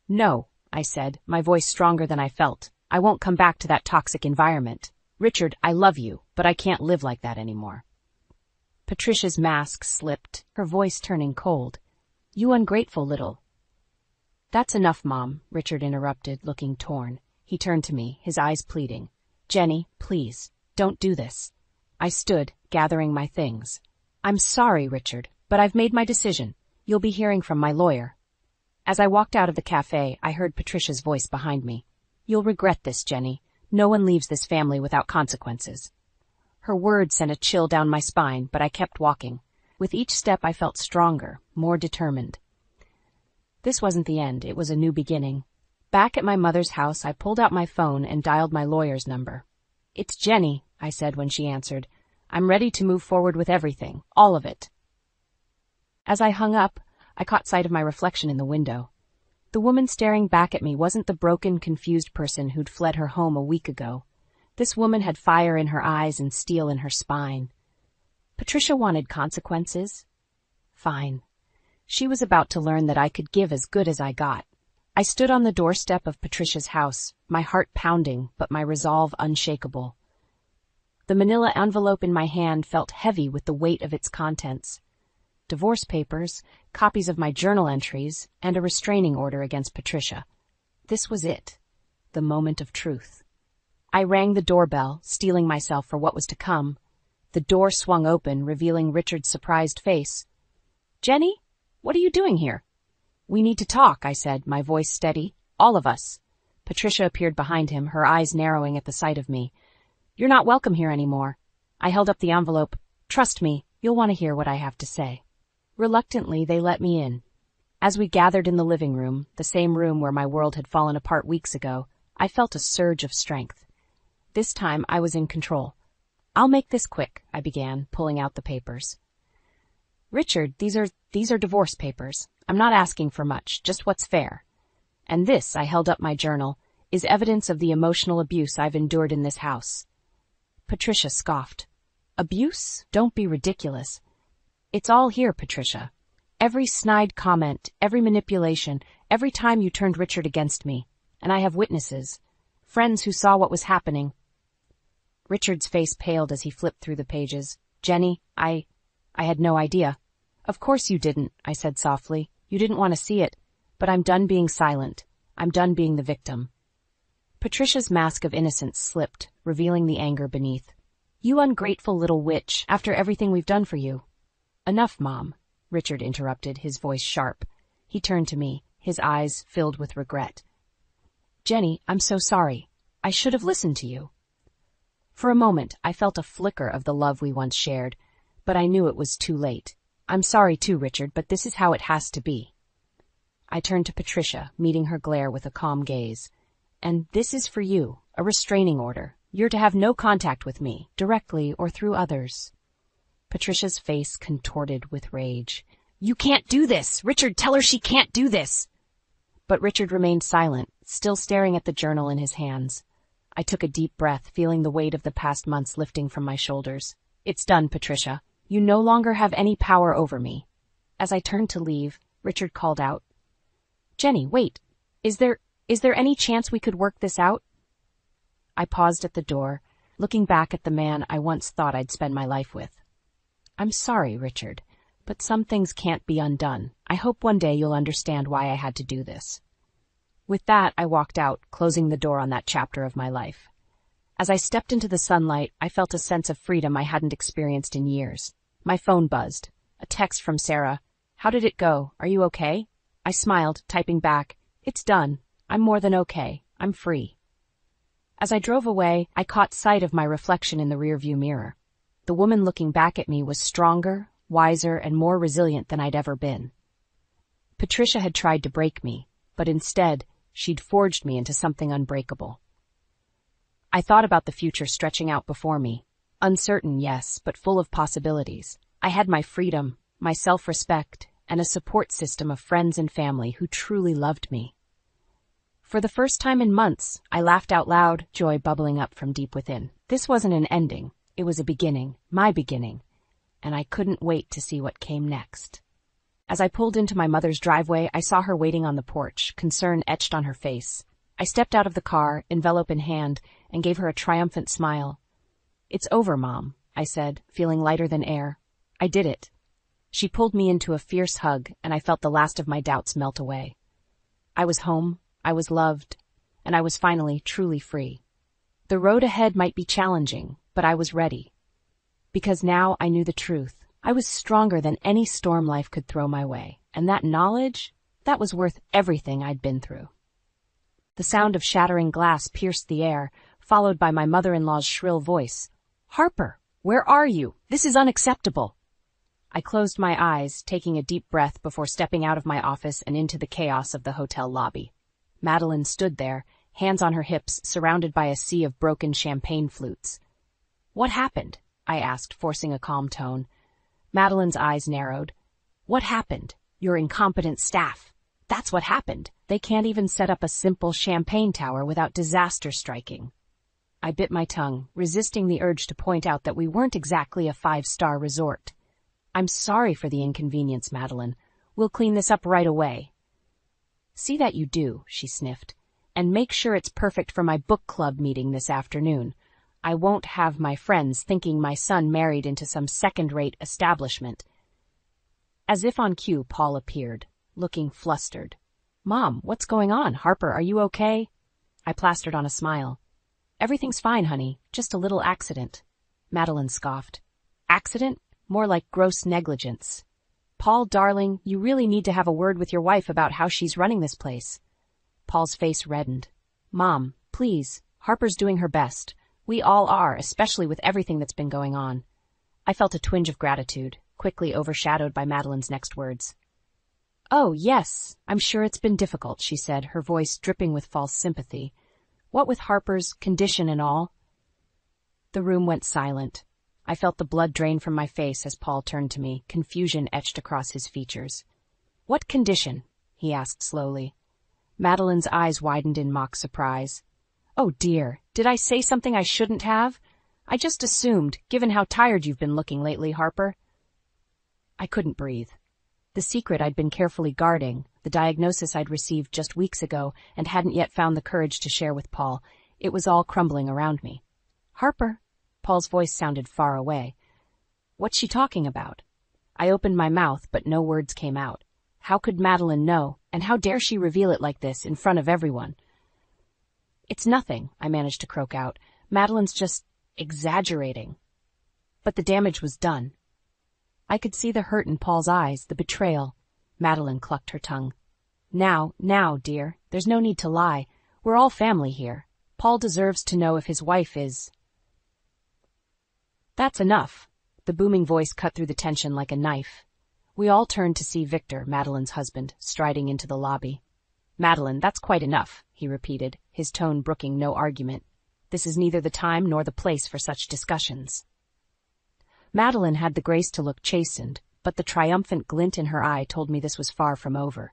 No, I said, my voice stronger than I felt. I won't come back to that toxic environment. Richard, I love you, but I can't live like that anymore. Patricia's mask slipped, her voice turning cold. You ungrateful little... That's enough, Mom, Richard interrupted, looking torn. He turned to me, his eyes pleading. Jenny, please, don't do this. I stood, gathering my things. I'm sorry, Richard, but I've made my decision. You'll be hearing from my lawyer. As I walked out of the cafe, I heard Patricia's voice behind me. You'll regret this, Jenny. No one leaves this family without consequences. Her words sent a chill down my spine, but I kept walking. With each step I felt stronger, more determined. This wasn't the end, it was a new beginning. Back at my mother's house, I pulled out my phone and dialed my lawyer's number. It's Jenny, I said when she answered. I'm ready to move forward with everything, all of it. As I hung up, I caught sight of my reflection in the window. The woman staring back at me wasn't the broken, confused person who'd fled her home a week ago. This woman had fire in her eyes and steel in her spine. Patricia wanted consequences. Fine. She was about to learn that I could give as good as I got. I stood on the doorstep of Patricia's house, my heart pounding, but my resolve unshakable. The manila envelope in my hand felt heavy with the weight of its contents. Divorce papers, copies of my journal entries, and a restraining order against Patricia. This was it, the moment of truth. I rang the doorbell, steeling myself for what was to come. The door swung open, revealing Richard's surprised face. Jenny, what are you doing here? We need to talk, I said, my voice steady. All of us. Patricia appeared behind him, her eyes narrowing at the sight of me. You're not welcome here anymore. I held up the envelope. Trust me, you'll want to hear what I have to say. Reluctantly, they let me in. As we gathered in the living room, the same room where my world had fallen apart weeks ago, I felt a surge of strength. This time, I was in control. I'll make this quick, I began, pulling out the papers. Richard, these are divorce papers. I'm not asking for much, just what's fair. And this, I held up my journal, is evidence of the emotional abuse I've endured in this house. Patricia scoffed. Abuse? Don't be ridiculous. It's all here, Patricia. Every snide comment, every manipulation, every time you turned Richard against me. And I have witnesses. Friends who saw what was happening. Richard's face paled as he flipped through the pages. Jenny, I had no idea. Of course you didn't, I said softly. You didn't want to see it. But I'm done being silent. I'm done being the victim. Patricia's mask of innocence slipped, revealing the anger beneath. You ungrateful little witch, after everything we've done for you. Enough, Mom, Richard interrupted, his voice sharp. He turned to me, his eyes filled with regret. Jenny, I'm so sorry. I should have listened to you. For a moment, I felt a flicker of the love we once shared, but I knew it was too late. I'm sorry too, Richard, but this is how it has to be. I turned to Patricia, meeting her glare with a calm gaze. And this is for you, a restraining order. You're to have no contact with me, directly or through others. Patricia's face contorted with rage. You can't do this! Richard, tell her she can't do this! But Richard remained silent, still staring at the journal in his hands. I took a deep breath, feeling the weight of the past months lifting from my shoulders. It's done, Patricia. You no longer have any power over me. As I turned to leave, Richard called out. Jenny, wait. Is there any chance we could work this out? I paused at the door, looking back at the man I once thought I'd spend my life with. I'm sorry, Richard, but some things can't be undone. I hope one day you'll understand why I had to do this. With that, I walked out, closing the door on that chapter of my life. As I stepped into the sunlight, I felt a sense of freedom I hadn't experienced in years. My phone buzzed. A text from Sarah. How did it go? Are you okay? I smiled, typing back. It's done. I'm more than okay. I'm free. As I drove away, I caught sight of my reflection in the rearview mirror. The woman looking back at me was stronger, wiser and more resilient than I'd ever been. Patricia had tried to break me, but instead, she'd forged me into something unbreakable. I thought about the future stretching out before me. Uncertain, yes, but full of possibilities. I had my freedom, my self-respect, and a support system of friends and family who truly loved me. For the first time in months, I laughed out loud, joy bubbling up from deep within. This wasn't an ending. It was a beginning, my beginning, and I couldn't wait to see what came next. As I pulled into my mother's driveway, I saw her waiting on the porch, concern etched on her face. I stepped out of the car, envelope in hand, and gave her a triumphant smile. "It's over, Mom," I said, feeling lighter than air. I did it. She pulled me into a fierce hug, and I felt the last of my doubts melt away. I was home, I was loved, and I was finally truly free. The road ahead might be challenging, but I was ready. Because now I knew the truth. I was stronger than any storm life could throw my way, and that knowledge, that was worth everything I'd been through. The sound of shattering glass pierced the air, followed by my mother-in-law's shrill voice. "Harper, where are you? This is unacceptable." I closed my eyes, taking a deep breath before stepping out of my office and into the chaos of the hotel lobby. Madeline stood there, hands on her hips, surrounded by a sea of broken champagne flutes. "What happened?" I asked, forcing a calm tone. Madeline's eyes narrowed. "What happened? Your incompetent staff. That's what happened. They can't even set up a simple champagne tower without disaster striking." I bit my tongue, resisting the urge to point out that we weren't exactly a 5-star resort. "I'm sorry for the inconvenience, Madeline. We'll clean this up right away." "See that you do," she sniffed. "And make sure it's perfect for my book club meeting this afternoon. I won't have my friends thinking my son married into some second-rate establishment." As if on cue, Paul appeared, looking flustered. "Mom, what's going on? Harper, are you okay?" I plastered on a smile. "Everything's fine, honey. Just a little accident." Madeline scoffed. "Accident? More like gross negligence. Paul, darling, you really need to have a word with your wife about how she's running this place." Paul's face reddened. "Mom, please. Harper's doing her best. We all are, especially with everything that's been going on." I felt a twinge of gratitude, quickly overshadowed by Madeline's next words. "Oh, yes, I'm sure it's been difficult," she said, her voice dripping with false sympathy. "What with Harper's condition and all?" The room went silent. I felt the blood drain from my face as Paul turned to me, confusion etched across his features. "What condition?" he asked slowly. Madeline's eyes widened in mock surprise. "Oh dear, did I say something I shouldn't have? I just assumed, given how tired you've been looking lately, Harper." I couldn't breathe. The secret I'd been carefully guarding, the diagnosis I'd received just weeks ago and hadn't yet found the courage to share with Paul, it was all crumbling around me. "Harper?" Paul's voice sounded far away. "What's she talking about?" I opened my mouth, but no words came out. How could Madeline know, and how dare she reveal it like this in front of everyone? "It's nothing," I managed to croak out. "Madeline's just exaggerating." But the damage was done. I could see the hurt in Paul's eyes, the betrayal. Madeline clucked her tongue. Now, dear, there's no need to lie. We're all family here. Paul deserves to know if his wife is—" "That's enough." The booming voice cut through the tension like a knife. We all turned to see Victor, Madeline's husband, striding into the lobby. "Madeline, that's quite enough," he repeated, his tone brooking no argument. "This is neither the time nor the place for such discussions." Madeline had the grace to look chastened, but the triumphant glint in her eye told me this was far from over.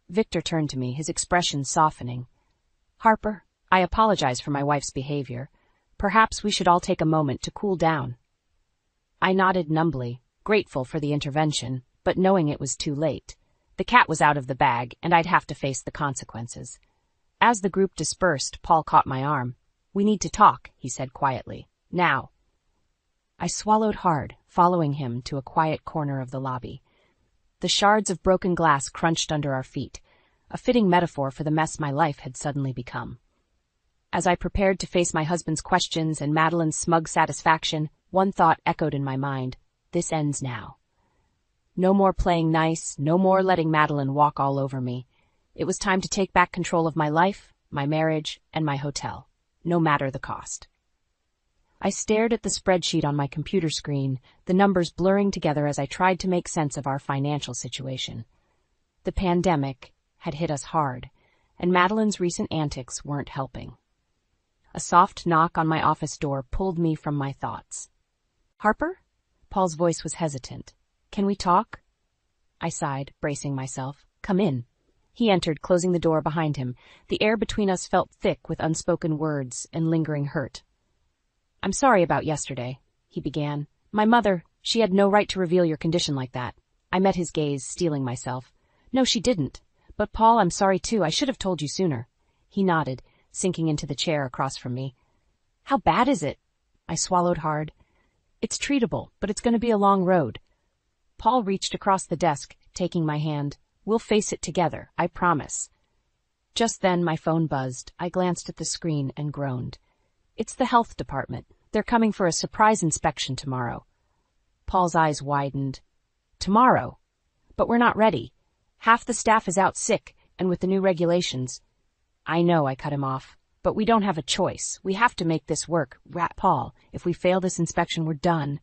Victor turned to me, his expression softening. "Harper, I apologize for my wife's behavior. Perhaps we should all take a moment to cool down." I nodded numbly, grateful for the intervention, but knowing it was too late. The cat was out of the bag, and I'd have to face the consequences. As the group dispersed, Paul caught my arm. "We need to talk," he said quietly. "Now." I swallowed hard, following him to a quiet corner of the lobby. The shards of broken glass crunched under our feet, a fitting metaphor for the mess my life had suddenly become. As I prepared to face my husband's questions and Madeline's smug satisfaction, one thought echoed in my mind. This ends now. No more playing nice, no more letting Madeline walk all over me. It was time to take back control of my life, my marriage, and my hotel, no matter the cost. I stared at the spreadsheet on my computer screen, the numbers blurring together as I tried to make sense of our financial situation. The pandemic had hit us hard, and Madeline's recent antics weren't helping. A soft knock on my office door pulled me from my thoughts. "Harper?" Paul's voice was hesitant. "Can we talk?" I sighed, bracing myself. "Come in." He entered, closing the door behind him. The air between us felt thick with unspoken words and lingering hurt. "I'm sorry about yesterday," he began. "My mother, she had no right to reveal your condition like that." I met his gaze, steeling myself. "No, she didn't. But Paul, I'm sorry too. I should have told you sooner." He nodded, sinking into the chair across from me. "How bad is it?" I swallowed hard. "It's treatable, but it's going to be a long road." Paul reached across the desk, taking my hand. "We'll face it together, I promise." Just then my phone buzzed. I glanced at the screen and groaned. "It's the health department. They're coming for a surprise inspection tomorrow." Paul's eyes widened. "Tomorrow? But we're not ready. Half the staff is out sick, and with the new regulations—" "I know," I cut him off. "But we don't have a choice. We have to make this work. Paul, if we fail this inspection, we're done."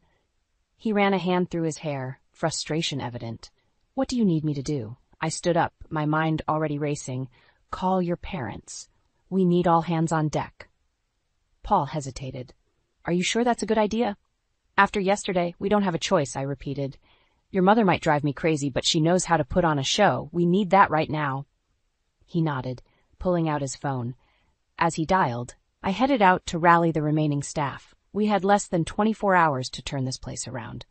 He ran a hand through his hair, frustration evident. "What do you need me to do?" I stood up, my mind already racing. "Call your parents. We need all hands on deck." Paul hesitated. "Are you sure that's a good idea?" "After yesterday, we don't have a choice," I repeated. "Your mother might drive me crazy, but she knows how to put on a show. We need that right now." He nodded, pulling out his phone. As he dialed, I headed out to rally the remaining staff. We had less than 24 hours to turn this place around.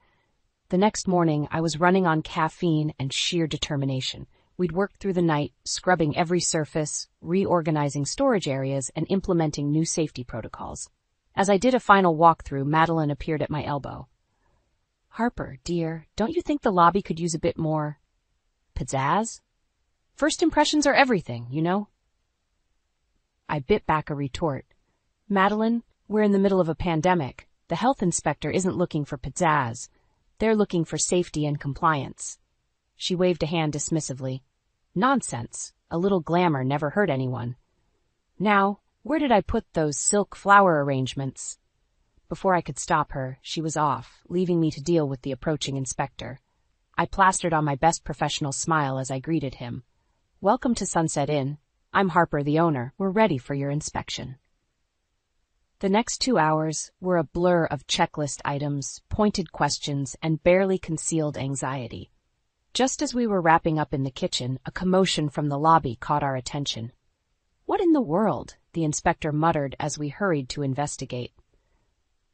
The next morning, I was running on caffeine and sheer determination. We'd worked through the night, scrubbing every surface, reorganizing storage areas, and implementing new safety protocols. As I did a final walkthrough, Madeline appeared at my elbow. "Harper, dear, don't you think the lobby could use a bit more pizzazz? First impressions are everything, you know." I bit back a retort. "Madeline, we're in the middle of a pandemic. The health inspector isn't looking for pizzazz. They're looking for safety and compliance." She waved a hand dismissively. "Nonsense. A little glamour never hurt anyone. Now, where did I put those silk flower arrangements?" Before I could stop her, she was off, leaving me to deal with the approaching inspector. I plastered on my best professional smile as I greeted him. "Welcome to Sunset Inn. I'm Harper, the owner. We're ready for your inspection." The next 2 hours were a blur of checklist items, pointed questions, and barely concealed anxiety. Just as we were wrapping up in the kitchen, a commotion from the lobby caught our attention. "What in the world?" the inspector muttered as we hurried to investigate.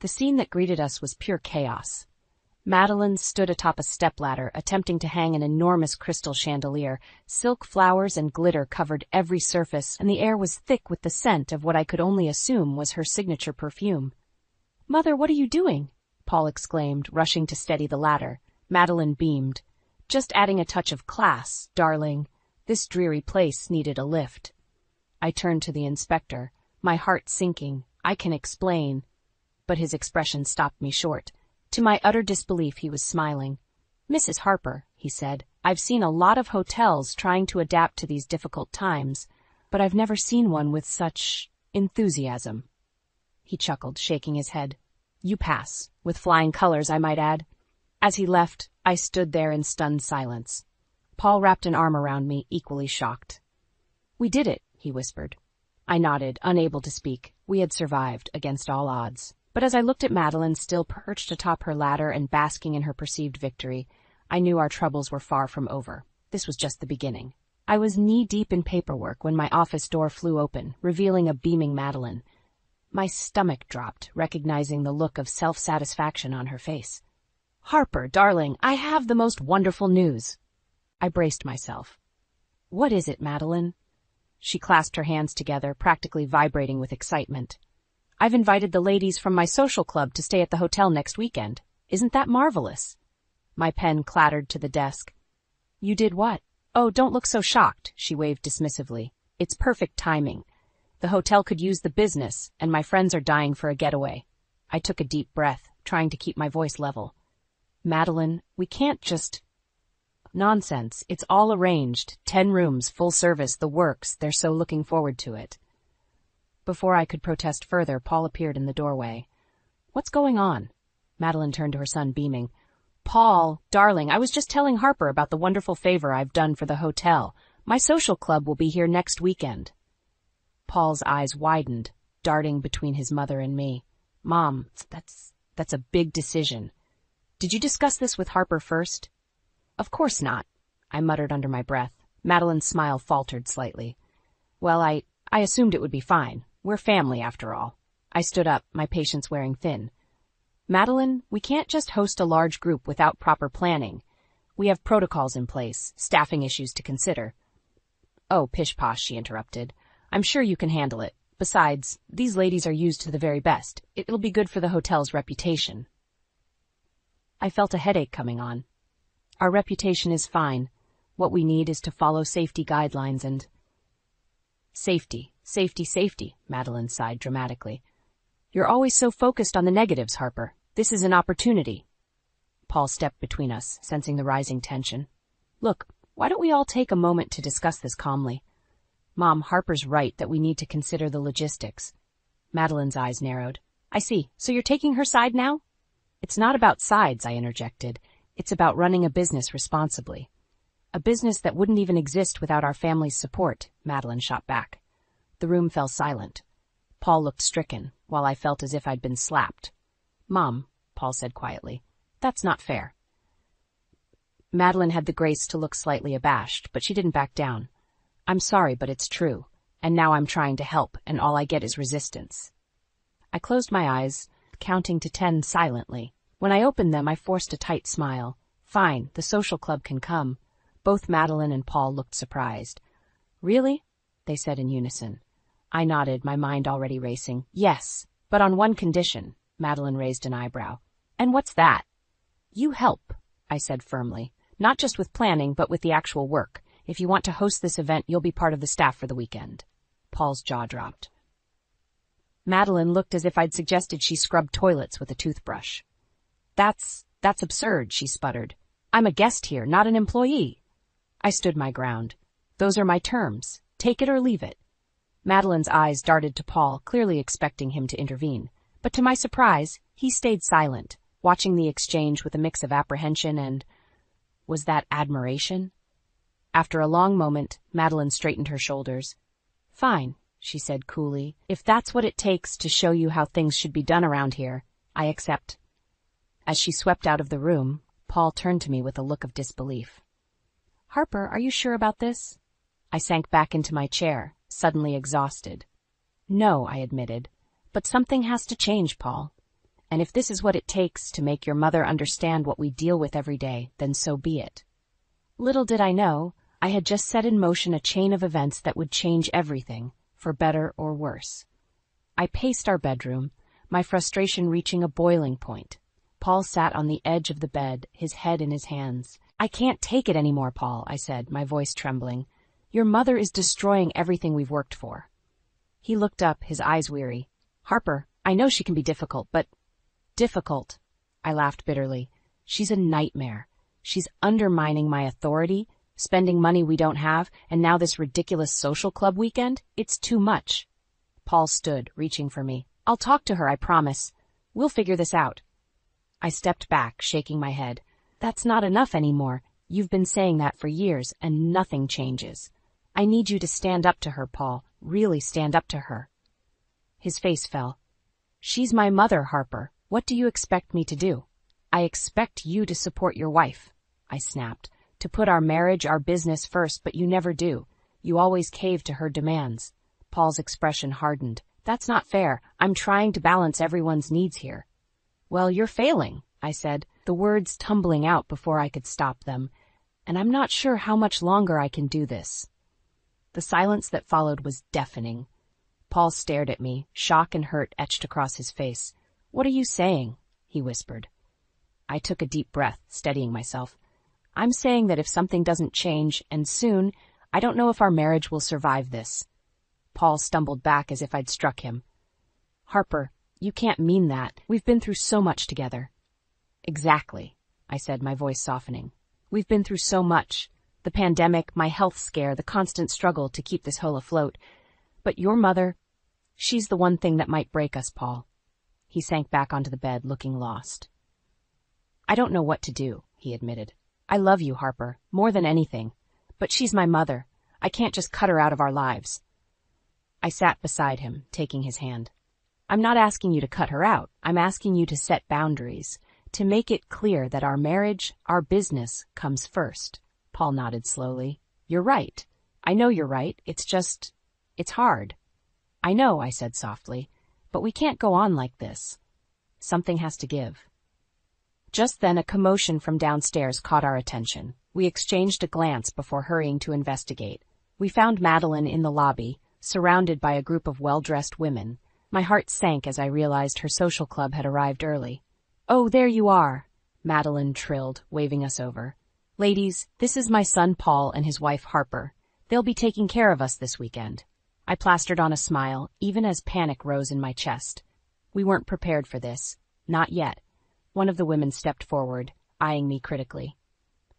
The scene that greeted us was pure chaos. Madeline stood atop a stepladder, attempting to hang an enormous crystal chandelier. Silk flowers and glitter covered every surface, and the air was thick with the scent of what I could only assume was her signature perfume. "Mother, what are you doing?" Paul exclaimed, rushing to steady the ladder. Madeline beamed. "Just adding a touch of class, darling. This dreary place needed a lift." I turned to the inspector, my heart sinking. "I can explain." But his expression stopped me short. To my utter disbelief, he was smiling. "Mrs. Harper," he said, "I've seen a lot of hotels trying to adapt to these difficult times, but I've never seen one with such enthusiasm." He chuckled, shaking his head. "You pass, with flying colors, I might add." As he left, I stood there in stunned silence. Paul wrapped an arm around me, equally shocked. "We did it," he whispered. I nodded, unable to speak. We had survived, against all odds. But as I looked at Madeline, still perched atop her ladder and basking in her perceived victory, I knew our troubles were far from over. This was just the beginning. I was knee-deep in paperwork when my office door flew open, revealing a beaming Madeline. My stomach dropped, recognizing the look of self-satisfaction on her face. "Harper, darling, I have the most wonderful news." I braced myself. "What is it, Madeline?" She clasped her hands together, practically vibrating with excitement. "I've invited the ladies from my social club to stay at the hotel next weekend. Isn't that marvelous?" My pen clattered to the desk. "You did what?" "Oh, don't look so shocked," she waved dismissively. "It's perfect timing. The hotel could use the business, and my friends are dying for a getaway." I took a deep breath, trying to keep my voice level. "Madeline, we can't just—" "Nonsense. It's all arranged. 10 rooms, full service, the works. They're so looking forward to it." Before I could protest further, Paul appeared in the doorway. What's going on? Madeline turned to her son, beaming. Paul, darling, I was just telling Harper about the wonderful favor I've done for the hotel. My social club will be here next weekend. Paul's eyes widened, darting between his mother and me. Mom, that's a big decision. Did you discuss this with Harper first? Of course not, I muttered under my breath. Madeline's smile faltered slightly. Well, I assumed it would be fine. We're family, after all. I stood up, my patience wearing thin. Madeline, we can't just host a large group without proper planning. We have protocols in place, staffing issues to consider. Oh, pish-posh, she interrupted. I'm sure you can handle it. Besides, these ladies are used to the very best. It'll be good for the hotel's reputation. I felt a headache coming on. Our reputation is fine. What we need is to follow safety guidelines and... Safety, Madeline sighed dramatically. You're always so focused on the negatives, Harper. This is an opportunity. Paul stepped between us, sensing the rising tension. Look, why don't we all take a moment to discuss this calmly? Mom, Harper's right that we need to consider the logistics. Madeline's eyes narrowed. I see. So you're taking her side now? It's not about sides, I interjected. It's about running a business responsibly. A business that wouldn't even exist without our family's support, Madeline shot back. The room fell silent. Paul looked stricken, while I felt as if I'd been slapped. Mom, Paul said quietly, that's not fair. Madeline had the grace to look slightly abashed, but she didn't back down. I'm sorry, but it's true, and now I'm trying to help, and all I get is resistance. I closed my eyes, counting to 10 silently. When I opened them, I forced a tight smile. Fine, the social club can come. Both Madeline and Paul looked surprised. Really? They said in unison. I nodded, my mind already racing. Yes, but on one condition. Madeline raised an eyebrow. And what's that? You help, I said firmly. Not just with planning, but with the actual work. If you want to host this event, you'll be part of the staff for the weekend. Paul's jaw dropped. Madeline looked as if I'd suggested she scrub toilets with a toothbrush. That's absurd, she sputtered. I'm a guest here, not an employee. I stood my ground. Those are my terms. Take it or leave it. Madeline's eyes darted to Paul, clearly expecting him to intervene. But to my surprise, he stayed silent, watching the exchange with a mix of apprehension and... was that admiration? After a long moment, Madeline straightened her shoulders. Fine, she said coolly. If that's what it takes to show you how things should be done around here, I accept. As she swept out of the room, Paul turned to me with a look of disbelief. Harper, are you sure about this? I sank back into my chair, suddenly exhausted. No, I admitted, but something has to change, Paul. And if this is what it takes to make your mother understand what we deal with every day, then so be it. Little did I know, I had just set in motion a chain of events that would change everything, for better or worse. I paced our bedroom, my frustration reaching a boiling point. Paul sat on the edge of the bed, his head in his hands. I can't take it anymore, Paul, I said, my voice trembling. Your mother is destroying everything we've worked for. He looked up, his eyes weary. Harper, I know she can be difficult, but... Difficult, I laughed bitterly. She's a nightmare. She's undermining my authority, spending money we don't have, and now this ridiculous social club weekend? It's too much. Paul stood, reaching for me. I'll talk to her, I promise. We'll figure this out. I stepped back, shaking my head. That's not enough anymore. You've been saying that for years, and nothing changes. I need you to stand up to her, Paul. Really stand up to her. His face fell. She's my mother, Harper. What do you expect me to do? I expect you to support your wife, I snapped. To put our marriage, our business first, but you never do. You always cave to her demands. Paul's expression hardened. That's not fair. I'm trying to balance everyone's needs here. Well, you're failing, I said, the words tumbling out before I could stop them, and I'm not sure how much longer I can do this. The silence that followed was deafening. Paul stared at me, shock and hurt etched across his face. What are you saying? He whispered. I took a deep breath, steadying myself. I'm saying that if something doesn't change, and soon, I don't know if our marriage will survive this. Paul stumbled back as if I'd struck him. Harper, you can't mean that. We've been through so much together. Exactly, I said, my voice softening. We've been through so much. The pandemic, my health scare, the constant struggle to keep this whole afloat. But your mother, she's the one thing that might break us, Paul. He sank back onto the bed, looking lost. I don't know what to do, he admitted. I love you, Harper, more than anything. But she's my mother. I can't just cut her out of our lives. I sat beside him, taking his hand. I'm not asking you to cut her out. I'm asking you to set boundaries, to make it clear that our marriage, our business, comes first. Paul nodded slowly. You're right. I know you're right. It's hard. I know, I said softly, but we can't go on like this. Something has to give. Just then a commotion from downstairs caught our attention. We exchanged a glance before hurrying to investigate. We found Madeline in the lobby, surrounded by a group of well-dressed women. My heart sank as I realized her social club had arrived early. Oh, there you are, Madeline trilled, waving us over. Ladies, this is my son Paul and his wife Harper. They'll be taking care of us this weekend. I plastered on a smile, even as panic rose in my chest. We weren't prepared for this. Not yet. One of the women stepped forward, eyeing me critically.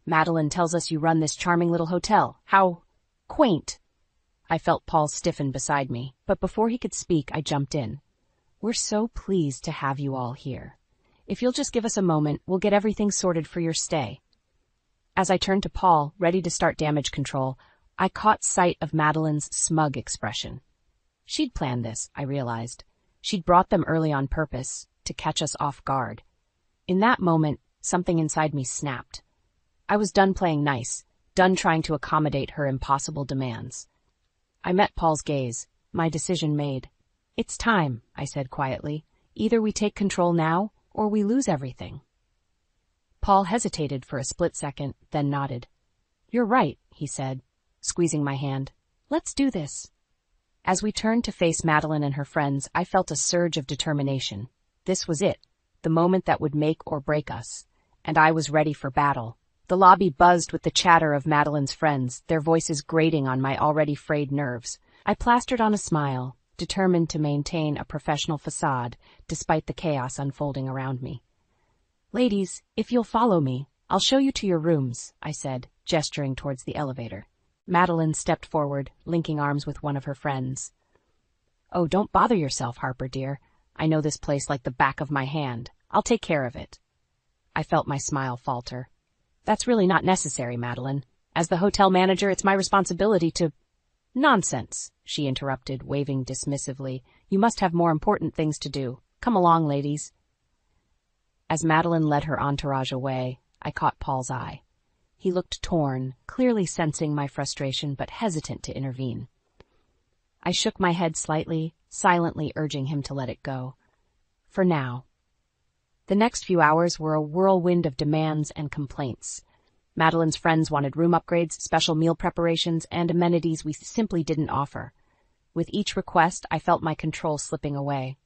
Madeline tells us you run this charming little hotel. How quaint. I felt Paul stiffen beside me, but before he could speak, I jumped in. We're so pleased to have you all here. If you'll just give us a moment, we'll get everything sorted for your stay. As I turned to Paul, ready to start damage control, I caught sight of Madeline's smug expression. She'd planned this, I realized. She'd brought them early on purpose, to catch us off guard. In that moment, something inside me snapped. I was done playing nice, done trying to accommodate her impossible demands. I met Paul's gaze, my decision made. It's time, I said quietly. Either we take control now, or we lose everything. Paul hesitated for a split second, then nodded. You're right, he said, squeezing my hand. Let's do this. As we turned to face Madeline and her friends, I felt a surge of determination. This was it, the moment that would make or break us, and I was ready for battle. The lobby buzzed with the chatter of Madeline's friends, their voices grating on my already frayed nerves. I plastered on a smile, determined to maintain a professional facade despite the chaos unfolding around me. Ladies, if you'll follow me, I'll show you to your rooms, I said, gesturing towards the elevator. Madeline stepped forward, linking arms with one of her friends. Oh, don't bother yourself, Harper, dear. I know this place like the back of my hand. I'll take care of it. I felt my smile falter. That's really not necessary, Madeline. As the hotel manager, it's my responsibility to— Nonsense, she interrupted, waving dismissively. You must have more important things to do. Come along, ladies. As Madeline led her entourage away, I caught Paul's eye. He looked torn, clearly sensing my frustration, but hesitant to intervene. I shook my head slightly, silently urging him to let it go. For now. The next few hours were a whirlwind of demands and complaints. Madeline's friends wanted room upgrades, special meal preparations, and amenities we simply didn't offer. With each request, I felt my control slipping away.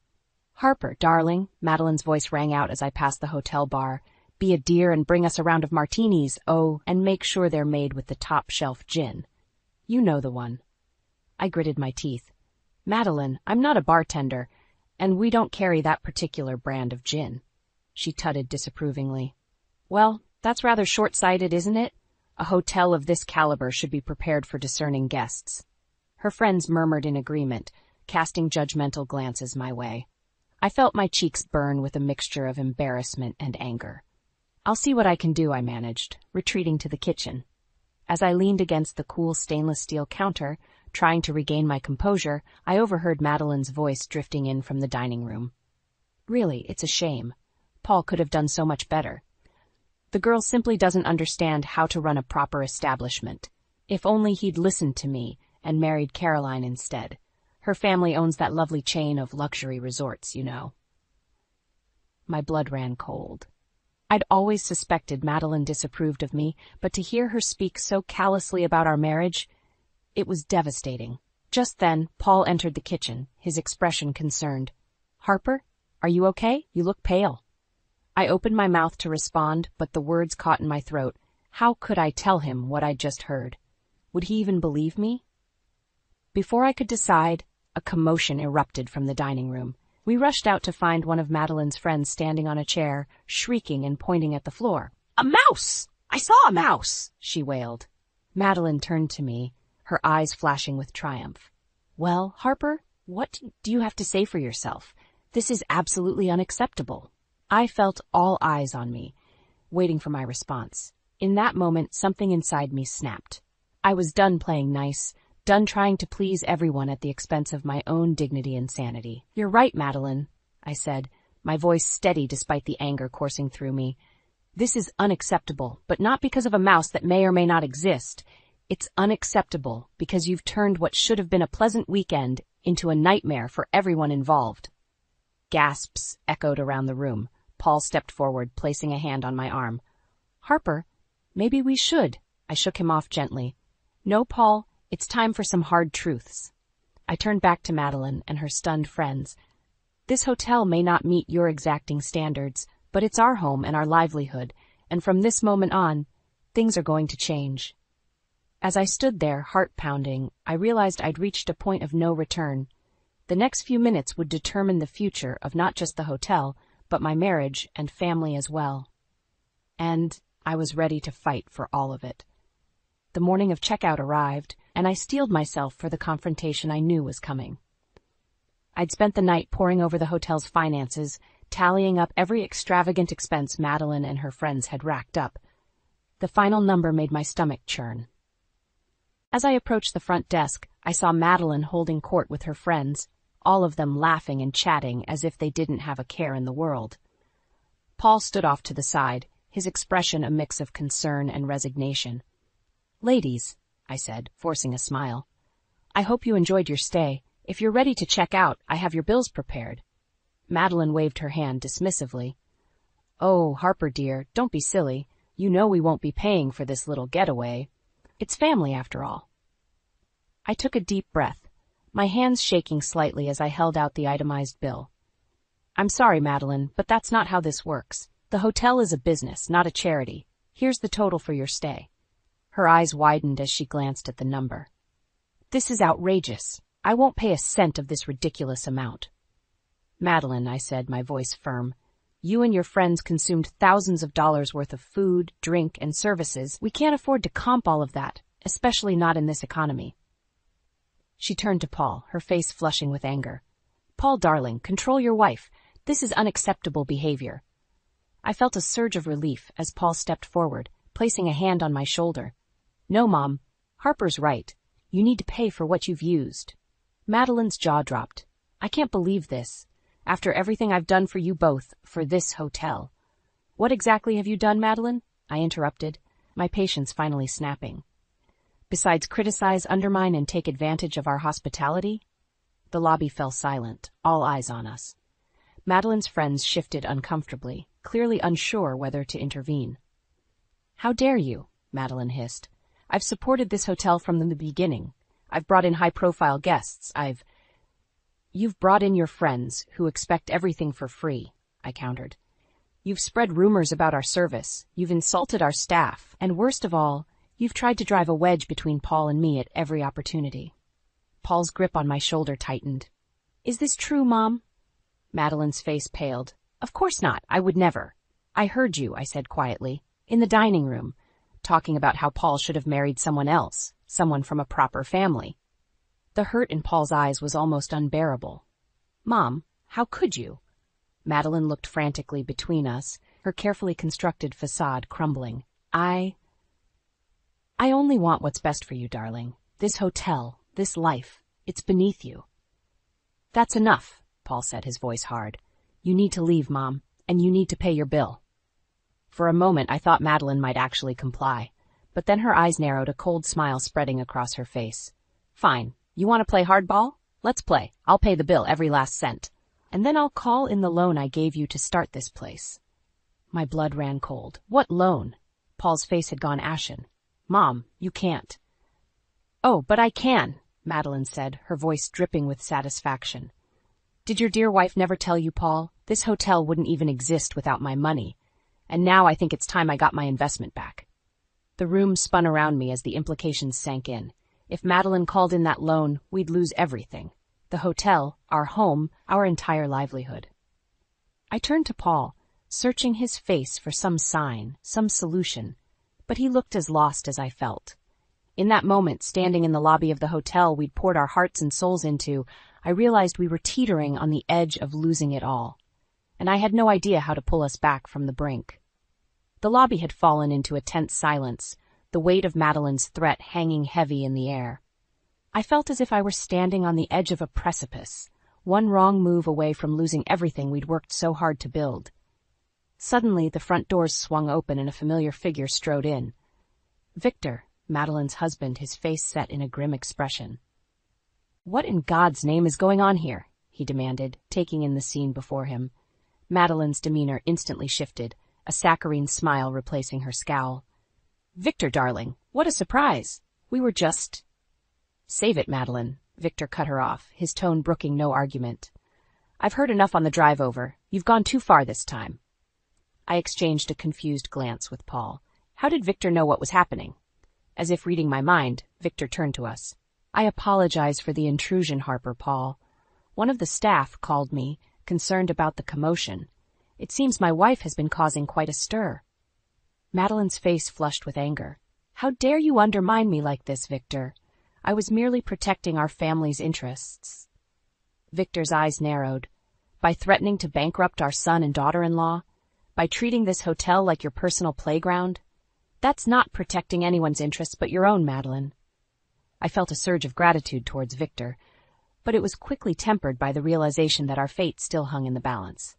Harper, darling, Madeline's voice rang out as I passed the hotel bar. Be a dear and bring us a round of martinis, oh, and make sure they're made with the top-shelf gin. You know the one. I gritted my teeth. Madeline, I'm not a bartender, and we don't carry that particular brand of gin. She tutted disapprovingly. Well, that's rather short-sighted, isn't it? A hotel of this caliber should be prepared for discerning guests. Her friends murmured in agreement, casting judgmental glances my way. I felt my cheeks burn with a mixture of embarrassment and anger. I'll see what I can do, I managed, retreating to the kitchen. As I leaned against the cool stainless steel counter, trying to regain my composure, I overheard Madeline's voice drifting in from the dining room. Really, it's a shame. Paul could have done so much better. The girl simply doesn't understand how to run a proper establishment. If only he'd listened to me and married Caroline instead. Her family owns that lovely chain of luxury resorts, you know. My blood ran cold. I'd always suspected Madeline disapproved of me, but to hear her speak so callously about our marriage, it was devastating. Just then, Paul entered the kitchen, his expression concerned. Harper, are you okay? You look pale. I opened my mouth to respond, but the words caught in my throat. How could I tell him what I'd just heard? Would he even believe me? Before I could decide, a commotion erupted from the dining room. We rushed out to find one of Madeline's friends standing on a chair, shrieking and pointing at the floor. A mouse! I saw a mouse! She wailed. Madeline turned to me, her eyes flashing with triumph. Well, Harper, what do you have to say for yourself? This is absolutely unacceptable. I felt all eyes on me, waiting for my response. In that moment, something inside me snapped. I was done playing nice, done trying to please everyone at the expense of my own dignity and sanity. "You're right, Madeline," I said, my voice steady despite the anger coursing through me. "This is unacceptable, but not because of a mouse that may or may not exist. It's unacceptable because you've turned what should have been a pleasant weekend into a nightmare for everyone involved." Gasps echoed around the room. Paul stepped forward, placing a hand on my arm. "Harper, maybe we should." I shook him off gently. "No, Paul, it's time for some hard truths." I turned back to Madeline and her stunned friends. "This hotel may not meet your exacting standards, but it's our home and our livelihood, and from this moment on, things are going to change." As I stood there, heart pounding, I realized I'd reached a point of no return. The next few minutes would determine the future of not just the hotel, but my marriage and family as well. And I was ready to fight for all of it. The morning of checkout arrived, and I steeled myself for the confrontation I knew was coming. I'd spent the night poring over the hotel's finances, tallying up every extravagant expense Madeline and her friends had racked up. The final number made my stomach churn. As I approached the front desk, I saw Madeline holding court with her friends, all of them laughing and chatting as if they didn't have a care in the world. Paul stood off to the side, his expression a mix of concern and resignation. "Ladies," I said, forcing a smile, "I hope you enjoyed your stay. If you're ready to check out, I have your bills prepared." Madeline waved her hand dismissively. "Oh, Harper dear, don't be silly. You know we won't be paying for this little getaway. It's family after all." I took a deep breath, my hands shaking slightly as I held out the itemized bill. "I'm sorry, Madeline, but that's not how this works. The hotel is a business, not a charity. Here's the total for your stay." Her eyes widened as she glanced at the number. "This is outrageous. I won't pay a cent of this ridiculous amount." "Madeline," I said, my voice firm, "you and your friends consumed thousands of dollars worth of food, drink, and services. We can't afford to comp all of that, especially not in this economy." She turned to Paul, her face flushing with anger. "Paul, darling, control your wife. This is unacceptable behavior." I felt a surge of relief as Paul stepped forward, placing a hand on my shoulder. "No, Mom. Harper's right. You need to pay for what you've used." Madeline's jaw dropped. "I can't believe this. After everything I've done for you both, for this hotel." "What exactly have you done, Madeline?" I interrupted, my patience finally snapping. "Besides criticize, undermine, and take advantage of our hospitality?" The lobby fell silent, all eyes on us. Madeline's friends shifted uncomfortably, clearly unsure whether to intervene. "How dare you?" Madeline hissed. "I've supported this hotel from the beginning. I've brought in high-profile guests. You've brought in your friends, who expect everything for free," I countered. "You've spread rumors about our service, you've insulted our staff, and worst of all, you've tried to drive a wedge between Paul and me at every opportunity." Paul's grip on my shoulder tightened. "Is this true, Mom?" Madeline's face paled. "Of course not. I would never." "I heard you," I said quietly, "in the dining room, talking about how Paul should have married someone else, someone from a proper family." The hurt in Paul's eyes was almost unbearable. "Mom, how could you?" Madeline looked frantically between us, her carefully constructed facade crumbling. I only want what's best for you, darling. This hotel, this life, it's beneath you." "That's enough," Paul said, his voice hard. "You need to leave, Mom, and you need to pay your bill." For a moment, I thought Madeline might actually comply, but then her eyes narrowed, a cold smile spreading across her face. "Fine. You want to play hardball? Let's play. I'll pay the bill, every last cent. And then I'll call in the loan I gave you to start this place." My blood ran cold. "What loan?" Paul's face had gone ashen. "Mom, you can't." "Oh, but I can," Madeline said, her voice dripping with satisfaction. "Did your dear wife never tell you, Paul? This hotel wouldn't even exist without my money. And now I think it's time I got my investment back." The room spun around me as the implications sank in. If Madeline called in that loan, we'd lose everything. The hotel, our home, our entire livelihood. I turned to Paul, searching his face for some sign, some solution, but he looked as lost as I felt. In that moment, standing in the lobby of the hotel we'd poured our hearts and souls into, I realized we were teetering on the edge of losing it all, and I had no idea how to pull us back from the brink. The lobby had fallen into a tense silence, the weight of Madeline's threat hanging heavy in the air. I felt as if I were standing on the edge of a precipice, one wrong move away from losing everything we'd worked so hard to build. Suddenly, the front doors swung open and a familiar figure strode in. Victor, Madeline's husband, his face set in a grim expression. "What in God's name is going on here?" he demanded, taking in the scene before him. Madeline's demeanor instantly shifted, a saccharine smile replacing her scowl. "Victor, darling, what a surprise! We were just—" "Save it, Madeline," Victor cut her off, his tone brooking no argument. "I've heard enough on the drive over. You've gone too far this time." I exchanged a confused glance with Paul. How did Victor know what was happening? As if reading my mind, Victor turned to us. "I apologize for the intrusion, Harper, Paul. One of the staff called me, concerned about the commotion. It seems my wife has been causing quite a stir." Madeline's face flushed with anger. "How dare you undermine me like this, Victor? I was merely protecting our family's interests." Victor's eyes narrowed. "By threatening to bankrupt our son and daughter-in-law? By treating this hotel like your personal playground? That's not protecting anyone's interests but your own, Madeline." I felt a surge of gratitude towards Victor, but it was quickly tempered by the realization that our fate still hung in the balance.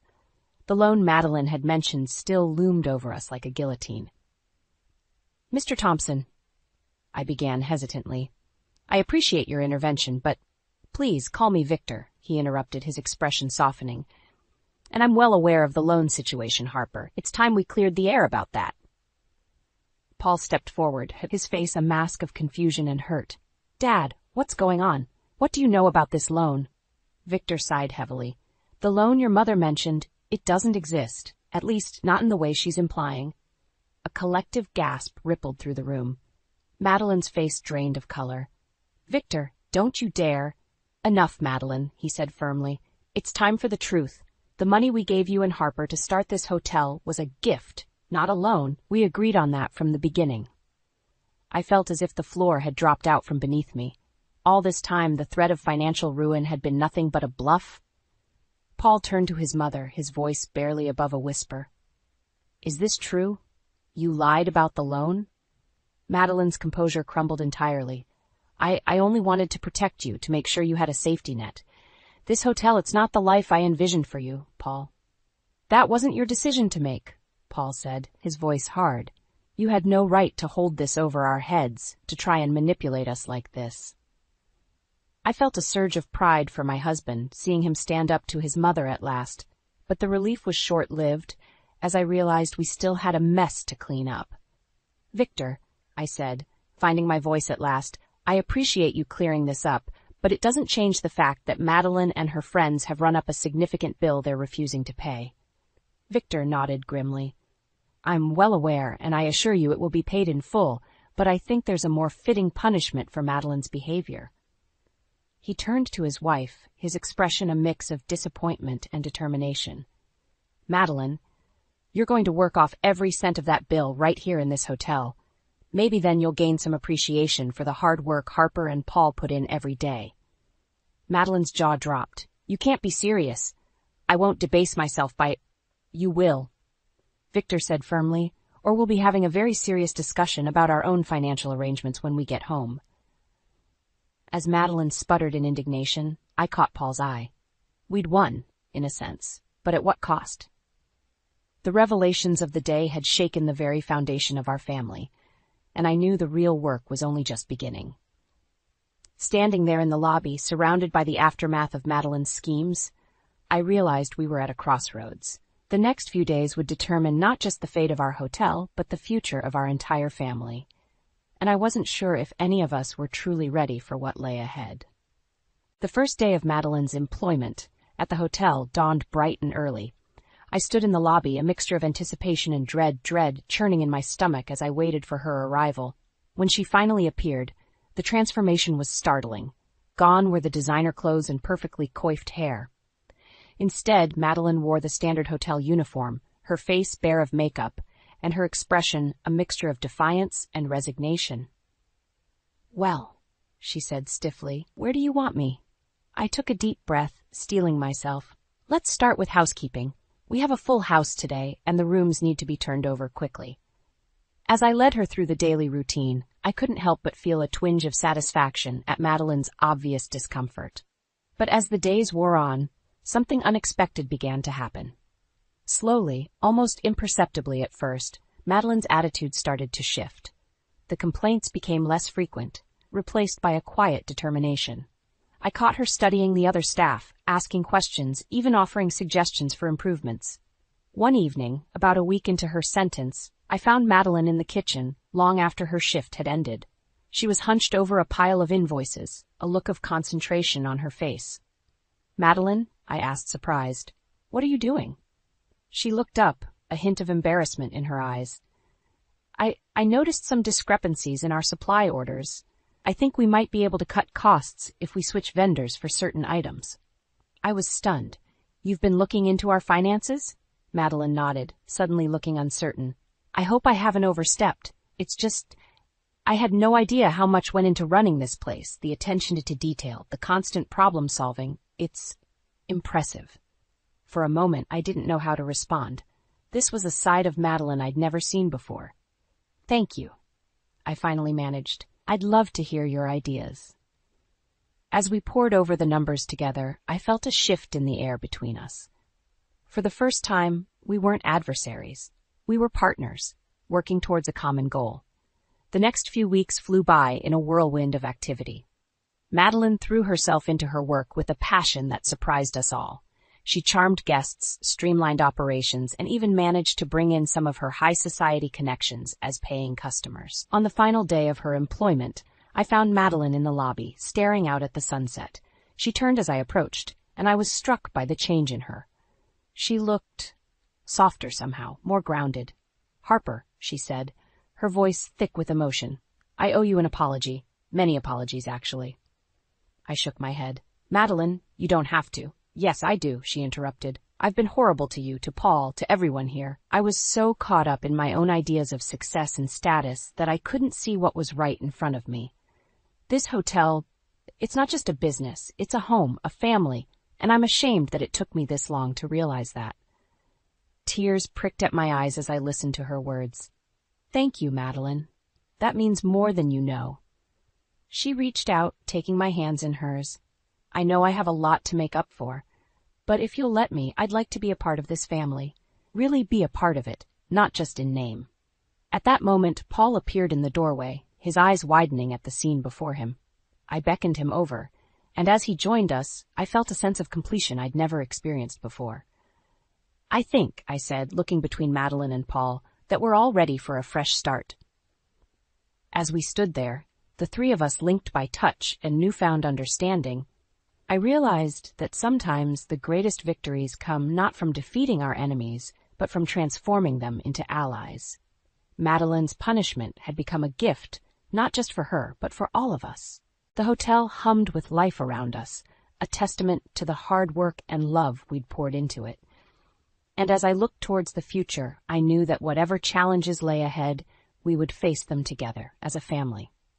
The loan Madeline had mentioned still loomed over us like a guillotine. "Mr. Thompson," I began hesitantly, "I appreciate your intervention, but please call me Victor," he interrupted, his expression softening. "And I'm well aware of the loan situation, Harper. It's time we cleared the air about that." Paul stepped forward, his face a mask of confusion and hurt. "Dad, what's going on? What do you know about this loan?" Victor sighed heavily. "The loan your mother mentioned, it doesn't exist, at least not in the way she's implying." A collective gasp rippled through the room. Madeline's face drained of color. "Victor, don't you dare—" "Enough, Madeline," he said firmly. "It's time for the truth. The money we gave you and Harper to start this hotel was a gift, not a loan. We agreed on that from the beginning." I felt as if the floor had dropped out from beneath me. All this time, the threat of financial ruin had been nothing but a bluff. Paul turned to his mother, his voice barely above a whisper. "Is this true? You lied about the loan?" Madeline's composure crumbled entirely. I only wanted to protect you, to make sure you had a safety net. This hotel, it's not the life I envisioned for you, Paul." "That wasn't your decision to make," Paul said, his voice hard. "You had no right to hold this over our heads, to try and manipulate us like this." I felt a surge of pride for my husband, seeing him stand up to his mother at last, but the relief was short-lived, as I realized we still had a mess to clean up. "Victor," I said, finding my voice at last, "I appreciate you clearing this up, but it doesn't change the fact that Madeline and her friends have run up a significant bill they're refusing to pay." Victor nodded grimly. "I'm well aware, and I assure you it will be paid in full, but I think there's a more fitting punishment for Madeline's behavior." He turned to his wife, his expression a mix of disappointment and determination. "Madeline, you're going to work off every cent of that bill right here in this hotel. Maybe then you'll gain some appreciation for the hard work Harper and Paul put in every day." Madeline's jaw dropped. "You can't be serious. I won't debase myself by—" "You will," Victor said firmly, "or we'll be having a very serious discussion about our own financial arrangements when we get home." As Madeline sputtered in indignation, I caught Paul's eye. We'd won, in a sense, but at what cost? The revelations of the day had shaken the very foundation of our family, and I knew the real work was only just beginning. Standing there in the lobby, surrounded by the aftermath of Madeline's schemes, I realized we were at a crossroads. The next few days would determine not just the fate of our hotel, but the future of our entire family. And I wasn't sure if any of us were truly ready for what lay ahead. The first day of Madeline's employment at the hotel dawned bright and early. I stood in the lobby, a mixture of anticipation and dread churning in my stomach as I waited for her arrival. When she finally appeared, the transformation was startling. Gone were the designer clothes and perfectly coiffed hair. Instead, Madeline wore the standard hotel uniform, her face bare of makeup, and her expression a mixture of defiance and resignation. "Well," she said stiffly, "where do you want me?" I took a deep breath, steeling myself. Let's start with housekeeping. We have a full house today, and the rooms need to be turned over quickly. As I led her through the daily routine, I couldn't help but feel a twinge of satisfaction at Madeline's obvious discomfort. But as the days wore on, something unexpected began to happen. Slowly, almost imperceptibly at first, Madeline's attitude started to shift. The complaints became less frequent, replaced by a quiet determination. I caught her studying the other staff, asking questions, even offering suggestions for improvements. One evening, about a week into her sentence, I found Madeline in the kitchen, long after her shift had ended. She was hunched over a pile of invoices, a look of concentration on her face. "Madeline?" I asked, surprised. "What are you doing?" She looked up, a hint of embarrassment in her eyes. I noticed some discrepancies in our supply orders. I think we might be able to cut costs if we switch vendors for certain items." I was stunned. "You've been looking into our finances?" Madeline nodded, suddenly looking uncertain. "I hope I haven't overstepped. It's just, I had no idea how much went into running this place, the attention to detail, the constant problem solving. It's impressive." For a moment, I didn't know how to respond. This was a side of Madeline I'd never seen before. "Thank you," I finally managed. "I'd love to hear your ideas." As we pored over the numbers together, I felt a shift in the air between us. For the first time, we weren't adversaries. We were partners, working towards a common goal. The next few weeks flew by in a whirlwind of activity. Madeline threw herself into her work with a passion that surprised us all. She charmed guests, streamlined operations, and even managed to bring in some of her high society connections as paying customers. On the final day of her employment, I found Madeline in the lobby, staring out at the sunset. She turned as I approached, and I was struck by the change in her. She looked softer somehow, more grounded. "Harper," she said, her voice thick with emotion, "I owe you an apology. Many apologies, actually." I shook my head. "Madeline, you don't have to." "Yes, I do," she interrupted. "I've been horrible to you, to Paul, to everyone here. I was so caught up in my own ideas of success and status that I couldn't see what was right in front of me. This hotel, it's not just a business, it's a home, a family, and I'm ashamed that it took me this long to realize that." Tears pricked at my eyes as I listened to her words. "Thank you, Madeline. That means more than you know." She reached out, taking my hands in hers. "I know I have a lot to make up for, but if you'll let me, I'd like to be a part of this family. Really be a part of it, not just in name." At that moment, Paul appeared in the doorway, his eyes widening at the scene before him. I beckoned him over, and as he joined us, I felt a sense of completion I'd never experienced before. "I think," I said, looking between Madeline and Paul, "that we're all ready for a fresh start." As we stood there, the three of us linked by touch and newfound understanding, I realized that sometimes the greatest victories come not from defeating our enemies, but from transforming them into allies. Madeline's punishment had become a gift, not just for her, but for all of us. The hotel hummed with life around us, a testament to the hard work and love we'd poured into it. And as I looked towards the future, I knew that whatever challenges lay ahead, we would face them together as a family.